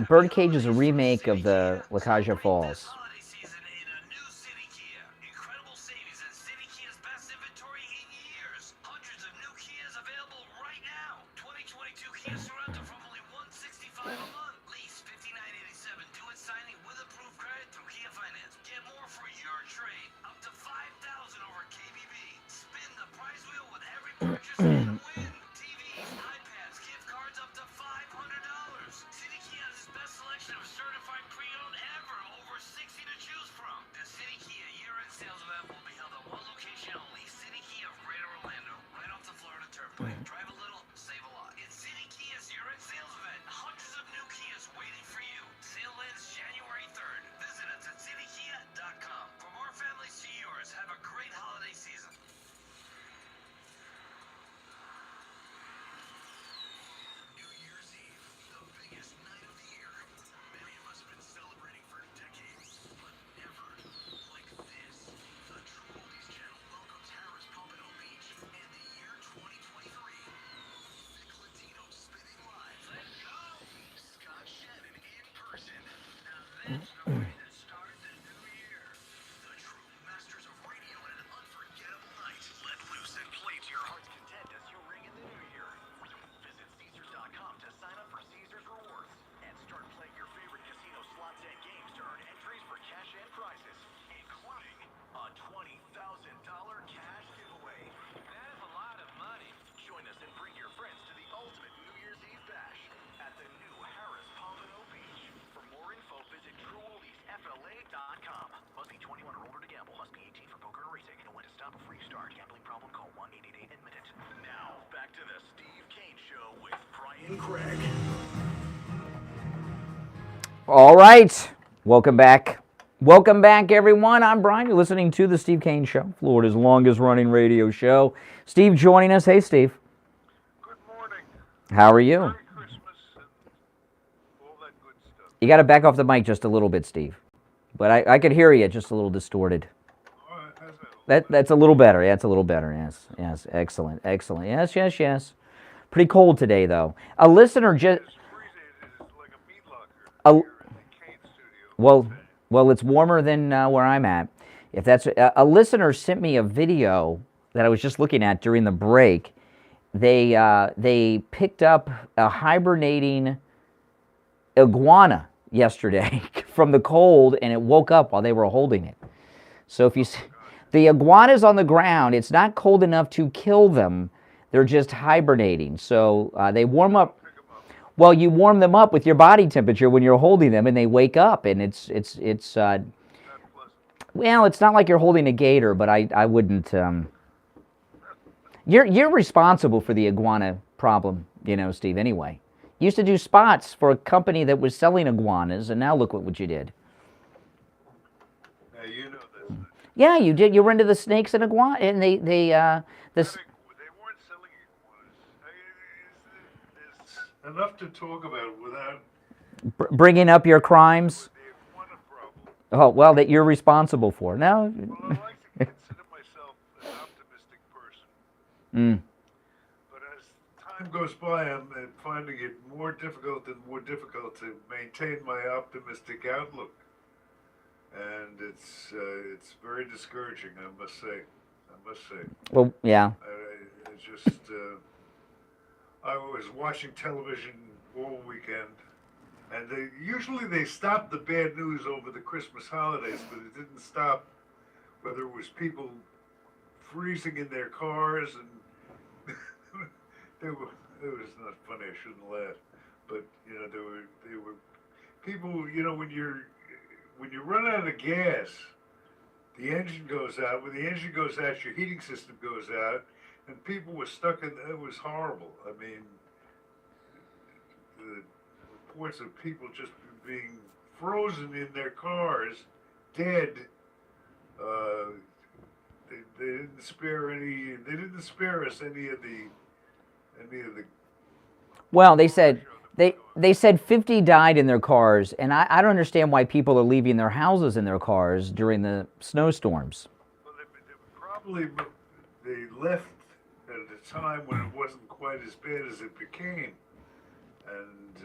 Birdcage is a remake of the La Caja Falls. holiday season in a new City Kia. Incredible savings and City Kia's best inventory in years. Hundreds of new Kias available right now. 2022 Kia Sorento from only $165 a month. Lease $59.87. Do it signing with approved credit through Kia Finance. Get more for your trade. Up to $5,000 over KBB. Spin the prize wheel with every purchase and win. TVs, iPads, gift cards up to $500. City Kia has its best selection of certified pre-owned ever. Over 60 to choose from. The City Kia year-end sales event will be held at one location only. City Kia of Greater Orlando, right off the Florida quick. Drive a little, save a lot. It's City Kia's year-end sales event. Hundreds of new Kias waiting for you. Sale ends January 3rd. Visit us at citykia.com. From our families to yours, have a great holiday season. New Year's Eve, the biggest night of the year. Many of us have been celebrating for decades, but never like this. The True Oldies channel welcomes Harris Pompano Beach and the year 2023. Nick Latino spinning live. Let's go! Scott Shannon in person. Now that's the way to start the new year. The true masters of radio in an unforgettable night. Let loose and play to your heart's content as you ring in the new year. Visit Caesars.com to sign up for Caesars Rewards and start playing your favorite casino slots and games to earn entries for cash and prizes, including a $20,000 cash giveaway. That is a lot of money. Join us and bring your friends to the ultimate New Year's Eve bash at the new Harris Pompano Beach. For more info, visit TrueOldiesFLA.com. Must be 21 or older to gamble. Must be 18 for poker or racing. Know when to stop before you start. Gambling problem? Call 1-888-ADMIT-IT. Now, back to the Steve Kane Show with Brian Craig. All right. Welcome back. Welcome back, everyone. I'm Brian. You're listening to The Steve Kane Show, Florida's longest-running radio show. Steve joining us. Hey, Steve. Good morning. How are you? Merry Christmas and all that good stuff. You got to back off the mic just a little bit, Steve. But I could hear you, just a little distorted. All right, how's that? That's a little better. Yeah, it's a little better. Yes, yes. Excellent, excellent. Yes, yes, yes. Pretty cold today, though. A listener just... It's freezing. It's like a meat locker here in the Kane studio. Well, it's warmer than where I'm at. If that's a listener sent me a video that I was just looking at during the break. They picked up a hibernating iguana yesterday from the cold, and it woke up while they were holding it. So if you see, the iguana's on the ground, it's not cold enough to kill them. They're just hibernating. So they warm up. Well, you warm them up with your body temperature when you're holding them, and they wake up, and it's well, it's not like you're holding a gator, but I wouldn't. You're responsible for the iguana problem, you know, Steve. Anyway, you used to do spots for a company that was selling iguanas, and now look what you did. Now you know this. Yeah, you did. You were into the snakes and iguana, and they They weren't selling iguanas. There's enough to talk about without bringing up your crimes. the iguana problem. Oh well, that you're responsible for. No. Well, I like to consider myself an optimistic person. But as time goes by, I'm finding it more difficult and more difficult to maintain my optimistic outlook. And it's very discouraging, I must say. Well, yeah. I was watching television all weekend, and they stopped the bad news over the Christmas holidays, but it didn't stop whether it was people freezing in their cars, and it was not funny. I shouldn't laugh, but you know there were people. You know when you run out of gas, the engine goes out. When the engine goes out, your heating system goes out, and people were stuck in. It was horrible. I mean, the reports of people just being frozen in their cars, dead. They didn't spare any. They didn't spare us any of the. Well, they said 50 died in their cars, and I don't understand why people are leaving their houses in their cars during the snowstorms. Well, probably they left at a time when it wasn't quite as bad as it became, and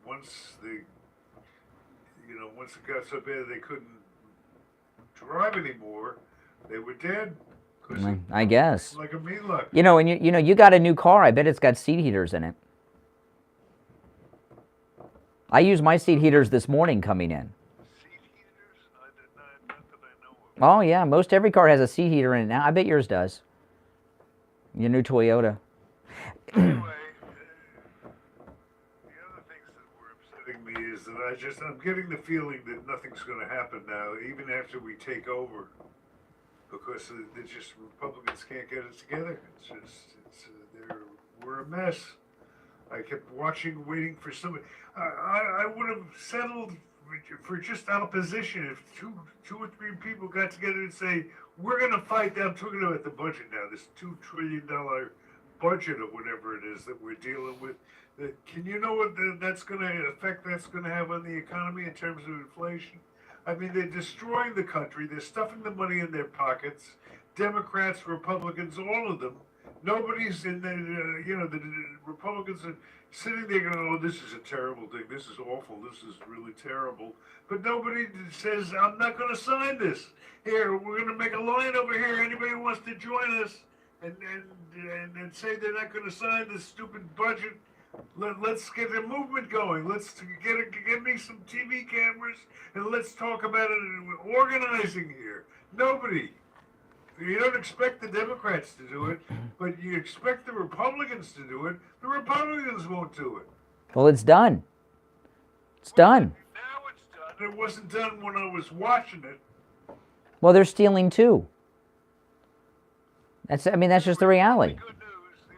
once it got so bad they couldn't drive anymore, they were dead. I guess. Like a meat locker. You know, and you got a new car. I bet it's got seat heaters in it. I used my seat heaters this morning coming in. Seat heaters? Not that I know of. Oh yeah, most every car has a seat heater in it now. I bet yours does. Your new Toyota. Anyway, the other things that were upsetting me is that I'm getting the feeling that nothing's going to happen now, even after we take over, because Republicans can't get it together. They're were a mess. I kept watching, waiting for somebody. I would have settled for just opposition if two or three people got together and say, we're going to fight. I'm talking about the budget now, this $2 trillion budget or whatever it is that we're dealing with. Can you know what that's going to have on the economy in terms of inflation? I mean, they're destroying the country. They're stuffing the money in their pockets. Democrats, Republicans, all of them. Nobody's in the, the Republicans are sitting there going, oh, this is a terrible thing. This is awful. This is really terrible. But nobody says, I'm not going to sign this. Here, we're going to make a line over here. Anybody who wants to join us and say they're not going to sign this stupid budget, let's get a movement going. Let's get me some TV cameras and let's talk about it and organizing here. Nobody. You don't expect the Democrats to do it, but you expect the Republicans to do it. The Republicans won't do it. Well, it's done. It's done. Now it's done. It wasn't done when I was watching it. Well, they're stealing too. That's just the reality. The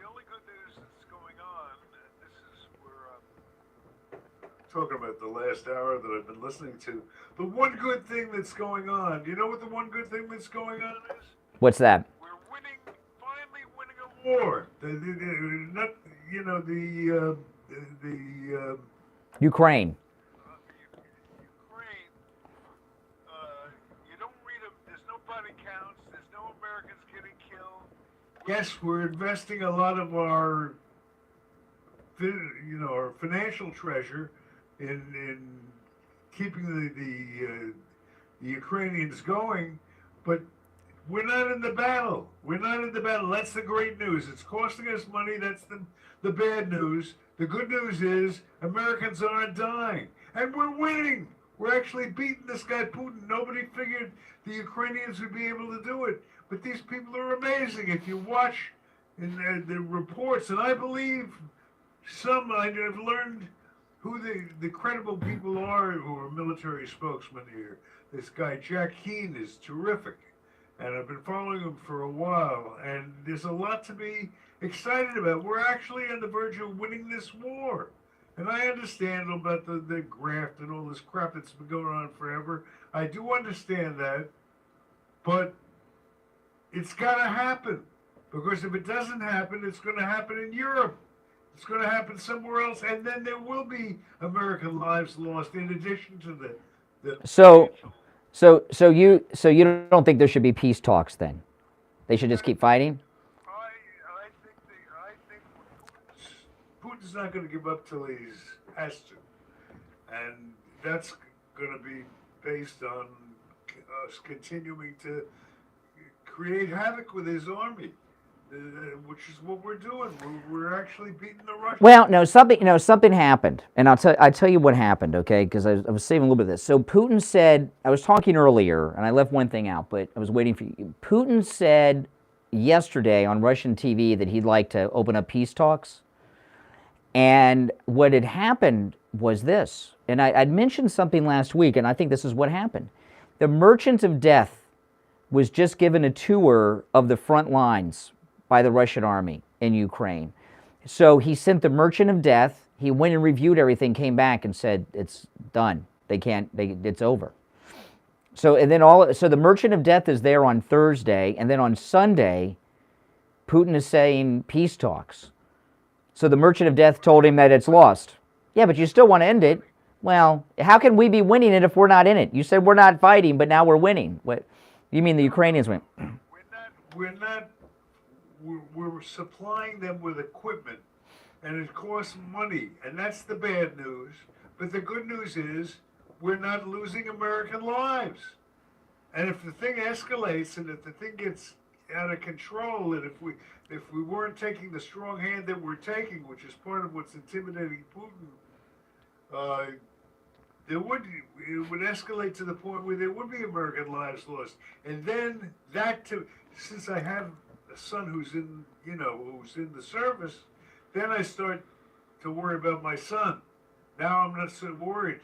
only good news that's going on, and this is where I'm talking about the last hour that I've been listening to. The one good thing that's going on, do you know what the one good thing that's going on is? What's that? Finally winning a war. Ukraine. You don't read them. There's no body counts. There's no Americans getting killed. Yes, we're investing a lot of our financial treasure in keeping the Ukrainians going, but we're not in the battle. We're not in the battle. That's the great news. It's costing us money. That's the bad news. The good news is Americans aren't dying. And we're winning. We're actually beating this guy Putin. Nobody figured the Ukrainians would be able to do it. But these people are amazing. If you watch in the reports, and I believe I've learned who the credible people are who are military spokesmen here. This guy Jack Keane is terrific. And I've been following him for a while, and there's a lot to be excited about. We're actually on the verge of winning this war. And I understand about the graft and all this crap that's been going on forever. I do understand that, but it's got to happen. Because if it doesn't happen, it's going to happen in Europe. It's going to happen somewhere else, and then there will be American lives lost in addition to the So you don't think there should be peace talks then? They should just keep fighting? I think Putin's not going to give up till he has to. And that's going to be based on us continuing to create havoc with his army, which is what we're doing. We're actually beating the Russians. Well, no, something happened, and I'll tell you what happened, okay? Because I was saving a little bit of this. So Putin said, I was talking earlier, and I left one thing out, but I was waiting for you. Putin said yesterday on Russian TV that he'd like to open up peace talks, and what had happened was this, and I'd mentioned something last week, and I think this is what happened. The Merchant of Death was just given a tour of the front lines by the Russian army in Ukraine. So he sent the Merchant of Death. He went and reviewed everything, came back and said, it's done. It's over. So the Merchant of Death is there on Thursday, and then on Sunday, Putin is saying peace talks. So the Merchant of Death told him that it's lost. Yeah, but you still want to end it. Well, how can we be winning it if we're not in it? You said we're not fighting, but now we're winning. What? You mean the Ukrainians win? We're supplying them with equipment, and it costs money, and that's the bad news. But the good news is we're not losing American lives. And if the thing escalates and if the thing gets out of control, and if we weren't taking the strong hand that we're taking, which is part of what's intimidating Putin, it would escalate to the point where there would be American lives lost. And then since I have a son who's in the service, then I start to worry about my son. Now I'm not so worried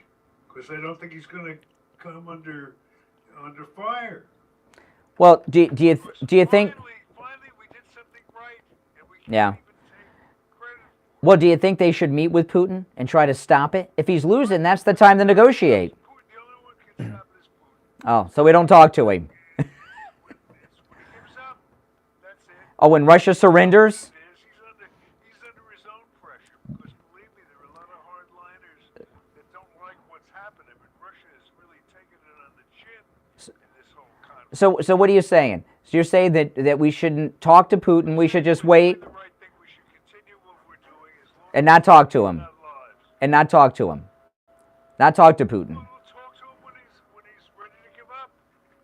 because I don't think he's going to come under fire. Well, do you think? Finally, we did something right, and we Yeah. can't even take Well, do you think they should meet with Putin and try to stop it? If he's losing, that's the time to negotiate. Oh, so we don't talk to him. Oh, when Russia surrenders? He's under his own pressure because, believe me, there are a lot of hardliners that don't like what's happening, but Russia is really taking it on the chin in this whole conflict. So what are you saying? So you're saying that we shouldn't talk to Putin, we should just wait and not talk to him? And not talk to him? Not talk to Putin?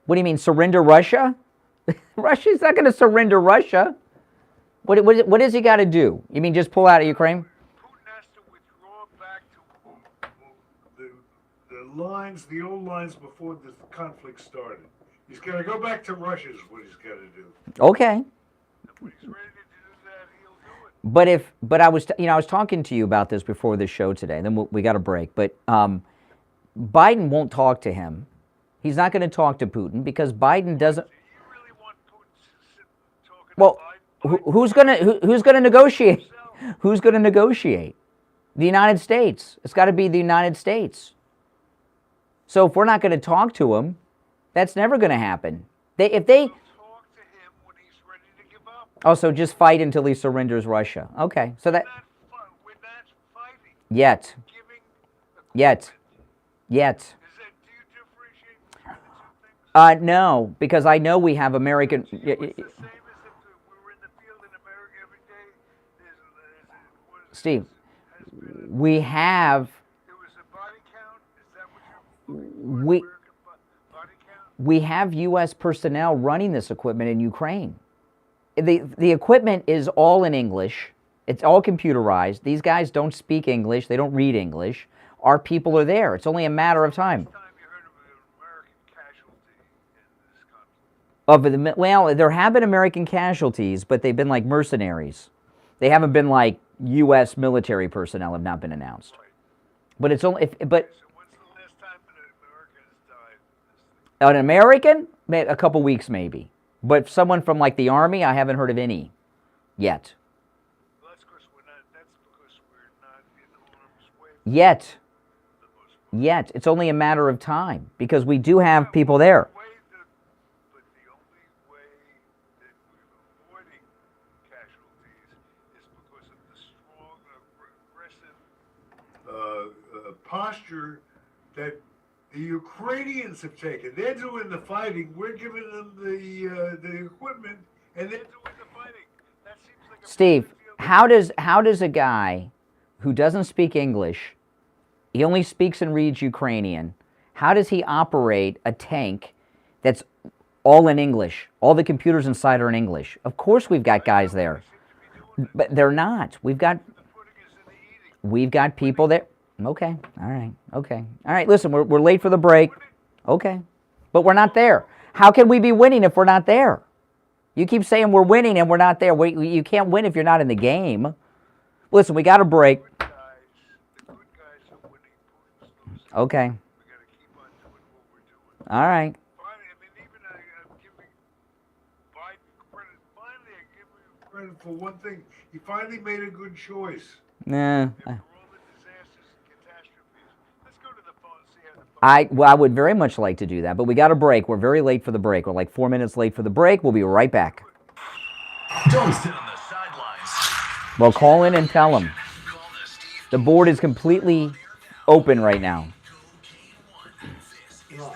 What do you mean, surrender Russia? Russia's not going to surrender Russia. What does he got to do? You mean just pull out of Ukraine? Putin has to withdraw back to the lines, the old lines before the conflict started. He's got to go back to Russia is what he's got to do. Okay. And when he's ready to do that, he'll do it. But I was talking to you about this before the show today. Then we got a break. But Biden won't talk to him. He's not going to talk to Putin because Biden doesn't. Well, who's going to negotiate? Who's going to negotiate? The United States. It's got to be the United States. So if we're not going to talk to him, that's never going to happen. Oh, so just fight until he surrenders Russia. Okay, so that. Yet. No, because I know we have American. Steve, we have. We have U.S. personnel running this equipment in Ukraine. The equipment is all in English. It's all computerized. These guys don't speak English. They don't read English. Our people are there. It's only a matter of time. Well, there have been American casualties, but they've been like mercenaries. They haven't been like U.S. military personnel have not been announced. But it's only an American, a couple weeks maybe. But someone from like the Army, I haven't heard of any yet. That's because we're not in harm's way. Yet. It's only a matter of time because we do have people there. But the only way that we're avoiding casualties is because of the strong, aggressive posture that the Ukrainians have taken. They're doing the fighting. We're giving them the equipment, and they're doing the fighting. That seems like Steve, how does a guy who doesn't speak English, he only speaks and reads Ukrainian, how does he operate a tank that's all in English? All the computers inside are in English. Of course we've got guys there. But they're not. We've got people there. Okay. All right. Okay. All right. Listen, we're late for the break. Okay. But we're not there. How can we be winning if we're not there? You keep saying we're winning and we're not there. You can't win if you're not in the game. Listen, we got a break. Okay. All right. Credit for one thing. He finally made a good choice. Nah. I would very much like to do that, but we got a break. We're very late for the break. We're like 4 minutes late for the break. We'll be right back. Don't sit on the sidelines. Well, call in and tell them. The board is completely open right now. No,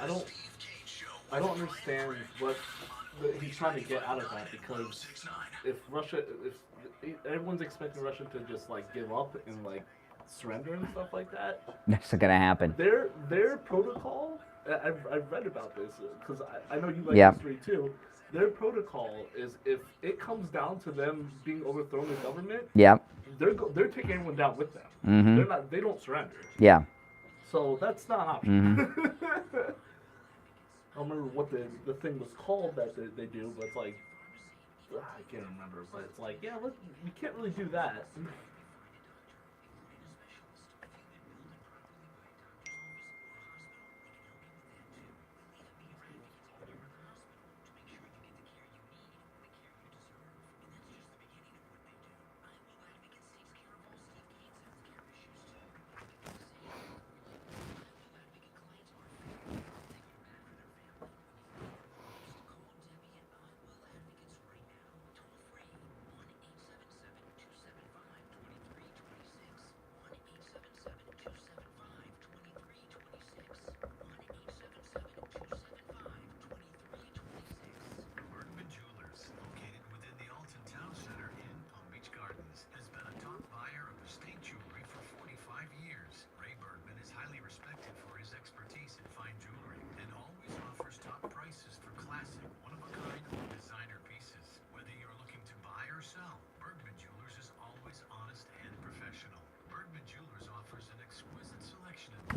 I don't understand what he's trying to get out of that, because if everyone's expecting Russia to just like give up and like surrender and stuff like that, That's not gonna happen. Their protocol, I've read about this because I know you like history too. Their protocol is if it comes down to them being overthrown in government, they're taking everyone down with them. Mm-hmm. They don't surrender. Yeah. So that's not an option. Mm-hmm. I don't remember what the thing was called that they do, but it's like I can't remember. But it's like, yeah, we can't really do that.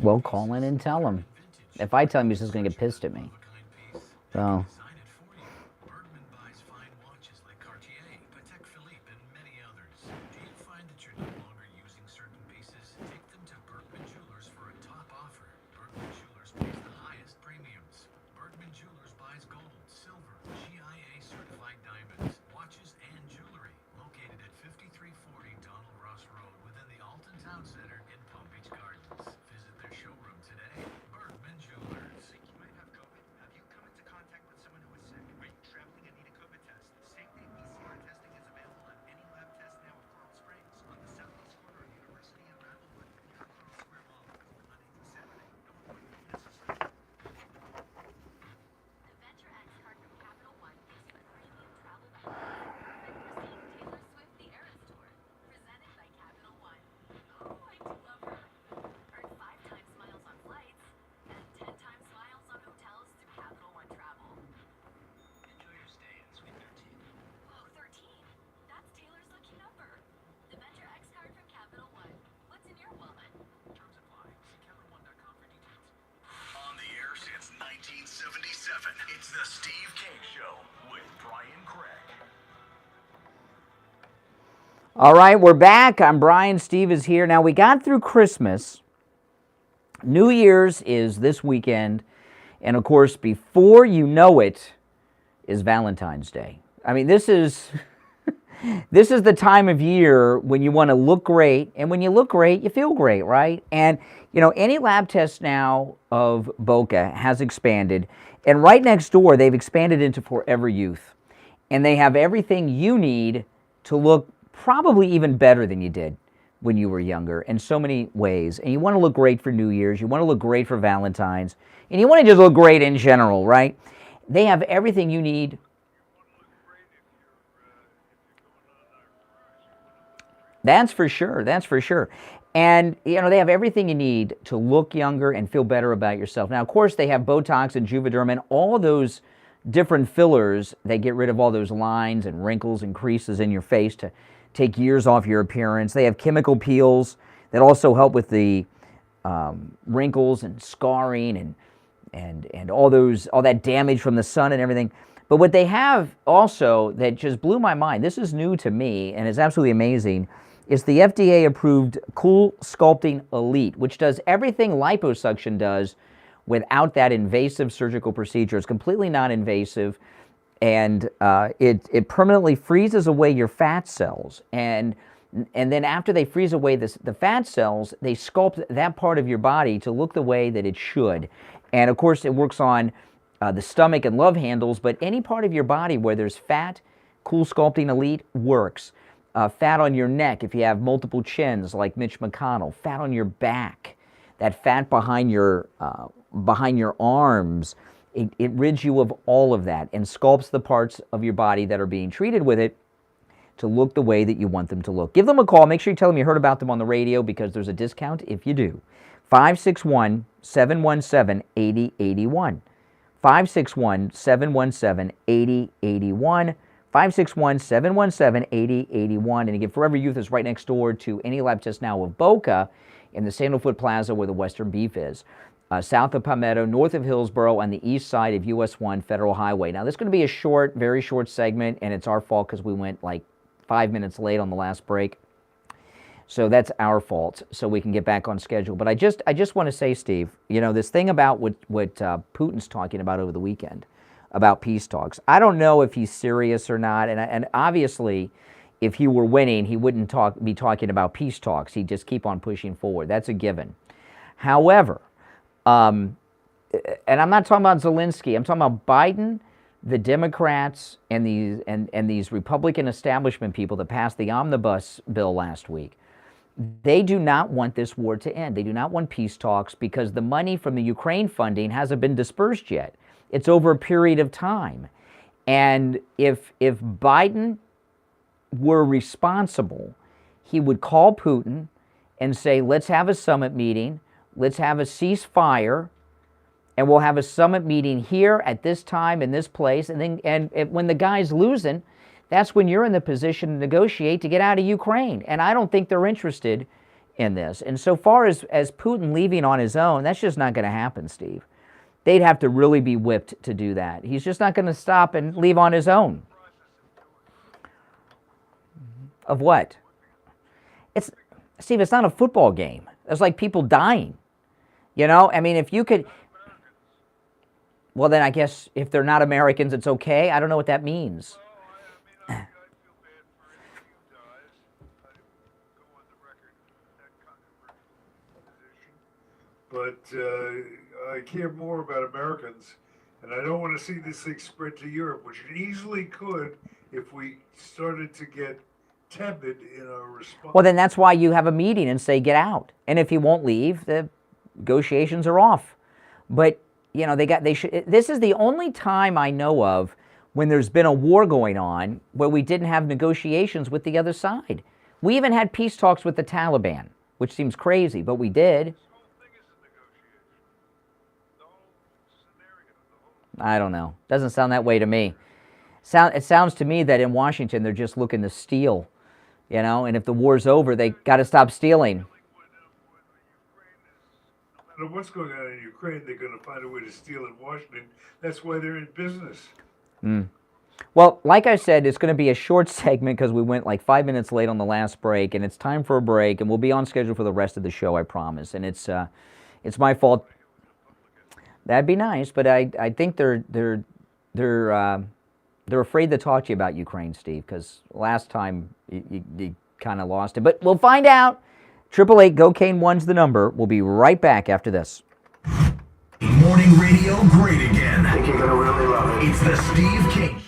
Well, call in and tell him. If I tell him, he's just going to get pissed at me. So. Bergman buys fine watches like Cartier, Patek Philippe, and many others. Do you find that you're no longer using certain pieces? Take them to Bergman Jewelers for a top offer. Bergman Jewelers pays the highest premiums. Bergman Jewelers buys gold, silver, GIA certified diamonds, watches, and jewelry. Located at 5340 Donald Ross Road within the Alton Town Center in Palm Beach Gardens. Visit their showroom today. Bergman Jewelers. You might have COVID. Have you come into contact with someone who is sick? Are you traveling and need a COVID test? Same-day PCR testing is available at any lab test now at Coral Springs on the southeast corner of University and Randallwood near Coral Square Mall. Open Monday through Saturday. No appointment necessary. The Venture X card from Capital One gives you premium travel benefits. Receive Taylor Swift The Eras Tour, presented by Capital One. Oh, I do love her. Earn 5 times miles on flights and 10 times miles on hotels through Capital One Travel. Enjoy your stay in Suite 13. Whoa, 13. That's Taylor's lucky number. The Venture X card from Capital One. What's in your wallet? Terms apply. See CapitalOne.com for details. On the air since 1977, it's the Steve Kane Show with Brian Craig. All right, we're back. I'm Brian. Steve is here. Now, we got through Christmas. New Year's is this weekend. And, of course, before you know it is Valentine's Day. I mean, this is the time of year when you want to look great. And when you look great, you feel great, right? And, you know, any lab test now of Boca has expanded. And right next door, they've expanded into Forever Youth. And they have everything you need to look probably even better than you did when you were younger in so many ways. And you want to look great for New Year's. You want to look great for Valentine's. And you want to just look great in general, right? They have everything you need. That's for sure. That's for sure. And, you know, they have everything you need to look younger and feel better about yourself. Now, of course, they have Botox and Juvederm and all those different fillers that get rid of all those lines and wrinkles and creases in your face to take years off your appearance. They have chemical peels that also help with the wrinkles and scarring and all that damage from the sun and everything. But what they have also that just blew my mind, this is new to me and is absolutely amazing, is the FDA-approved Cool Sculpting Elite, which does everything liposuction does without that invasive surgical procedure. It's completely non-invasive, and it permanently freezes away your fat cells. And then after they freeze away the fat cells, they sculpt that part of your body to look the way that it should. And of course, it works on the stomach and love handles, but any part of your body where there's fat, Cool Sculpting Elite works. Fat on your neck if you have multiple chins like Mitch McConnell. Fat on your back. That fat behind your arms. It rids you of all of that and sculpts the parts of your body that are being treated with it to look the way that you want them to look. Give them a call. Make sure you tell them you heard about them on the radio because there's a discount if you do. 561-717-8081. 561-717-8081. 561-717-8081. And again, Forever Youth is right next door to any lab test now of Boca in the Sandalwood Plaza where the Western Beef is. South of Palmetto, north of Hillsborough, on the east side of US 1 Federal Highway. Now, this is going to be a short, very short segment, and it's our fault because we went like 5 minutes late on the last break. So that's our fault, so we can get back on schedule. But I just want to say, Steve, you know, this thing about what Putin's talking about over the weekend, about peace talks. I don't know if he's serious or not, and obviously, if he were winning, he wouldn't be talking about peace talks. He'd just keep on pushing forward. That's a given. However, and I'm not talking about Zelensky. I'm talking about Biden, the Democrats, and these Republican establishment people that passed the omnibus bill last week. They do not want this war to end. They do not want peace talks because the money from the Ukraine funding hasn't been dispersed yet. It's over a period of time. And if Biden were responsible, he would call Putin and say, let's have a summit meeting. Let's have a ceasefire, and we'll have a summit meeting here at this time in this place. And when the guy's losing, that's when you're in the position to negotiate to get out of Ukraine. And I don't think they're interested in this. And so far as Putin leaving on his own, that's just not going to happen, Steve. They'd have to really be whipped to do that. He's just not going to stop and leave on his own. Of what? Steve, it's not a football game. It's like people dying. You know, I mean, if you could... Well, then I guess if they're not Americans, it's okay. I don't know what that means. But I care more about Americans, and I don't want to see this thing spread to Europe, which it easily could if we started to get tepid in our response. Well, then that's why you have a meeting and say, get out. And if he won't leave, the negotiations are off. But, you know, this is the only time I know of when there's been a war going on where we didn't have negotiations with the other side. We even had peace talks with the Taliban, which seems crazy, but we did. I don't know. Doesn't sound that way to me. It sounds to me that in Washington they're just looking to steal, you know, and if the war's over, they got to stop stealing. No matter what's going on in Ukraine, they're going to find a way to steal in Washington. That's why they're in business. Well, like I said, it's going to be a short segment because we went like 5 minutes late on the last break, and it's time for a break, and we'll be on schedule for the rest of the show, I promise. And it's my fault. That'd be nice, but I think they're afraid to talk to you about Ukraine, Steve, because last time you kind of lost it. But we'll find out. 888-GO-CANE1's the number. We'll be right back after this. Morning radio great again. I think you're gonna really love it. It's the Steve Kane Show.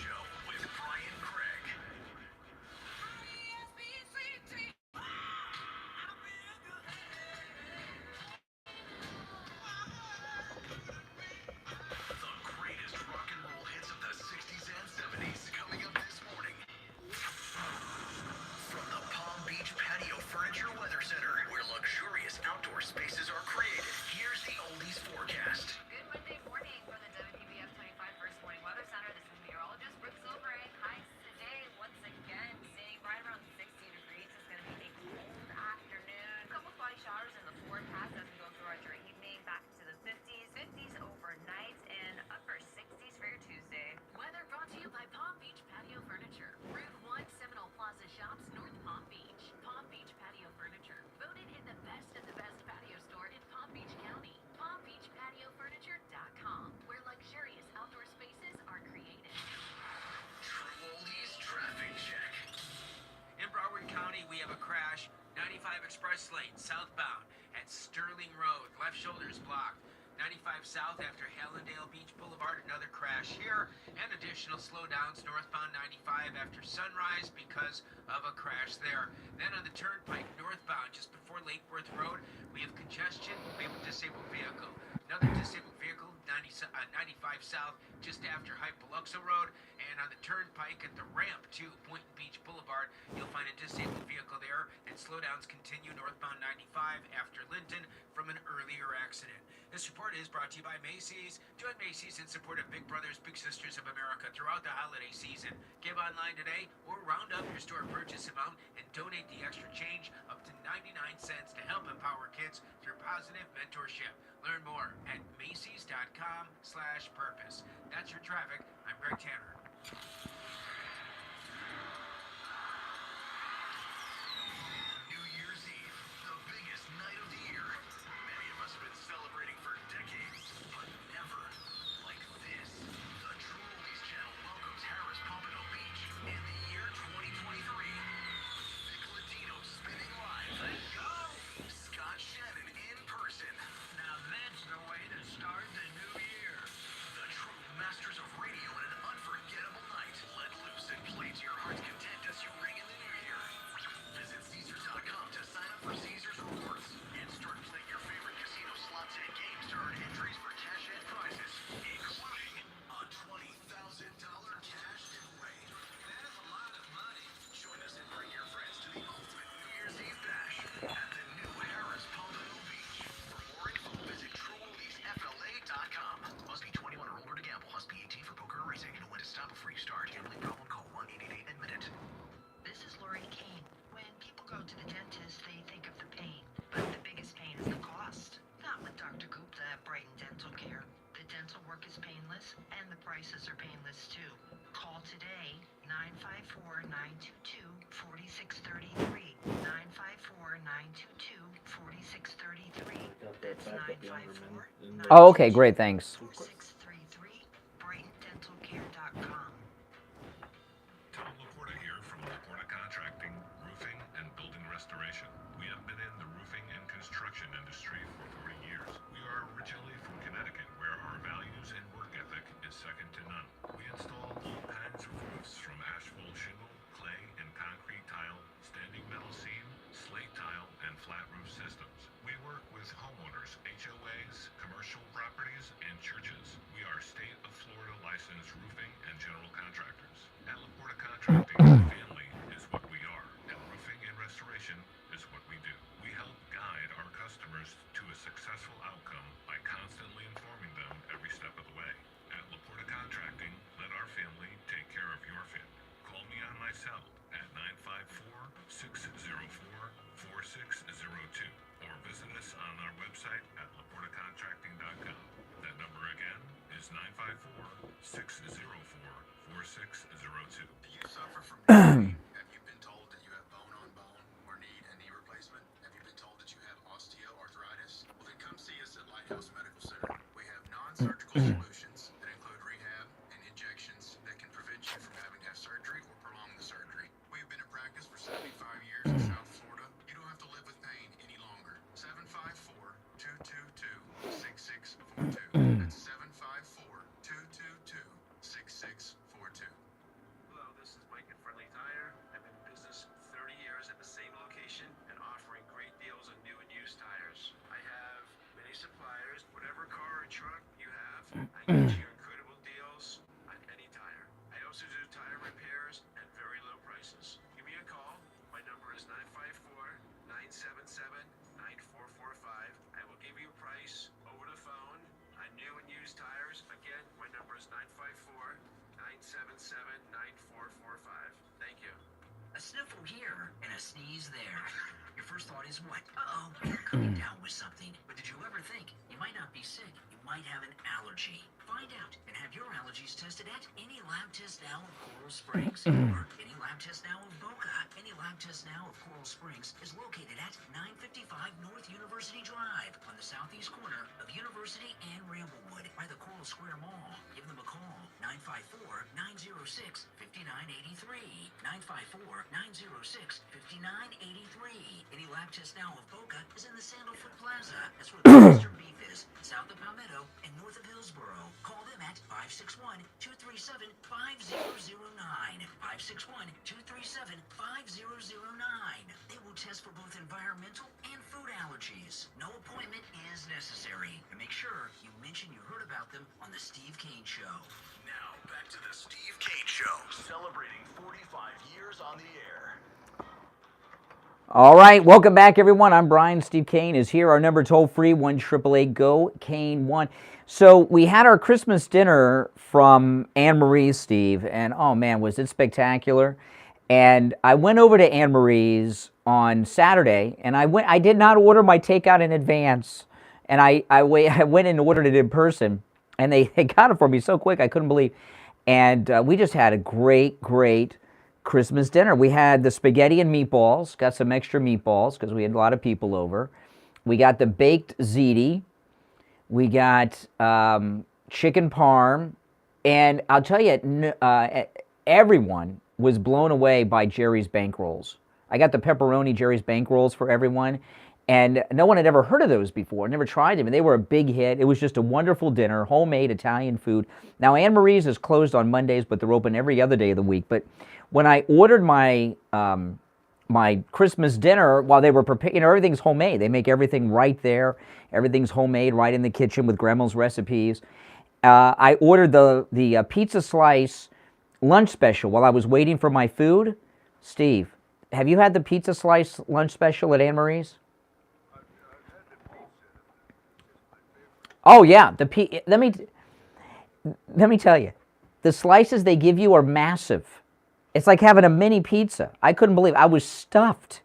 Express lane southbound at Sterling Road. Left shoulder is blocked. 95 south after Hallandale Beach Boulevard. Another crash here. And additional slowdowns northbound 95 after Sunrise because of a crash there. Then on the turnpike northbound just before Lake Worth Road, we have congestion. We have a disabled vehicle. Another disabled vehicle 95 south just after Hype Biloxi Road. And on the turnpike at the ramp to Boynton Beach Boulevard, you'll find a disabled vehicle there, and slowdowns continue northbound 95 after Linton from an earlier accident. This report is brought to you by Macy's. Join Macy's in support of Big Brothers Big Sisters of America throughout the holiday season. Give online today or round up your store purchase amount and donate the extra change up to 99 cents to help empower kids through positive mentorship. Learn more at Macy's.com/purpose. That's your traffic. I'm Greg Tanner. New Year's Eve, the biggest night of the year. Many of us have been celebrating for decades, but never like this. The True Oldies channel welcomes Harris Pompano Beach in the year 2023. Vic Latino spinning live. Let's go! Scott Shannon in person. Now that's the way to start the new year. The true masters of radio in an unforgettable night. younger men. In the Oh, okay, great, thanks. Tell Laporta here from Laporta Contracting, Roofing and Building Restoration. We have been in the roofing and construction industry for 40 years. We are originally from Connecticut, where our values and work ethic is second to none. We install all kinds of roofs from asphalt shingle, clay and concrete tile, standing metal seam, slate tile, and flat roof systems. We work with homeowners, HOAs, commercial properties, and churches. We are state of Florida licensed roofing and general contractors. At Laporta Contracting, family is what we are, and roofing and restoration is what we do. We help guide our customers to a successful outcome by constantly informing them every step of the way. At Laporta Contracting, let our family take care of your family. Call me on my cell at 954-604-4602 or visit us on our website at laportacontracting.com. That number again is 954-604-4602. Do you suffer from knee pain? Have you been told that you have bone on bone or need a knee replacement? Have you been told that you have osteoarthritis? Well, then come see us at Lighthouse Medical Center. We have non-surgical solutions that include rehab and injections that can prevent you from having to have surgery or prolong the surgery. We've been in practice for 75 years in South Florida. You don't have to live with pain any longer. 754-222-6642. That's 754-222-6642. Hello, this is Mike at Friendly Tire. I've been in business 30 years at the same location and offering great deals on new and used tires. I have many suppliers. Whatever car or truck you have, I can get you incredible deals on any tire. I also do tire repairs at very low prices. Give me a call. My number is 954-977-9445. I will give you a price over the phone on new and used tires. Again, my number is 954-977-9445. Thank you. A sniffle here and a sneeze there. Your first thought is what? Uh-oh, you're coming down with something. But did you ever think you might not be sick? You might have an allergy. Find out and have your allergies tested at any lab test now of Coral Springs or any lab test now of Boca. Any lab test now of Coral Springs is located at 955 North University Drive on the southeast corner of University and Ramblewood by the Coral Square Mall. Give them a call, 954-906-5983. 954-906-5983. Any lab test now of Boca is in the Sandalfoot Plaza. That's where the Western Beef is, south of Palmetto and north of Hillsboro. Call them at 561-237-5009. 561-237-5009. They will test for both environmental and food allergies. No appointment is necessary. And make sure you mention you heard about them on the Steve Kane Show. Now, back to the Steve Kane Show, celebrating 45 years on the air. All right, welcome back, everyone. I'm Brian. Steve Kane is here. Our number toll-free, 1-888-GO-KANE-1. So we had our Christmas dinner from Anne Marie's, Steve, and oh man, was it spectacular. And I went over to Anne Marie's on Saturday, and I did not order my takeout in advance. And I went and ordered it in person, and they got it for me so quick I couldn't believe. And we just had a great Christmas dinner. We had the spaghetti and meatballs, got some extra meatballs because we had a lot of people over. We got the baked ziti. We got chicken parm. And I'll tell you, everyone was blown away by Jerry's bank rolls. I got the pepperoni Jerry's bank rolls for everyone. And no one had ever heard of those before, never tried them. And they were a big hit. It was just a wonderful dinner, homemade Italian food. Now, Anne Marie's is closed on Mondays, but they're open every other day of the week. But when I ordered my my Christmas dinner, while they were preparing, everything's homemade. They make everything right there. Everything's homemade right in the kitchen with Grandma's recipes. I ordered the pizza slice lunch special while I was waiting for my food. Steve, have you had the pizza slice lunch special at Anne Marie's? Oh yeah, let me tell you, the slices they give you are massive. It's like having a mini pizza. I couldn't believe it. I was stuffed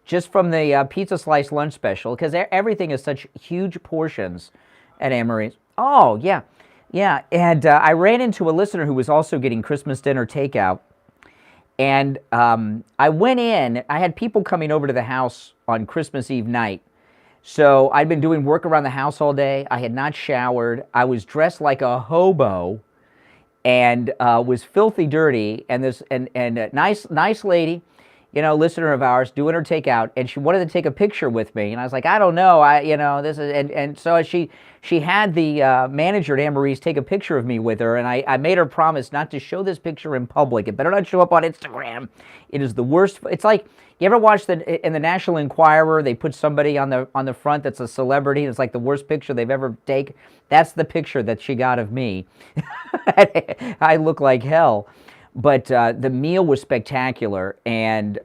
just from the pizza slice lunch special because everything is such huge portions at Anne Marie's. Oh yeah, yeah. And I ran into a listener who was also getting Christmas dinner takeout, and I went in. I had people coming over to the house on Christmas Eve night So I'd been doing work around the house all day. I had not showered. I was dressed like a hobo, and was filthy dirty. And this and a nice lady, listener of ours, doing her takeout, and she wanted to take a picture with me. And I was like, I don't know, this is, and so she had the manager at Anne-Marie's take a picture of me with her, and I made her promise not to show this picture in public. It better not show up on Instagram. It is the worst. It's like, you ever watch in the National Enquirer, they put somebody on the front that's a celebrity, and it's like the worst picture they've ever taken? That's the picture that she got of me. I look like hell. But the meal was spectacular, and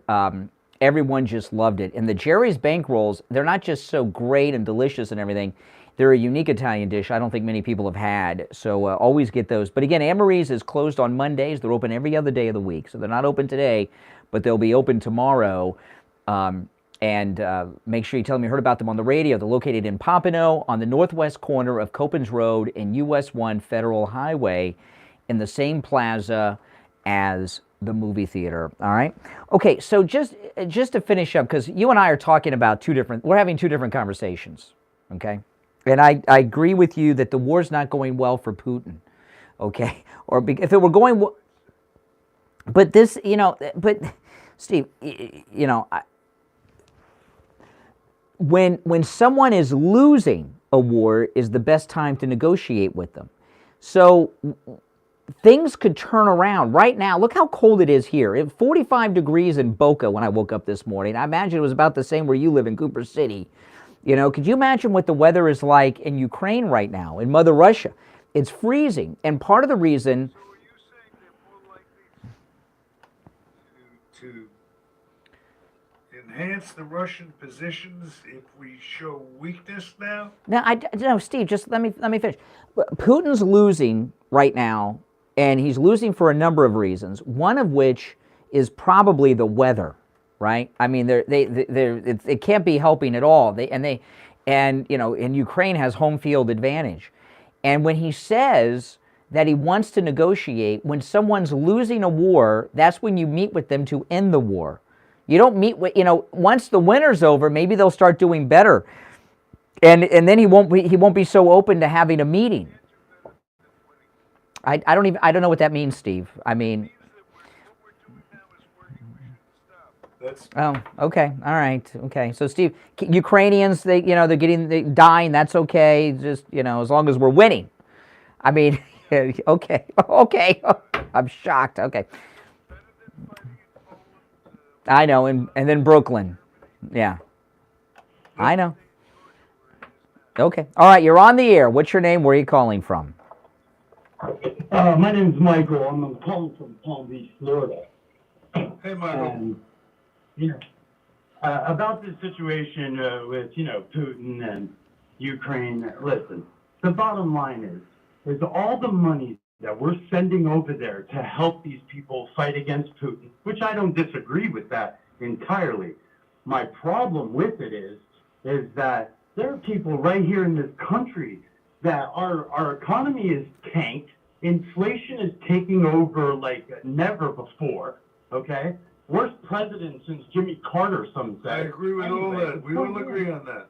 everyone just loved it. And the Jerry's Bank Rolls, they're not just so great and delicious and everything. They're a unique Italian dish I don't think many people have had, so always get those. But again, Anne-Marie's is closed on Mondays. They're open every other day of the week, so they're not open today, but they'll be open tomorrow. And make sure you tell them you heard about them on the radio. They're located in Pompano on the northwest corner of Copans Road and US 1 Federal Highway in the same plaza as the movie theater. All right? Okay, so just to finish up, because you and I are talking about we're having two different conversations, okay? And I agree with you that the war's not going well for Putin, okay? Or if it were going well, but this, but Steve, when someone is losing a war is the best time to negotiate with them. So things could turn around. Right now, look how cold it is here. It's 45 degrees in Boca when I woke up this morning. I imagine it was about the same where you live in Cooper City. Could you imagine what the weather is like in Ukraine right now, in Mother Russia? It's freezing. And part of the reason... So are you saying they're more likely to enhance the Russian positions if we show weakness now? No, Steve, just let me finish. Putin's losing right now, and he's losing for a number of reasons, one of which is probably the weather. Right? I mean, it can't be helping at all. And Ukraine has home field advantage. And when he says that he wants to negotiate, when someone's losing a war, that's when you meet with them to end the war. You don't meet with, once the winter's over, maybe they'll start doing better. And then he won't be so open to having a meeting. I don't know what that means, Steve. I mean, oh, okay, all right, okay. So, Steve, Ukrainians, they're dying. That's okay. Just as long as we're winning. I mean, okay. I'm shocked. Okay. I know, and then Brooklyn, yeah. I know. Okay, all right. You're on the air. What's your name? Where are you calling from? My name's Michael. I'm calling from Palm Beach, Florida. Hey, Michael. About this situation with, Putin and Ukraine, listen, the bottom line is all the money that we're sending over there to help these people fight against Putin, which I don't disagree with that entirely. My problem with it is that there are people right here in this country that our economy is tanked, inflation is taking over like never before, okay? Worst president since Jimmy Carter, some say. I agree with all that. We all agree on that.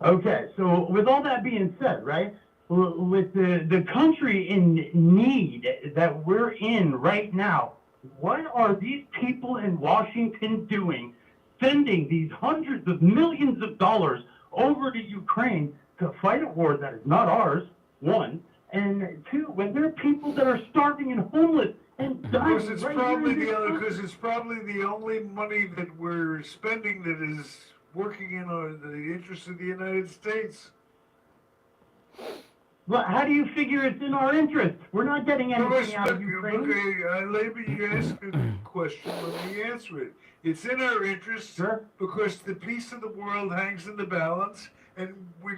Okay, so with all that being said, right, with the country in need that we're in right now, what are these people in Washington doing, sending these hundreds of millions of dollars over to Ukraine to fight a war that is not ours, one, and two, when there are people that are starving and homeless and dying. Because it's probably the only money that we're spending that is working in the interest of the United States. Well, how do you figure it's in our interest? We're not getting anything out of Ukraine. Okay, Labor, you asked a question, let me answer it. It's in our interest because the peace of the world hangs in the balance, and we're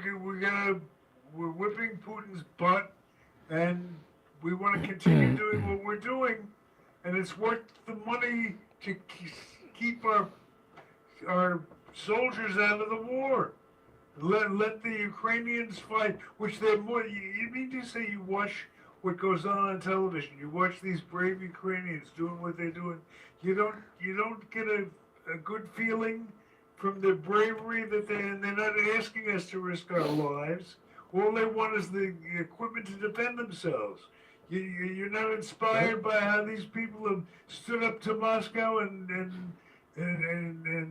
whipping Putin's butt, and we want to continue doing what we're doing, and it's worth the money to keep our soldiers out of the war. Let the Ukrainians fight, which they're more. You mean to say you watch what goes on television? You watch these brave Ukrainians doing what they're doing. You don't get a good feeling from their bravery that they're not asking us to risk our lives. All they want is the equipment to defend themselves. You're not inspired by how these people have stood up to Moscow and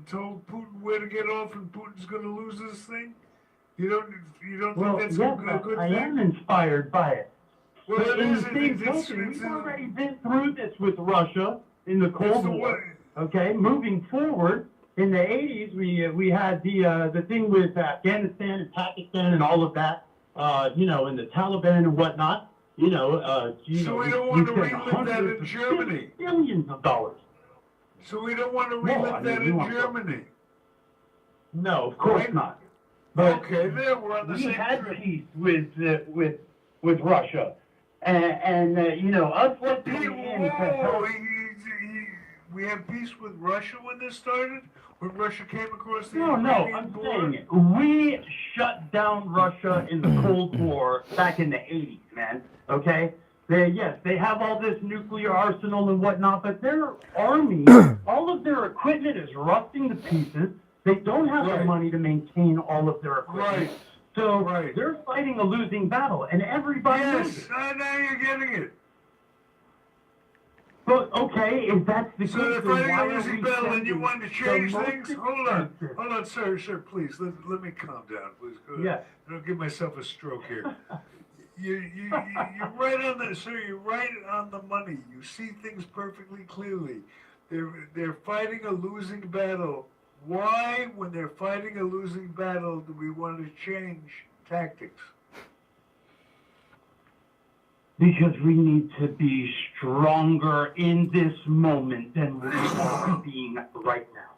told Putin where to get off, and Putin's going to lose this thing. You don't think that's a good I thing? am inspired by it. Well, but it in is. the same token, we've already been through this with Russia in the Cold War. Okay, moving forward, in the 80s, we had the thing with Afghanistan and Pakistan and all of that, and the Taliban and whatnot. So we don't want to relive that in Germany. Billions of dollars. So we don't want to relive that in Germany. No, of course not. But okay, there we're on the we same had trip. peace with Russia, and us letting in to help. We had peace with Russia when this started. When Russia came across the No, Ukrainian I'm border? saying it. We shut down Russia in the Cold War back in the 80s, man. Okay? They have all this nuclear arsenal and whatnot, but their army, all of their equipment is rusting to pieces. They don't have the money to maintain all of their equipment. So they're fighting a losing battle, and everybody knows it. Yes, now you're getting it. But okay, if that's the case, So they're then fighting why a are losing we battle, and you sending want to the change most things? Hold on, sir, please. Let me calm down, please. Go ahead. Yeah. I don't give myself a stroke here. You're right on the, sir. You're right on the money. You see things perfectly clearly. They're fighting a losing battle. Why, when they're fighting a losing battle, do we want to change tactics? Because we need to be stronger in this moment than we are being right now.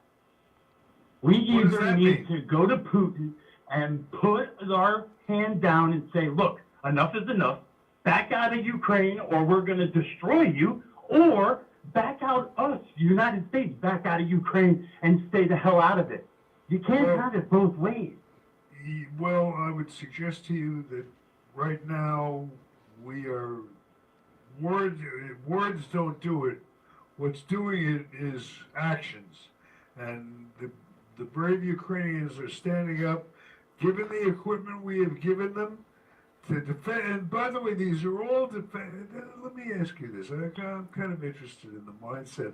We either need to go to Putin and put our hand down and say, look, enough is enough, back out of Ukraine or we're going to destroy you, or back out us, the United States, back out of Ukraine and stay the hell out of it. You can't have it both ways. Well, I would suggest to you that right now we are, words don't do it. What's doing it is actions. And the brave Ukrainians are standing up, given the equipment we have given them to defend. And by the way, these are all defend. Let me ask you this. I'm kind of interested in the mindset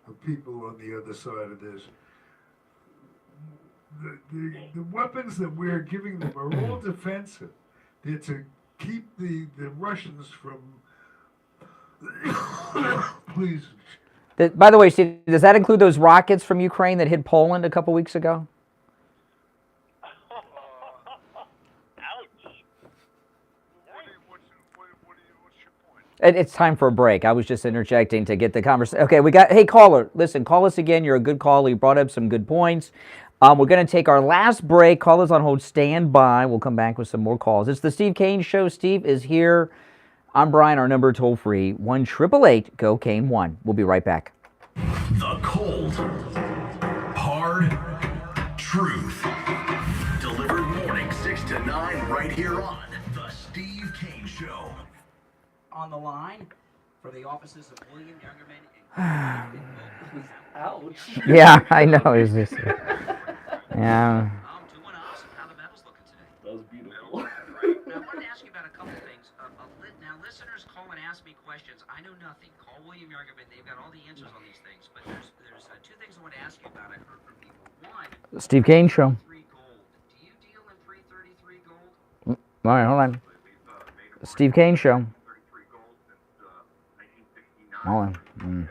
of people on the other side of this. The weapons that we're giving them are all defensive. They're to keep the Russians from please. By the way, Steve, does that include those rockets from Ukraine that hit Poland a couple weeks ago? It's time for a break. I was just interjecting to get the conversation. Okay, hey, caller, listen, call us again. You're a good caller. You brought up some good points. We're going to take our last break. Callers on hold, stand by. We'll come back with some more calls. It's the Steve Kane Show. Steve is here. I'm Brian. Our number toll free, 1-888-GO-KANE-1. We'll be right back. The cold, hard truth. Delivered morning 6 to 9 right here on The Steve Kane Show. On the line for the offices of William Youngerman and Ouch. Yeah, I know. Is this? Yeah. That was beautiful. Now, I wanted to ask you about a couple things. Now, listeners call and ask me questions. I know nothing. Call William Youngerman. They've got all the answers on these things. But there's two things I want to ask you about. I heard from people. One, The Steve Kane Show. do you deal in 333 gold? All right, hold on. The Steve Kane Show. Hold on.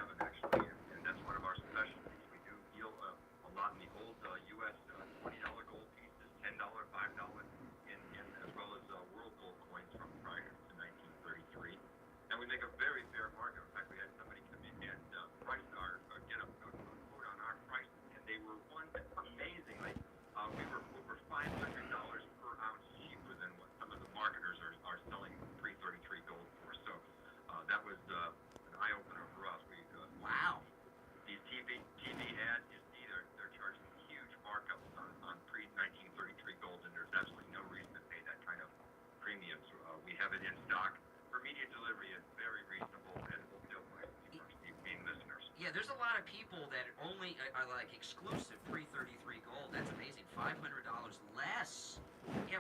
Yeah, there's a lot of people that only are like exclusive 333 gold.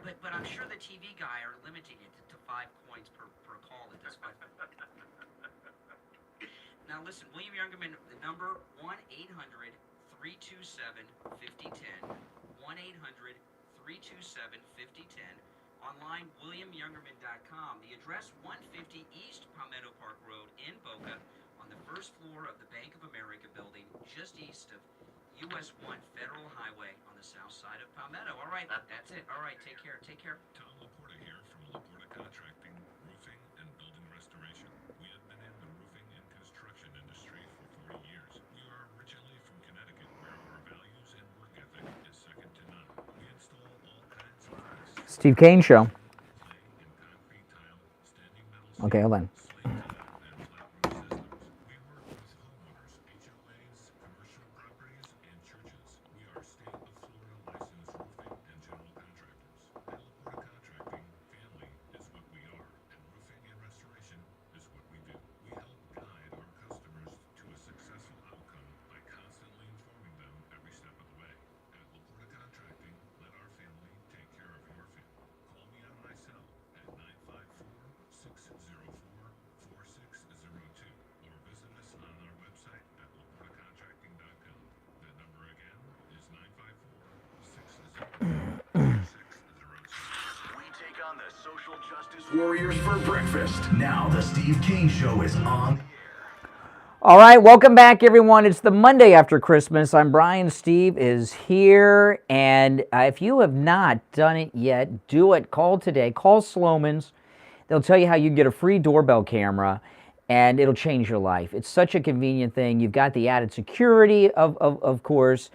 Yeah, but I'm sure the TV guy are limiting it to 5 coins per call at this point. Now listen, William Youngerman, the number 1-800-327-5010. 1-800-327-5010. Online, WilliamYoungerman.com. The address 150 East Palmetto Park Road in Boca, on the first floor of the Bank of America building, just east of US 1 Federal Highway on the south side of Palmetto. All right, that's it. All right, take care. Take care. Tom Laporta here from Laporta Contracting, Roofing and Building Restoration. We have been in the roofing and construction industry for 40 years. We are originally from Connecticut, where our values and work ethic is second to none. We install all kinds of things. Steve Kane Show. Okay, hold on. Warriors for breakfast. Now the Steve Kane Show is on. All right, welcome back, everyone. It's the Monday after Christmas. I'm Brian. Steve is here, and if you have not done it yet, do it. Call today. Call Sloman's. They'll tell you how you can get a free doorbell camera, and it'll change your life. It's such a convenient thing. You've got the added security, of course,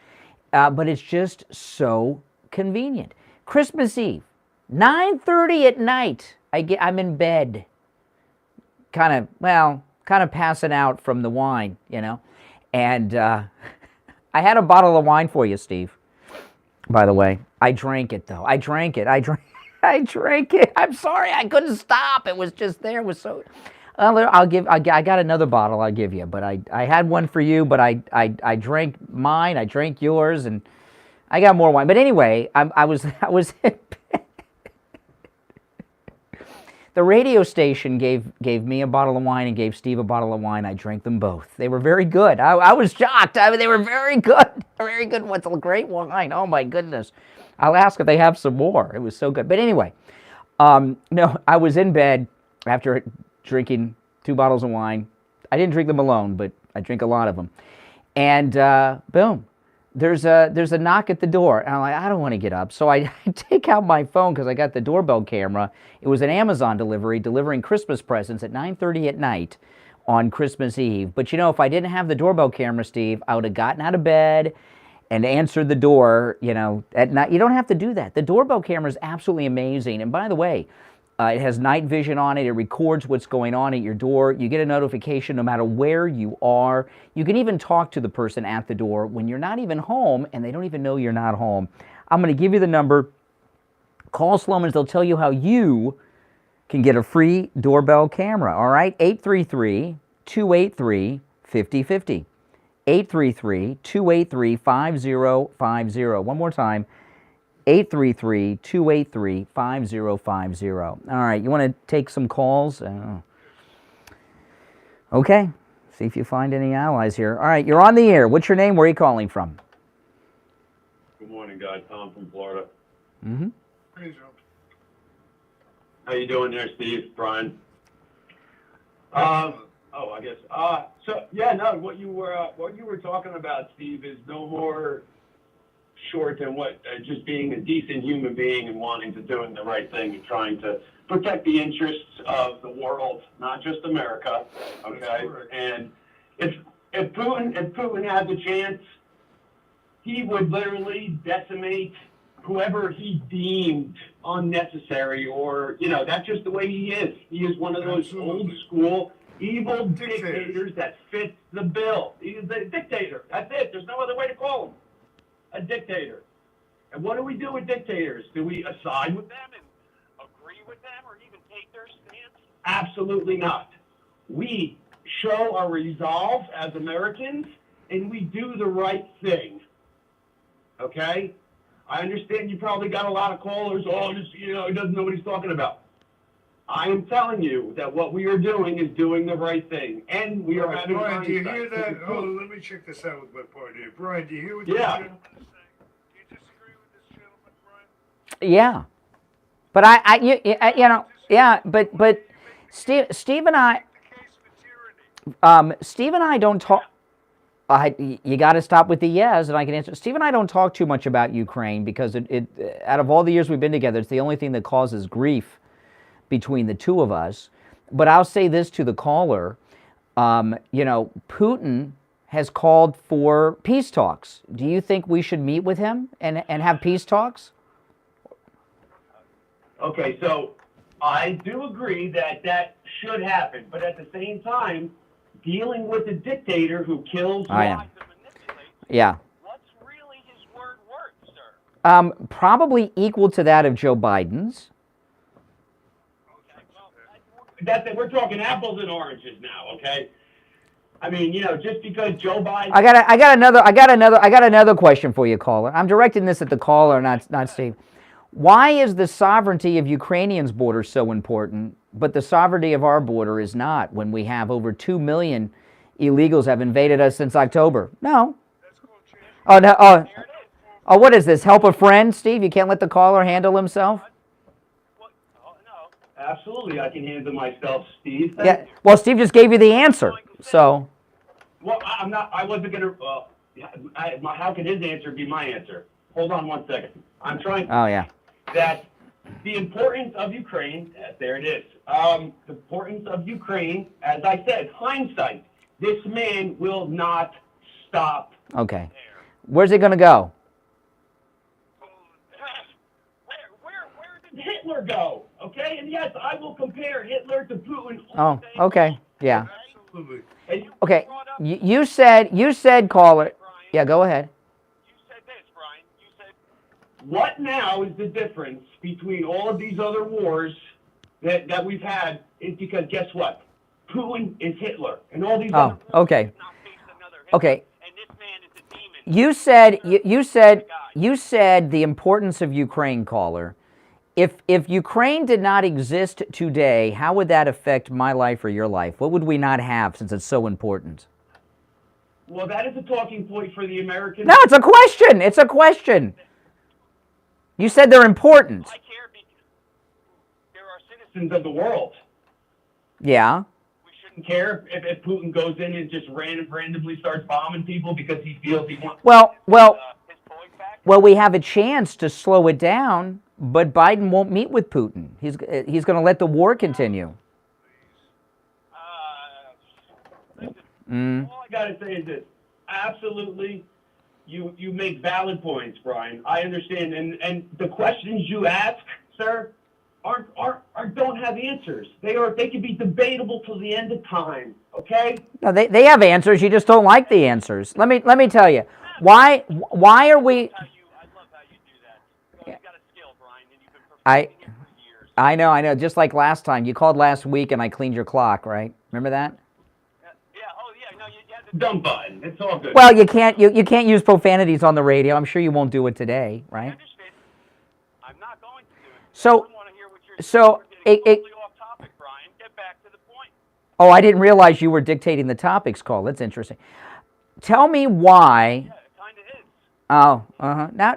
but it's just so convenient. Christmas Eve, 9:30 at night. I'm in bed, kind of passing out from the wine, you know. And I had a bottle of wine for you, Steve, by the way. I drank it, though. I drank it. I'm sorry, I couldn't stop. It was just there. It was so... I got another bottle I'll give you, but I had one for you, but I drank mine, I drank yours, and I got more wine. But anyway, I was in bed. The radio station gave me a bottle of wine and gave Steve a bottle of wine. I drank them both. They were very good. I was shocked. They were very good. Very good. What's a great wine? Oh, my goodness. I'll ask if they have some more. It was so good. But anyway, no, I was in bed after drinking 2 bottles of wine. I didn't drink them alone, but I drink a lot of them. And boom. There's a knock at the door, and I'm like, I don't want to get up. So I take out my phone because I got the doorbell camera. It was an Amazon delivery, delivering Christmas presents at 9:30 at night on Christmas Eve. But you know, if I didn't have the doorbell camera, Steve, I would have gotten out of bed and answered the door, you know, at night. You don't have to do that. The doorbell camera is absolutely amazing. And by the way, it has night vision on it. It records what's going on at your door. You get a notification no matter where you are. You can even talk to the person at the door when you're not even home and they don't even know you're not home. I'm going to give you the number. Call Sloman's. They'll tell you how you can get a free doorbell camera. All right? 833-283-5050. 833-283-5050. One more time. 833-283-5050. All right, you want to take some calls? Okay, see if you find any allies here. All right, you're on the air. What's your name? Where are you calling from? Good morning, guys. Tom from Florida. Mm-hmm. How you doing there, Steve? Brian? I guess. What you were talking about, Steve, is no more short than what just being a decent human being and wanting to doing the right thing and trying to protect the interests of the world, not just America. Okay, and if Putin had the chance, he would literally decimate whoever he deemed unnecessary, or that's just the way he is. He is one of those old school evil dictators that fits the bill. He's a dictator. That's it. There's no other way to call him. A dictator. And what do we do with dictators? Do we side with them and agree with them or even take their stance? Absolutely not. We show our resolve as Americans and we do the right thing. Okay? I understand you probably got a lot of callers. Oh, this, he doesn't know what he's talking about. I am telling you that what we are doing is doing the right thing, and we are having. Brian, do you hindsight. hear that? Oh, let me check this out with my partner. Brian, do you hear what this Yeah. gentleman is saying? Do you disagree with this gentleman, Brian? Yeah, but but Steve and I don't talk. You got to stop with the yes, and I can answer. Steve and I don't talk too much about Ukraine because it out of all the years we've been together, it's the only thing that causes grief between the two of us. But I'll say this to the caller, Putin has called for peace talks. Do you think we should meet with him and have peace talks? Okay, so I do agree that should happen, but at the same time, dealing with a dictator who kills, lies, and manipulates. Yeah. What's really his word worth, sir? Probably equal to that of Joe Biden's. We're talking apples and oranges now, okay? I mean, just because Joe Biden. I got another question for you, caller. I'm directing this at the caller, not Steve. Why is the sovereignty of Ukrainians' border so important, but the sovereignty of our border is not, when we have over 2 million illegals have invaded us since October? No. Oh, no. Oh, what is this? Help a friend, Steve? You can't let the caller handle himself? Absolutely, I can handle myself, Steve. Yeah. Well, Steve just gave you the answer, so. Well, I wasn't going to. How can his answer be my answer? Hold on 1 second. I'm trying to. Oh, yeah. That the importance of Ukraine, there it is. The importance of Ukraine, as I said, hindsight. This man will not stop. Okay. Where's it going to go? Where did Hitler go? Okay, and yes, I will compare Hitler to Putin. Oh, okay. Yeah. Absolutely. Okay. You said, caller. Yeah, go ahead. What now is the difference between all of these other wars that we've had is because guess what? Putin is Hitler, and all these other wars okay. Okay. and this man is a demon. You said the importance of Ukraine, caller. If Ukraine did not exist today, how would that affect my life or your life? What would we not have since it's so important? Well, that is a talking point for the Americans. No, it's a question. It's a question. You said they're important. I care because there are citizens of the world. Yeah. We shouldn't care if Putin goes in and just randomly starts bombing people because he feels he wants his boys back. Well, we have a chance to slow it down, but Biden won't meet with Putin. He's going to let the war continue. All I gotta say is this: absolutely, you make valid points, Brian. I understand, and the questions you ask, sir, don't have answers. They can be debatable till the end of time. Okay? No, they have answers. You just don't like the answers. Let me tell you why are we? I know. Just like last time, you called last week and I cleaned your clock, right? Remember that? Dumb button. It's all good. Well, you can't use profanities on the radio. I'm sure you won't do it today, right? I understand. I'm not going to do it. Off topic, Brian. Get back to the point. Oh, I didn't realize you were dictating the topics, call. That's interesting. Tell me why. Yeah, it kind of is. Oh,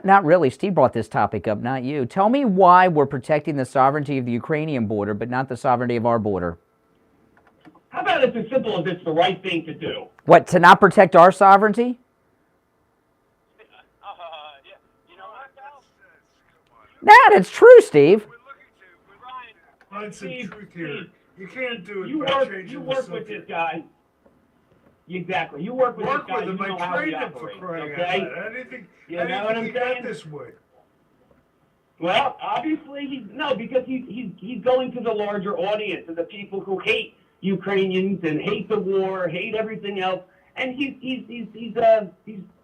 not really. Steve brought this topic up, not you. Tell me why we're protecting the sovereignty of the Ukrainian border, but not the sovereignty of our border. How about it's as simple as it's the right thing to do? What, to not protect our sovereignty? Yeah. You know what, Cal? Nah, that's true, Steve. Find some truth here. You can't do it You by work changing the with subject. this guy. Exactly. You work with this guy. him. You know I how he trained him for operates, crying out okay? loud. I didn't think You know what I'm he got saying? this way. Well, obviously because he's going to the larger audience and the people who hate Ukrainians and hate the war, hate everything else, and he's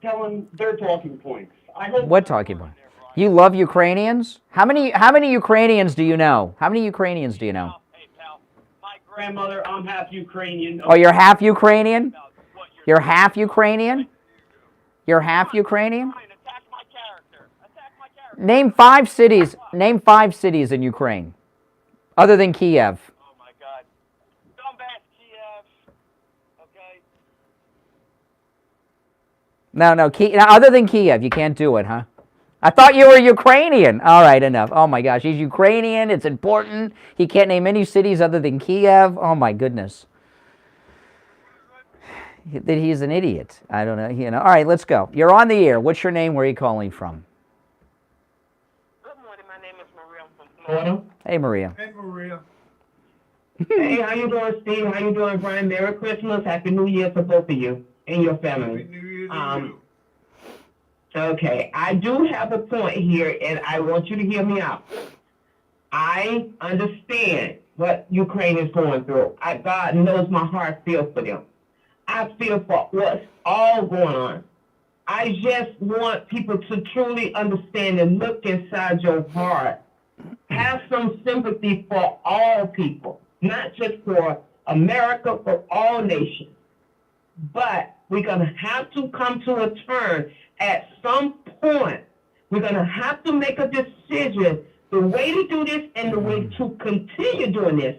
telling their talking points. I hope. What talking point? You love Ukrainians? How many Ukrainians do you know? How many Ukrainians do you know? Hey, pal, my grandmother, I'm half Ukrainian. Oh, you're half Ukrainian? You're half Ukrainian? You're half Ukrainian? Attack my character. Name 5 cities. Name 5 cities in Ukraine, other than Kiev. Oh my God. Dumbass Kiev. Okay. No, other than Kiev, you can't do it, huh? I thought you were Ukrainian. All right, enough. Oh my gosh, he's Ukrainian. It's important. He can't name any cities other than Kiev. Oh my goodness. He's an idiot. I don't know. All right, let's go. You're on the air. What's your name? Where are you calling from? Good morning. My name is Maria from Florida. Hey, Maria. Hey, Maria. Hey, how you doing, Steve? How you doing, Brian? Merry Christmas. Happy New Year to both of you and your family. Happy New Year to you. Okay, I do have a point here, and I want you to hear me out. I understand what Ukraine is going through. God knows my heart feels for them. I feel for what's all going on. I just want people to truly understand and look inside your heart. Have some sympathy for all people, not just for America, for all nations. But we're going to have to come to a turn at some point. We're going to have to make a decision, the way to do this and the way to continue doing this.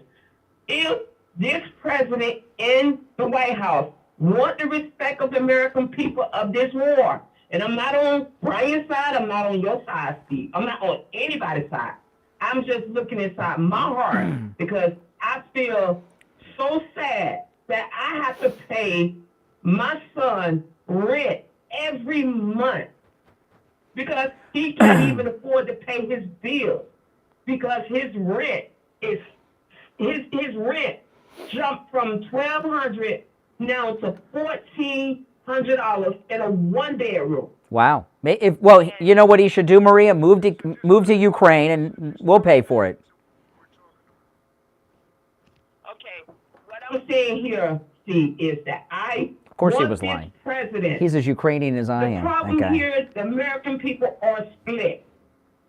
If this president in the White House want the respect of the American people of this war, and I'm not on Brian's side, I'm not on your side, Steve. I'm not on anybody's side. I'm just looking inside my heart because I feel so sad that I have to pay my son rent every month because he can't even afford to pay his bills because his rent is his rent jumped from $1,200 now to $1,400 in a 1-bedroom. Wow. Well, you know what he should do, Maria? Move to Ukraine, and we'll pay for it. Okay, what I'm saying here, Steve, is that Of course, he was lying. President. He's as Ukrainian as I am. The problem here is the American people are split.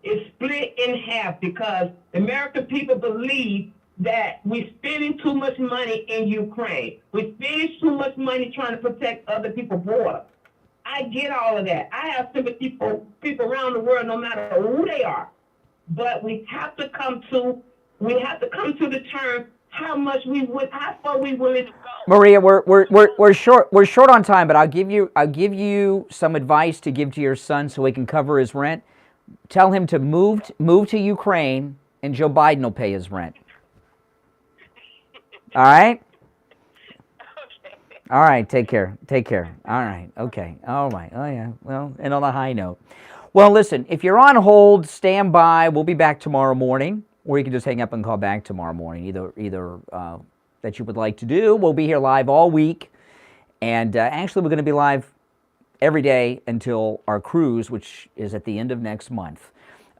It's split in half because the American people believe that we're spending too much money in Ukraine. We're spending too much money trying to protect other people's border. I get all of that. I have sympathy for people around the world, no matter who they are. But we have to come to the term how far we willing to go. Maria, we're short on time, but I'll give you some advice to give to your son so he can cover his rent. Tell him to move to Ukraine, and Joe Biden will pay his rent. All right? All right, take care. All right, okay. All right, oh yeah, well, and on a high note. Well, listen, if you're on hold, stand by. We'll be back tomorrow morning, or you can just hang up and call back tomorrow morning, either that you would like to do. We'll be here live all week, and actually we're going to be live every day until our cruise, which is at the end of next month.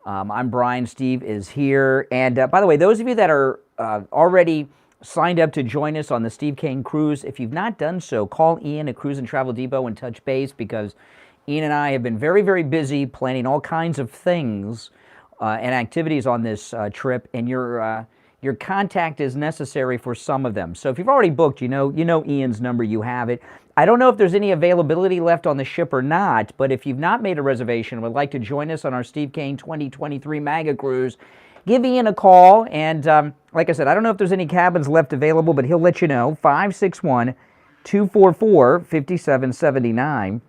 I'm Brian. Steve is here. And by the way, those of you that are already signed up to join us on the Steve Kane Cruise, if you've not done so, call Ian at Cruise and Travel Depot and touch base, because Ian and I have been very, very busy planning all kinds of things and activities on this trip, and your contact is necessary for some of them. So if you've already booked, you know Ian's number, you have it. I don't know if there's any availability left on the ship or not, but if you've not made a reservation and would like to join us on our Steve Kane 2023 Maga cruise, give Ian a call. And like I said, I don't know if there's any cabins left available, but he'll let you know. 561-244-5779.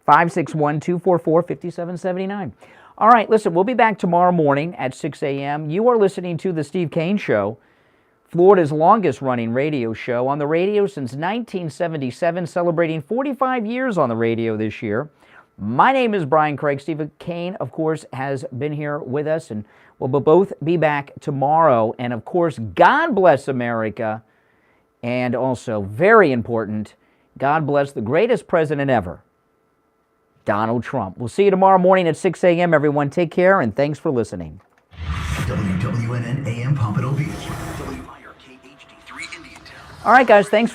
561-244-5779. All right, listen, we'll be back tomorrow morning at 6 a.m. You are listening to The Steve Kane Show, Florida's longest-running radio show, on the radio since 1977, celebrating 45 years on the radio this year. My name is Brian Craig. Steve Kane, of course, has been here with us, and we'll both be back tomorrow. And, of course, God bless America, and also, very important, God bless the greatest president ever, Donald Trump. We'll see you tomorrow morning at 6 a.m., everyone. Take care, and thanks for listening. WWNN AM Pompano Beach. WIRK HD3 Indian Town. All right, guys, thanks.